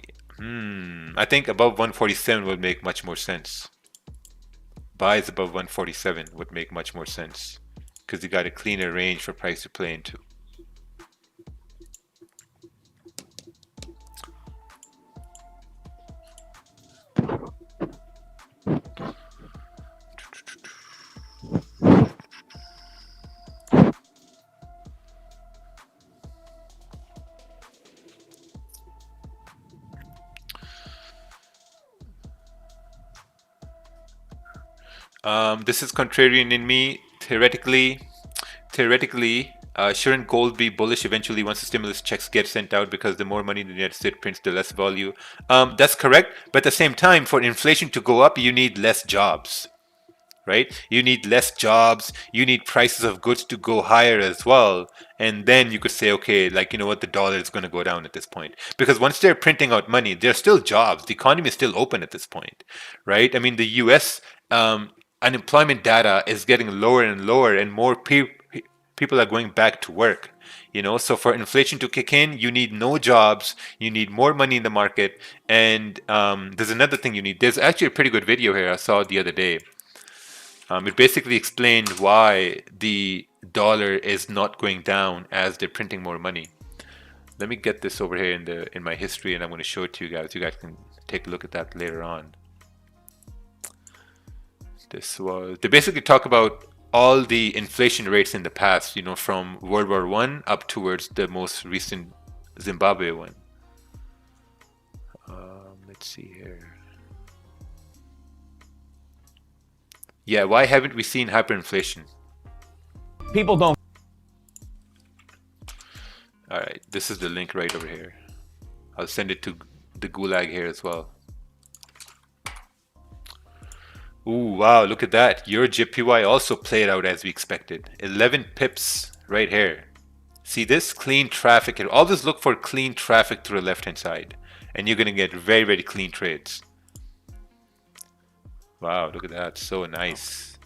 Speaker 1: I think above 147 would make much more sense. Buys above 147 would make much more sense because you got a cleaner range for price to play into. This is contrarian in me. Theoretically, shouldn't gold be bullish eventually once the stimulus checks get sent out, because the more money the United States prints, the less value? That's correct, but at the same time, for inflation to go up, you need less jobs, right? You need less jobs, you need prices of goods to go higher as well, and then you could say, okay, like, you know what, the dollar is going to go down at this point. Because once they're printing out money, there's still jobs. The economy is still open at this point, right? I mean, the US unemployment data is getting lower and lower, and more people are going back to work, you know. So for inflation to kick in, you need no jobs, you need more money in the market. And there's another thing you need. There's actually a pretty good video here I saw the other day. It basically explained why the dollar is not going down as they're printing more money. Let me get this over here in my history, and I'm going to show it to you guys. You guys can take a look at that later on. They basically talk about all the inflation rates in the past, you know, from World War I up towards the most recent Zimbabwe one. Let's see here. Yeah, why haven't we seen hyperinflation?
Speaker 11: People don't.
Speaker 1: All right, this is the link right over here. I'll send it to the Gulag here as well. Ooh, wow, look at that. Your JPY also played out as we expected. 11 pips right here. See this? Clean traffic. Always look for clean traffic to the left-hand side. And you're going to get very, very clean trades. Wow, look at that. So nice.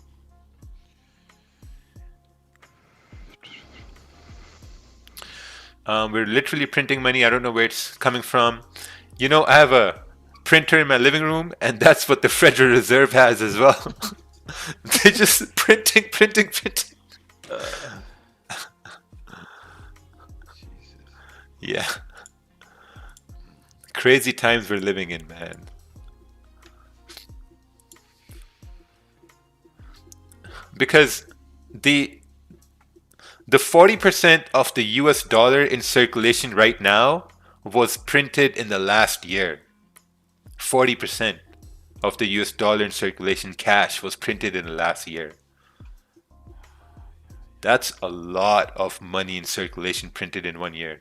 Speaker 1: We're literally printing money. I don't know where it's coming from. You know, I have a printer in my living room, and that's what the Federal Reserve has as well. They're just printing. Yeah. Crazy times we're living in, man. Because the 40% of the US dollar in circulation right now was printed in the last year. 40% of the US dollar in circulation cash was printed in the last year. That's a lot of money in circulation printed in 1 year.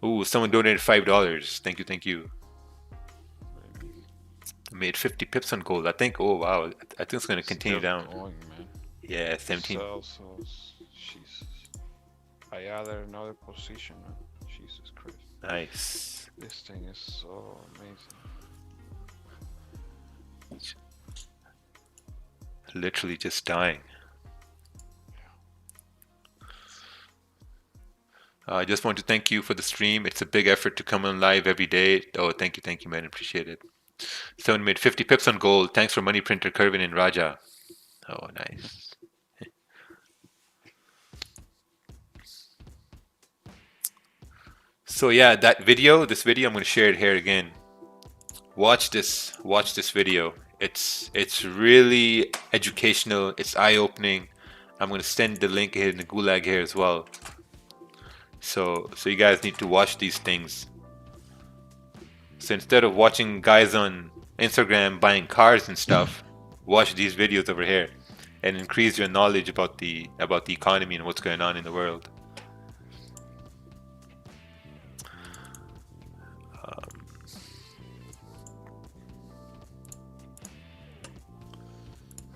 Speaker 1: Ooh, someone donated $5. Thank you. Made 50 pips on gold. I think, oh wow, I think it's going to continue down.
Speaker 6: Going, man.
Speaker 1: Yeah, 17.
Speaker 6: Jesus. I added another position, man. Jesus Christ.
Speaker 1: Nice.
Speaker 6: This thing is so amazing.
Speaker 1: Literally just dying. I just want to thank you for the stream. It's a big effort to come on live every day. Oh, thank you, man. Appreciate it. Someone made 50 pips on gold. Thanks for Money Printer, Kervin and Raja. Oh, nice. So yeah, this video, I'm going to share it here again. Watch this video. It's really educational. It's eye-opening. I'm going to send the link here in the Gulag here as well. So you guys need to watch these things. So instead of watching guys on Instagram buying cars and stuff, watch these videos over here and increase your knowledge about the economy and what's going on in the world.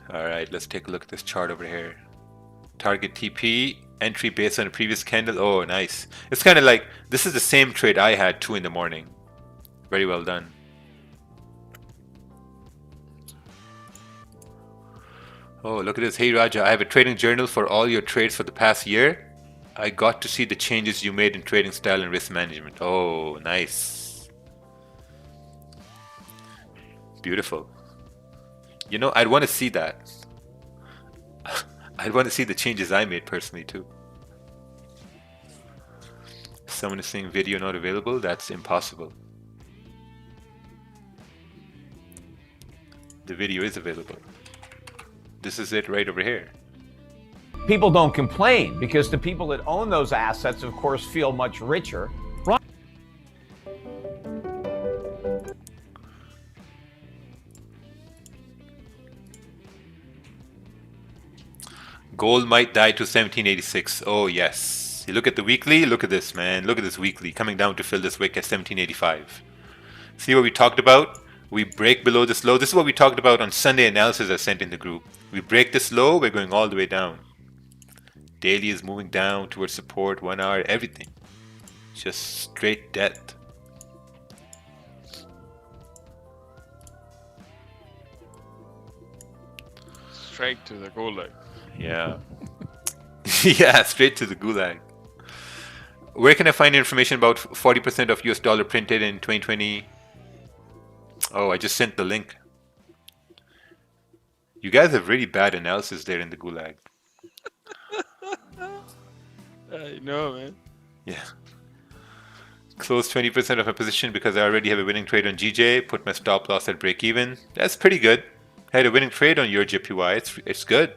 Speaker 1: All right, let's take a look at this chart over here. Target TP, entry based on a previous candle. Oh, nice. It's kind of like, this is the same trade I had 2 in the morning. Very well done. Oh, look at this. Hey Raja, I have a trading journal for all your trades for the past year. I got to see the changes you made in trading style and risk management. Oh, nice. Beautiful. You know, I'd want to see that. I'd want to see the changes I made personally too. Someone is saying video not available. That's impossible. The video is available. This is it right over here.
Speaker 11: People don't complain because the people that own those assets, of course, feel much richer.
Speaker 1: Gold might die to 1786. Oh yes. You look at the weekly. Look at this, man. Look at this weekly coming down to fill this wick at 1785. See what we talked about? We break below this low. This is what we talked about on Sunday analysis I sent in the group. We break this low, we're going all the way down. Daily is moving down towards support, 1 hour, everything. Just straight death.
Speaker 6: Straight to the gulag.
Speaker 1: Yeah. Yeah, straight to the gulag. Where can I find information about 40% of US dollar printed in 2020? Oh, I just sent the link. You guys have really bad analysis there in the gulag.
Speaker 6: I know, man.
Speaker 1: Yeah. Close 20% of my position because I already have a winning trade on GJ. Put my stop loss at break even. That's pretty good. I had a winning trade on your JPY. It's good.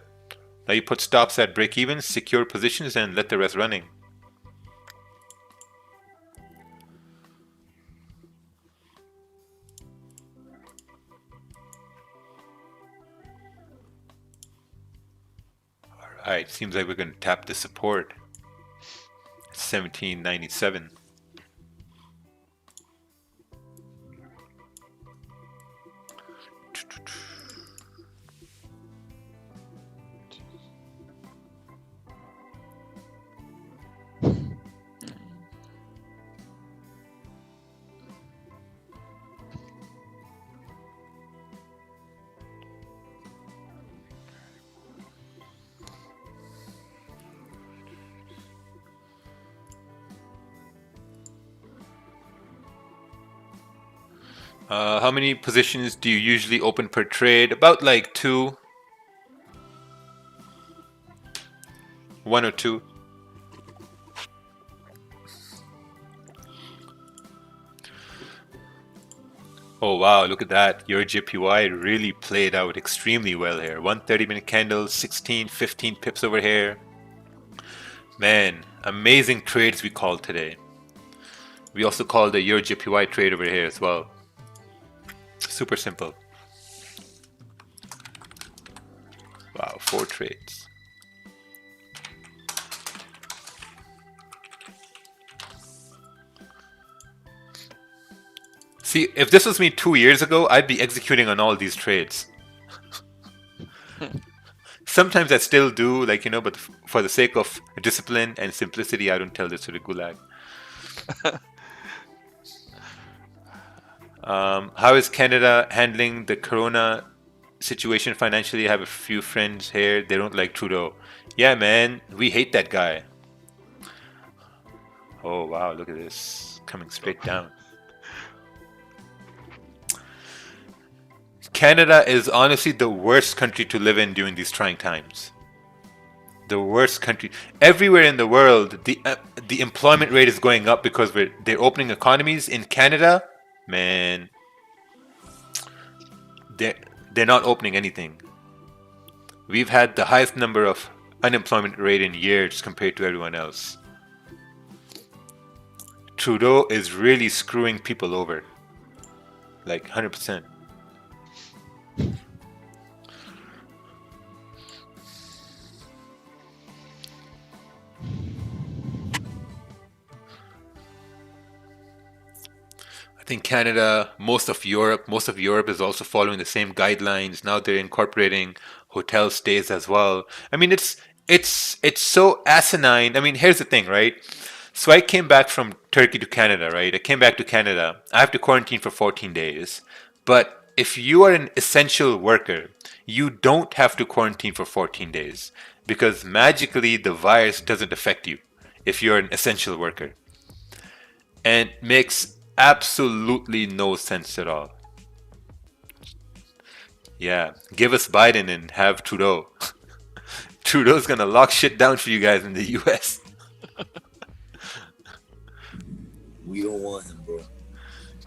Speaker 1: Now you put stops at break even, secure positions, and let the rest running. Alright, seems like we're going to tap the support. 1797. How many positions do you usually open per trade? About like 2. 1 or 2. Oh wow, look at that. Your JPY really played out extremely well here. 130-minute candle, 16, 15 pips over here. Man, amazing trades we called today. We also called the Euro JPY trade over here as well. Super simple. Wow, 4 trades. See, if this was me 2 years ago, I'd be executing on all these trades. Sometimes I still do, like, you know, but for the sake of discipline and simplicity, I don't tell this to the gulag. How is Canada handling the corona situation financially? I have a few friends here. They don't like Trudeau. Yeah, man, we hate that guy. Oh, wow, look at this. Coming straight down. Canada is honestly the worst country to live in during these trying times. The worst country. Everywhere in the world, the employment rate is going up because they're opening economies. In Canada, man, they're not opening anything. We've had the highest number of unemployment rate in years compared to everyone else. Trudeau is really screwing people over. Like 100%. I think Canada, most of Europe is also following the same guidelines. Now they're incorporating hotel stays as well. I mean, it's so asinine. I mean, here's the thing, right? So I came back from Turkey to Canada, right? I came back to Canada. I have to quarantine for 14 days. But if you are an essential worker, you don't have to quarantine for 14 days because magically the virus doesn't affect you if you're an essential worker. And makes absolutely no sense at all. Yeah, give us Biden and have Trudeau. Trudeau's gonna lock shit down for you guys in the US.
Speaker 12: We don't want him, bro.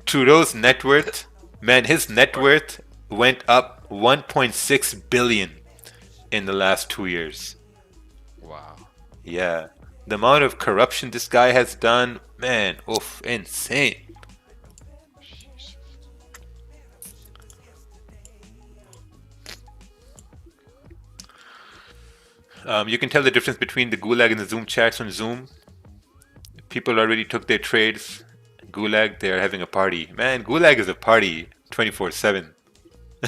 Speaker 1: Trudeau's net worth, man, his net worth went up 1.6 billion in the last 2 years.
Speaker 6: Wow.
Speaker 1: Yeah. The amount of corruption this guy has done, man, oof, insane. You can tell the difference between the Gulag and the Zoom chats on Zoom. People already took their trades. Gulag, they're having a party. Man, Gulag is a party 24/7.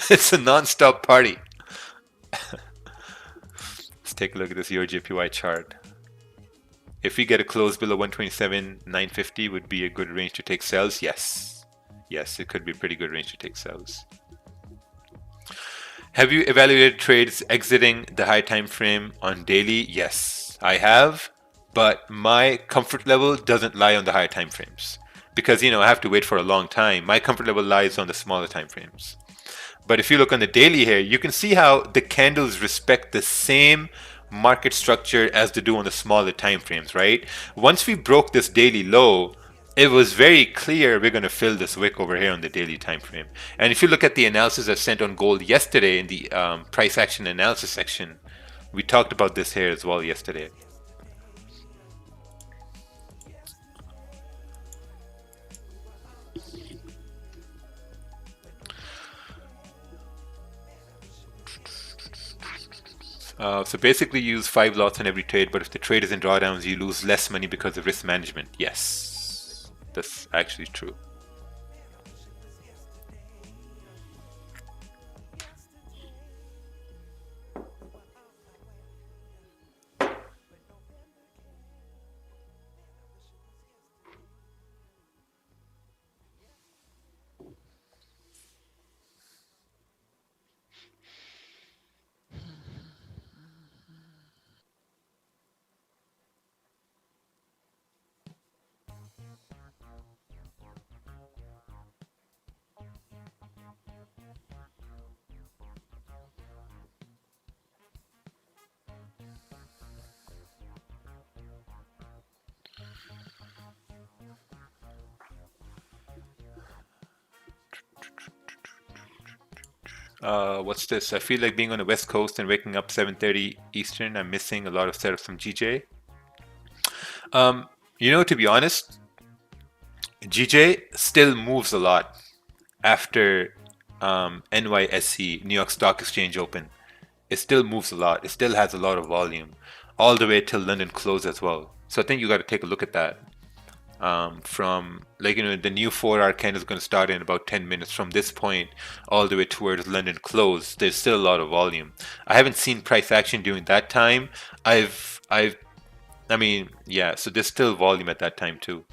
Speaker 1: It's a non-stop party. Let's take a look at this Euro JPY chart. If we get a close below 127.950 would be a good range to take sells. Yes. Yes, it could be a pretty good range to take sells. Have you evaluated trades exiting the high time frame on daily? Yes, I have, but my comfort level doesn't lie on the high time frames because, you know, I have to wait for a long time. My comfort level lies on the smaller time frames. But if you look on the daily here, you can see how the candles respect the same market structure as they do on the smaller time frames, right? Once we broke this daily low, it was very clear we're going to fill this wick over here on the daily time frame. And if you look at the analysis I sent on gold yesterday in the price action analysis section, we talked about this here as well yesterday. So basically you use 5 lots on every trade, but if the trade is in drawdowns, you lose less money because of risk management. Yes, that's actually true. What's this? I feel like being on the West Coast and waking up 7:30 Eastern. I'm missing a lot of setups from GJ. You know, to be honest, GJ still moves a lot after NYSE, New York Stock Exchange Open. It still moves a lot. It still has a lot of volume, all the way till London close as well. So I think you got to take a look at that. From like, you know, the new 4-hour candle is going to start in about 10 minutes from this point all the way towards London close. There's still a lot of volume. I haven't seen price action during that time. I mean, yeah, so there's still volume at that time too.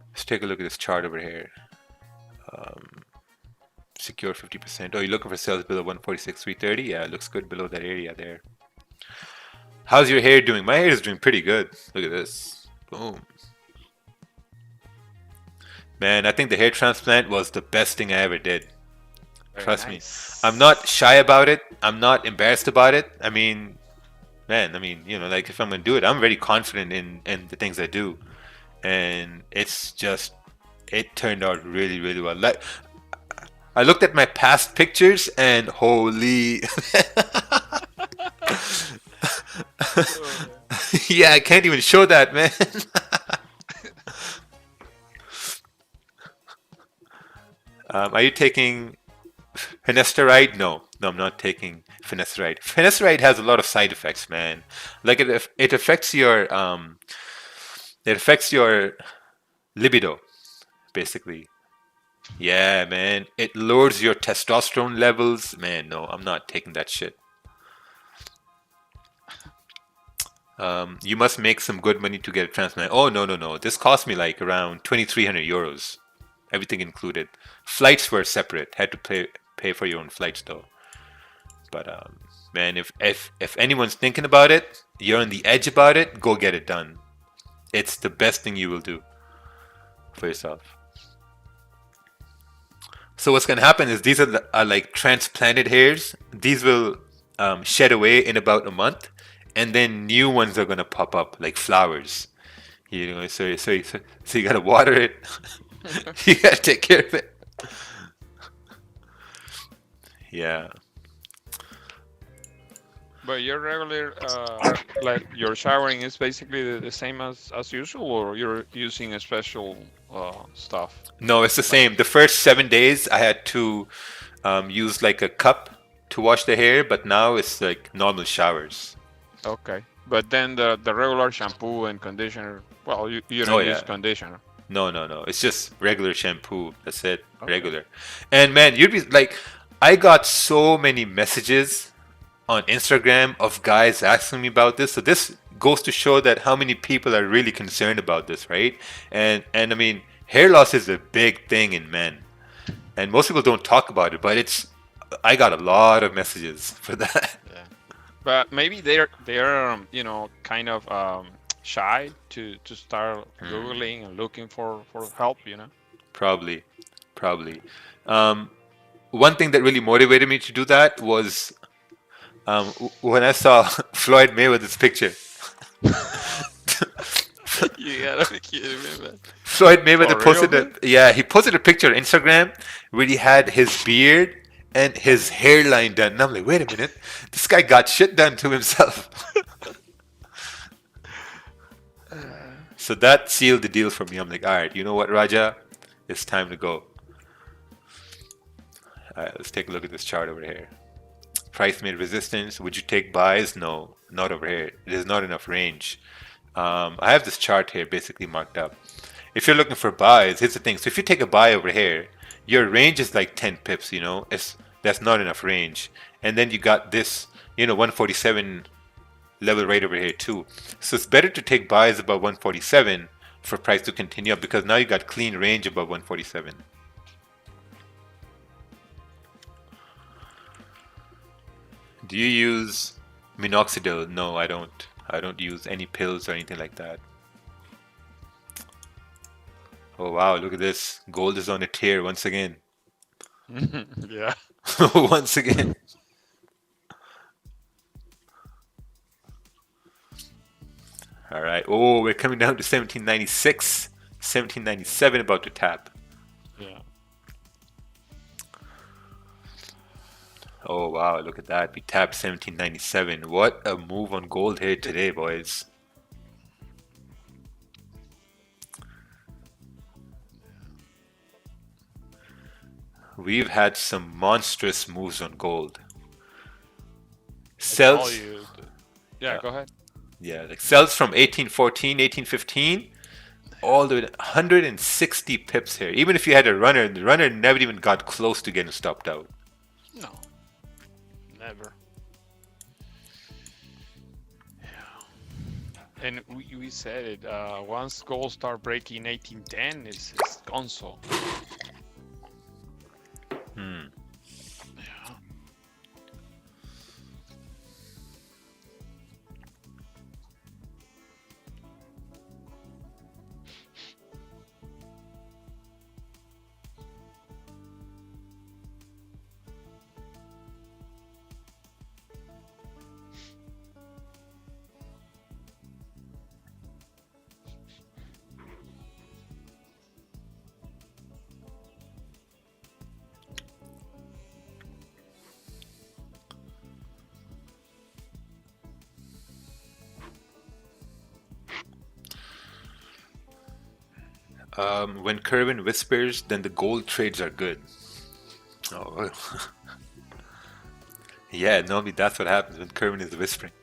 Speaker 1: Let's take a look at this chart over here. Secure 50%. Oh, you're looking for sales below 146.330? Yeah, it looks good below that area there. How's your hair doing? My hair is doing pretty good. Look at this. Boom. Man, I think the hair transplant was the best thing I ever did. Trust me. I'm not shy about it. I'm not embarrassed about it. I mean, man, you know, like if I'm going to do it, I'm very confident in the things I do. And it's just, it turned out really, really well. Like, I looked at my past pictures and holy... Yeah, I can't even show that, man. Are you taking finasteride? No, I'm not taking finasteride. Finasteride has a lot of side effects, man. Like it affects your libido, basically. Yeah, man. It lowers your testosterone levels. Man, no, I'm not taking that shit. You must make some good money to get a transplant. Oh, no. This cost me like around 2,300 euros. Everything included. Flights were separate. Had to pay for your own flights though. But man, if anyone's thinking about it, you're on the edge about it, go get it done. It's the best thing you will do for yourself. So what's gonna happen is these are like transplanted hairs. These will shed away in about a month. And then new ones are gonna pop up like flowers, you know. So you gotta water it. You gotta take care of it. Yeah.
Speaker 6: But your regular, like your showering is basically the same as usual, or you're using a special stuff?
Speaker 1: No, it's the same. The first 7 days I had to use like a cup to wash the hair, but now it's like normal showers.
Speaker 6: Okay, but then the regular shampoo and conditioner, well, you don't use conditioner.
Speaker 1: No. It's just regular shampoo. That's it. Okay. Regular. And man, you'd be like, I got so many messages on Instagram of guys asking me about this. So this goes to show that how many people are really concerned about this, right? And I mean, hair loss is a big thing in men, and most people don't talk about it. But I got a lot of messages for that.
Speaker 6: Yeah. But maybe they're you know, kind of shy to start googling and looking for help, you know.
Speaker 1: Probably. One thing that really motivated me to do that was when I saw Floyd Mayweather's picture.
Speaker 6: You gotta be kidding me, man.
Speaker 1: Floyd Mayweather he posted a picture on Instagram where he had his beard and his hairline done. And I'm like, wait a minute, this guy got shit done to himself. So that sealed the deal for me. I'm like, all right, you know what, Raja? It's time to go. All right, let's take a look at this chart over here. Price made resistance. Would you take buys? No, not over here. There's not enough range. I have this chart here basically marked up. If you're looking for buys, here's the thing. So if you take a buy over here, your range is like 10 pips, you know, that's not enough range. And then you got this, you know, 147 level right over here too. So it's better to take buys above 147 for price to continue up, because now you got clean range above 147. Do you use minoxidil? No, I don't. I don't use any pills or anything like that. Oh wow, look at this. Gold is on a tear once again.
Speaker 6: Yeah.
Speaker 1: Once again. All right. Oh, we're coming down to 1796. 1797 about to tap.
Speaker 6: Yeah.
Speaker 1: Oh wow, look at that. We tapped 1797. What a move on gold here today, boys. We've had some monstrous moves on gold. Sells.
Speaker 6: Yeah, go ahead.
Speaker 1: Yeah, like sells from 1814, 1815, all the way to 160 pips here. Even if you had a runner, the runner never even got close to getting stopped out.
Speaker 6: No. Never. Yeah. And we said it, once gold start breaking 1810, it's gonzo.
Speaker 1: Hmm.
Speaker 6: Yeah.
Speaker 1: When Kerwin whispers, then the gold trades are good. Oh, yeah, no, that's what happens when Kerwin is whispering.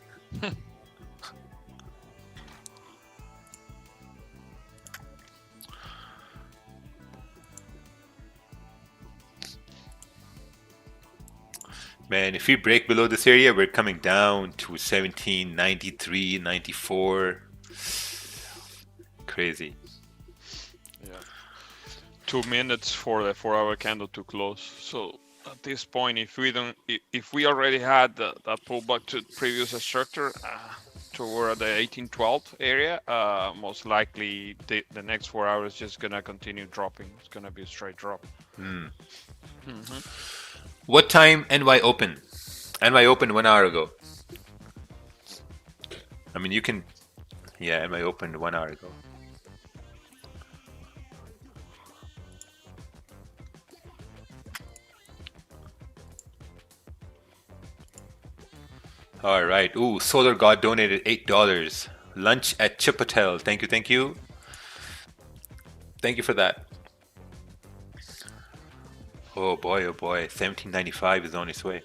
Speaker 1: Man, if we break below this area, we're coming down to 1793, 94. Crazy.
Speaker 6: Yeah. 2 minutes for the 4-hour candle to close. So at this point, if we already had that pullback to previous structure toward the 1812 area, most likely the next 4 hours is just gonna continue dropping. It's gonna be a straight drop.
Speaker 1: What time NY open? NY opened 1 hour ago. I mean, you can, yeah, NY opened 1 hour ago. All right. Ooh, Solar God donated $8. Lunch at Chip Hotel. Thank you, thank you. Thank you for that. Oh boy, 1795 is on its way.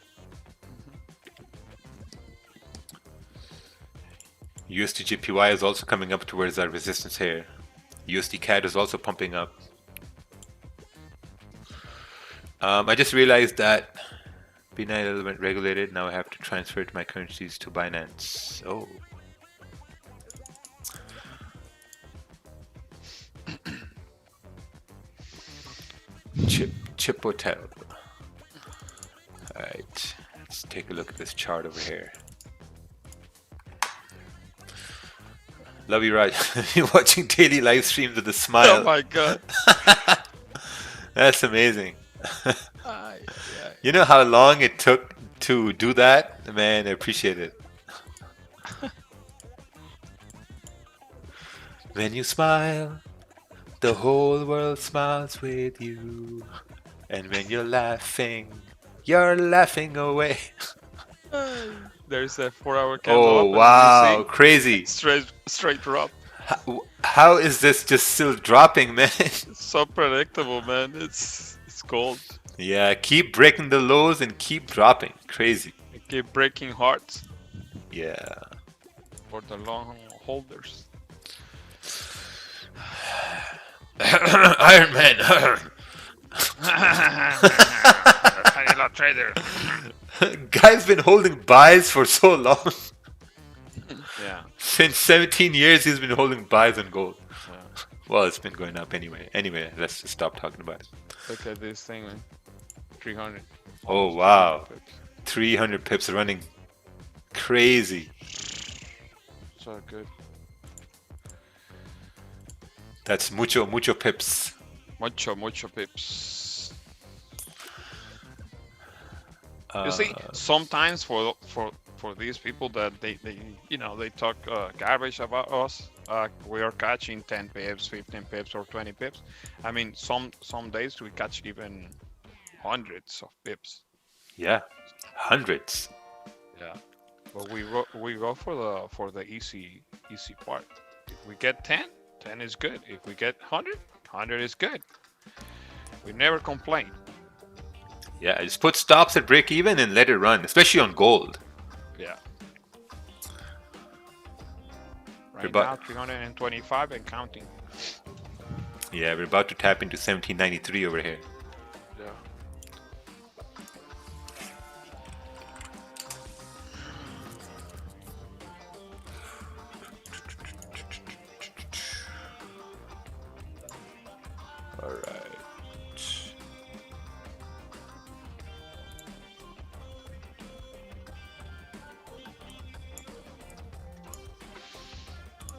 Speaker 1: USD JPY is also coming up towards that resistance here. USD CAD is also pumping up. I just realized that B9 went regulated. Now I have to transfer it my currencies to Binance. Oh. Chip Hotel. Alright, let's take a look at this chart over here. Love you, Raj. You're watching daily live streams with a smile.
Speaker 6: Oh my god.
Speaker 1: That's amazing. You know how long it took to do that? Man, I appreciate it. When you smile, the whole world smiles with you. And when you're laughing away.
Speaker 6: There's a 4-hour candle.
Speaker 1: Oh wow, crazy.
Speaker 6: Straight drop.
Speaker 1: How is this just still dropping, man?
Speaker 6: It's so predictable, man. It's gold.
Speaker 1: Yeah, keep breaking the lows and keep dropping. Crazy.
Speaker 6: Keep breaking hearts
Speaker 1: Yeah.
Speaker 6: for the long holders.
Speaker 1: Iron Man.
Speaker 6: Tiny lot trader.
Speaker 1: Guy's been holding buys for so long.
Speaker 6: Yeah.
Speaker 1: Since 17 years, he's been holding buys on gold.
Speaker 6: Yeah.
Speaker 1: Well, it's been going up anyway. Anyway, let's just stop talking about it.
Speaker 6: Look at this thing, man. 300.
Speaker 1: Oh, wow. 300 pips running. Crazy.
Speaker 6: So good.
Speaker 1: That's mucho pips.
Speaker 6: Mucho pips. You see, sometimes for these people that they talk garbage about us, we are catching 10 pips, 15 pips, or 20 pips. I mean, some days we catch even hundreds of pips.
Speaker 1: Yeah, hundreds.
Speaker 6: Yeah, but we go for the easy part. If we get 10, 10 is good. If we get 100, 100 is good. We never complain.
Speaker 1: Yeah, just put stops at break even and let it run, especially on gold.
Speaker 6: Yeah. Right now, 325 and counting.
Speaker 1: Yeah, we're about to tap into 1793 over here.
Speaker 6: Yeah.
Speaker 1: All right.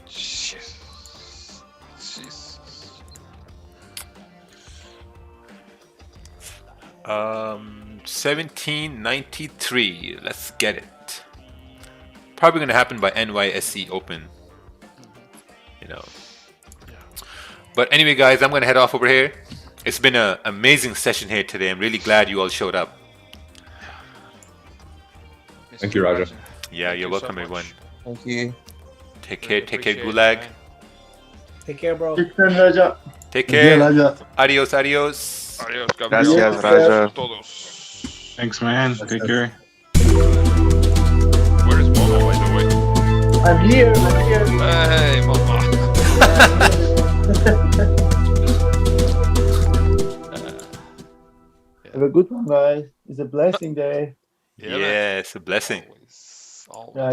Speaker 6: Jesus.
Speaker 1: 1793. Let's get it. Probably gonna happen by NYSE Open. You know. But anyway, guys, I'm gonna head off over here. It's been an amazing session here today. I'm really glad you all showed up.
Speaker 8: Thank you, Raja.
Speaker 1: Yeah, you're welcome, everyone.
Speaker 5: Thank you.
Speaker 1: Take care, Gulag.
Speaker 5: Take care, bro.
Speaker 1: Take
Speaker 8: Good
Speaker 1: care.
Speaker 8: day, Raja.
Speaker 1: Adios.
Speaker 6: Adiós,
Speaker 8: Gracias, Raja.
Speaker 6: todos.
Speaker 4: Thanks, man. Take care.
Speaker 6: Where is Mama, by the way?
Speaker 8: I'm here.
Speaker 6: Hey, Mama.
Speaker 8: Have a good one, guys. It's a blessing day.
Speaker 1: Yeah, it's a blessing.
Speaker 6: Always.
Speaker 8: Yeah,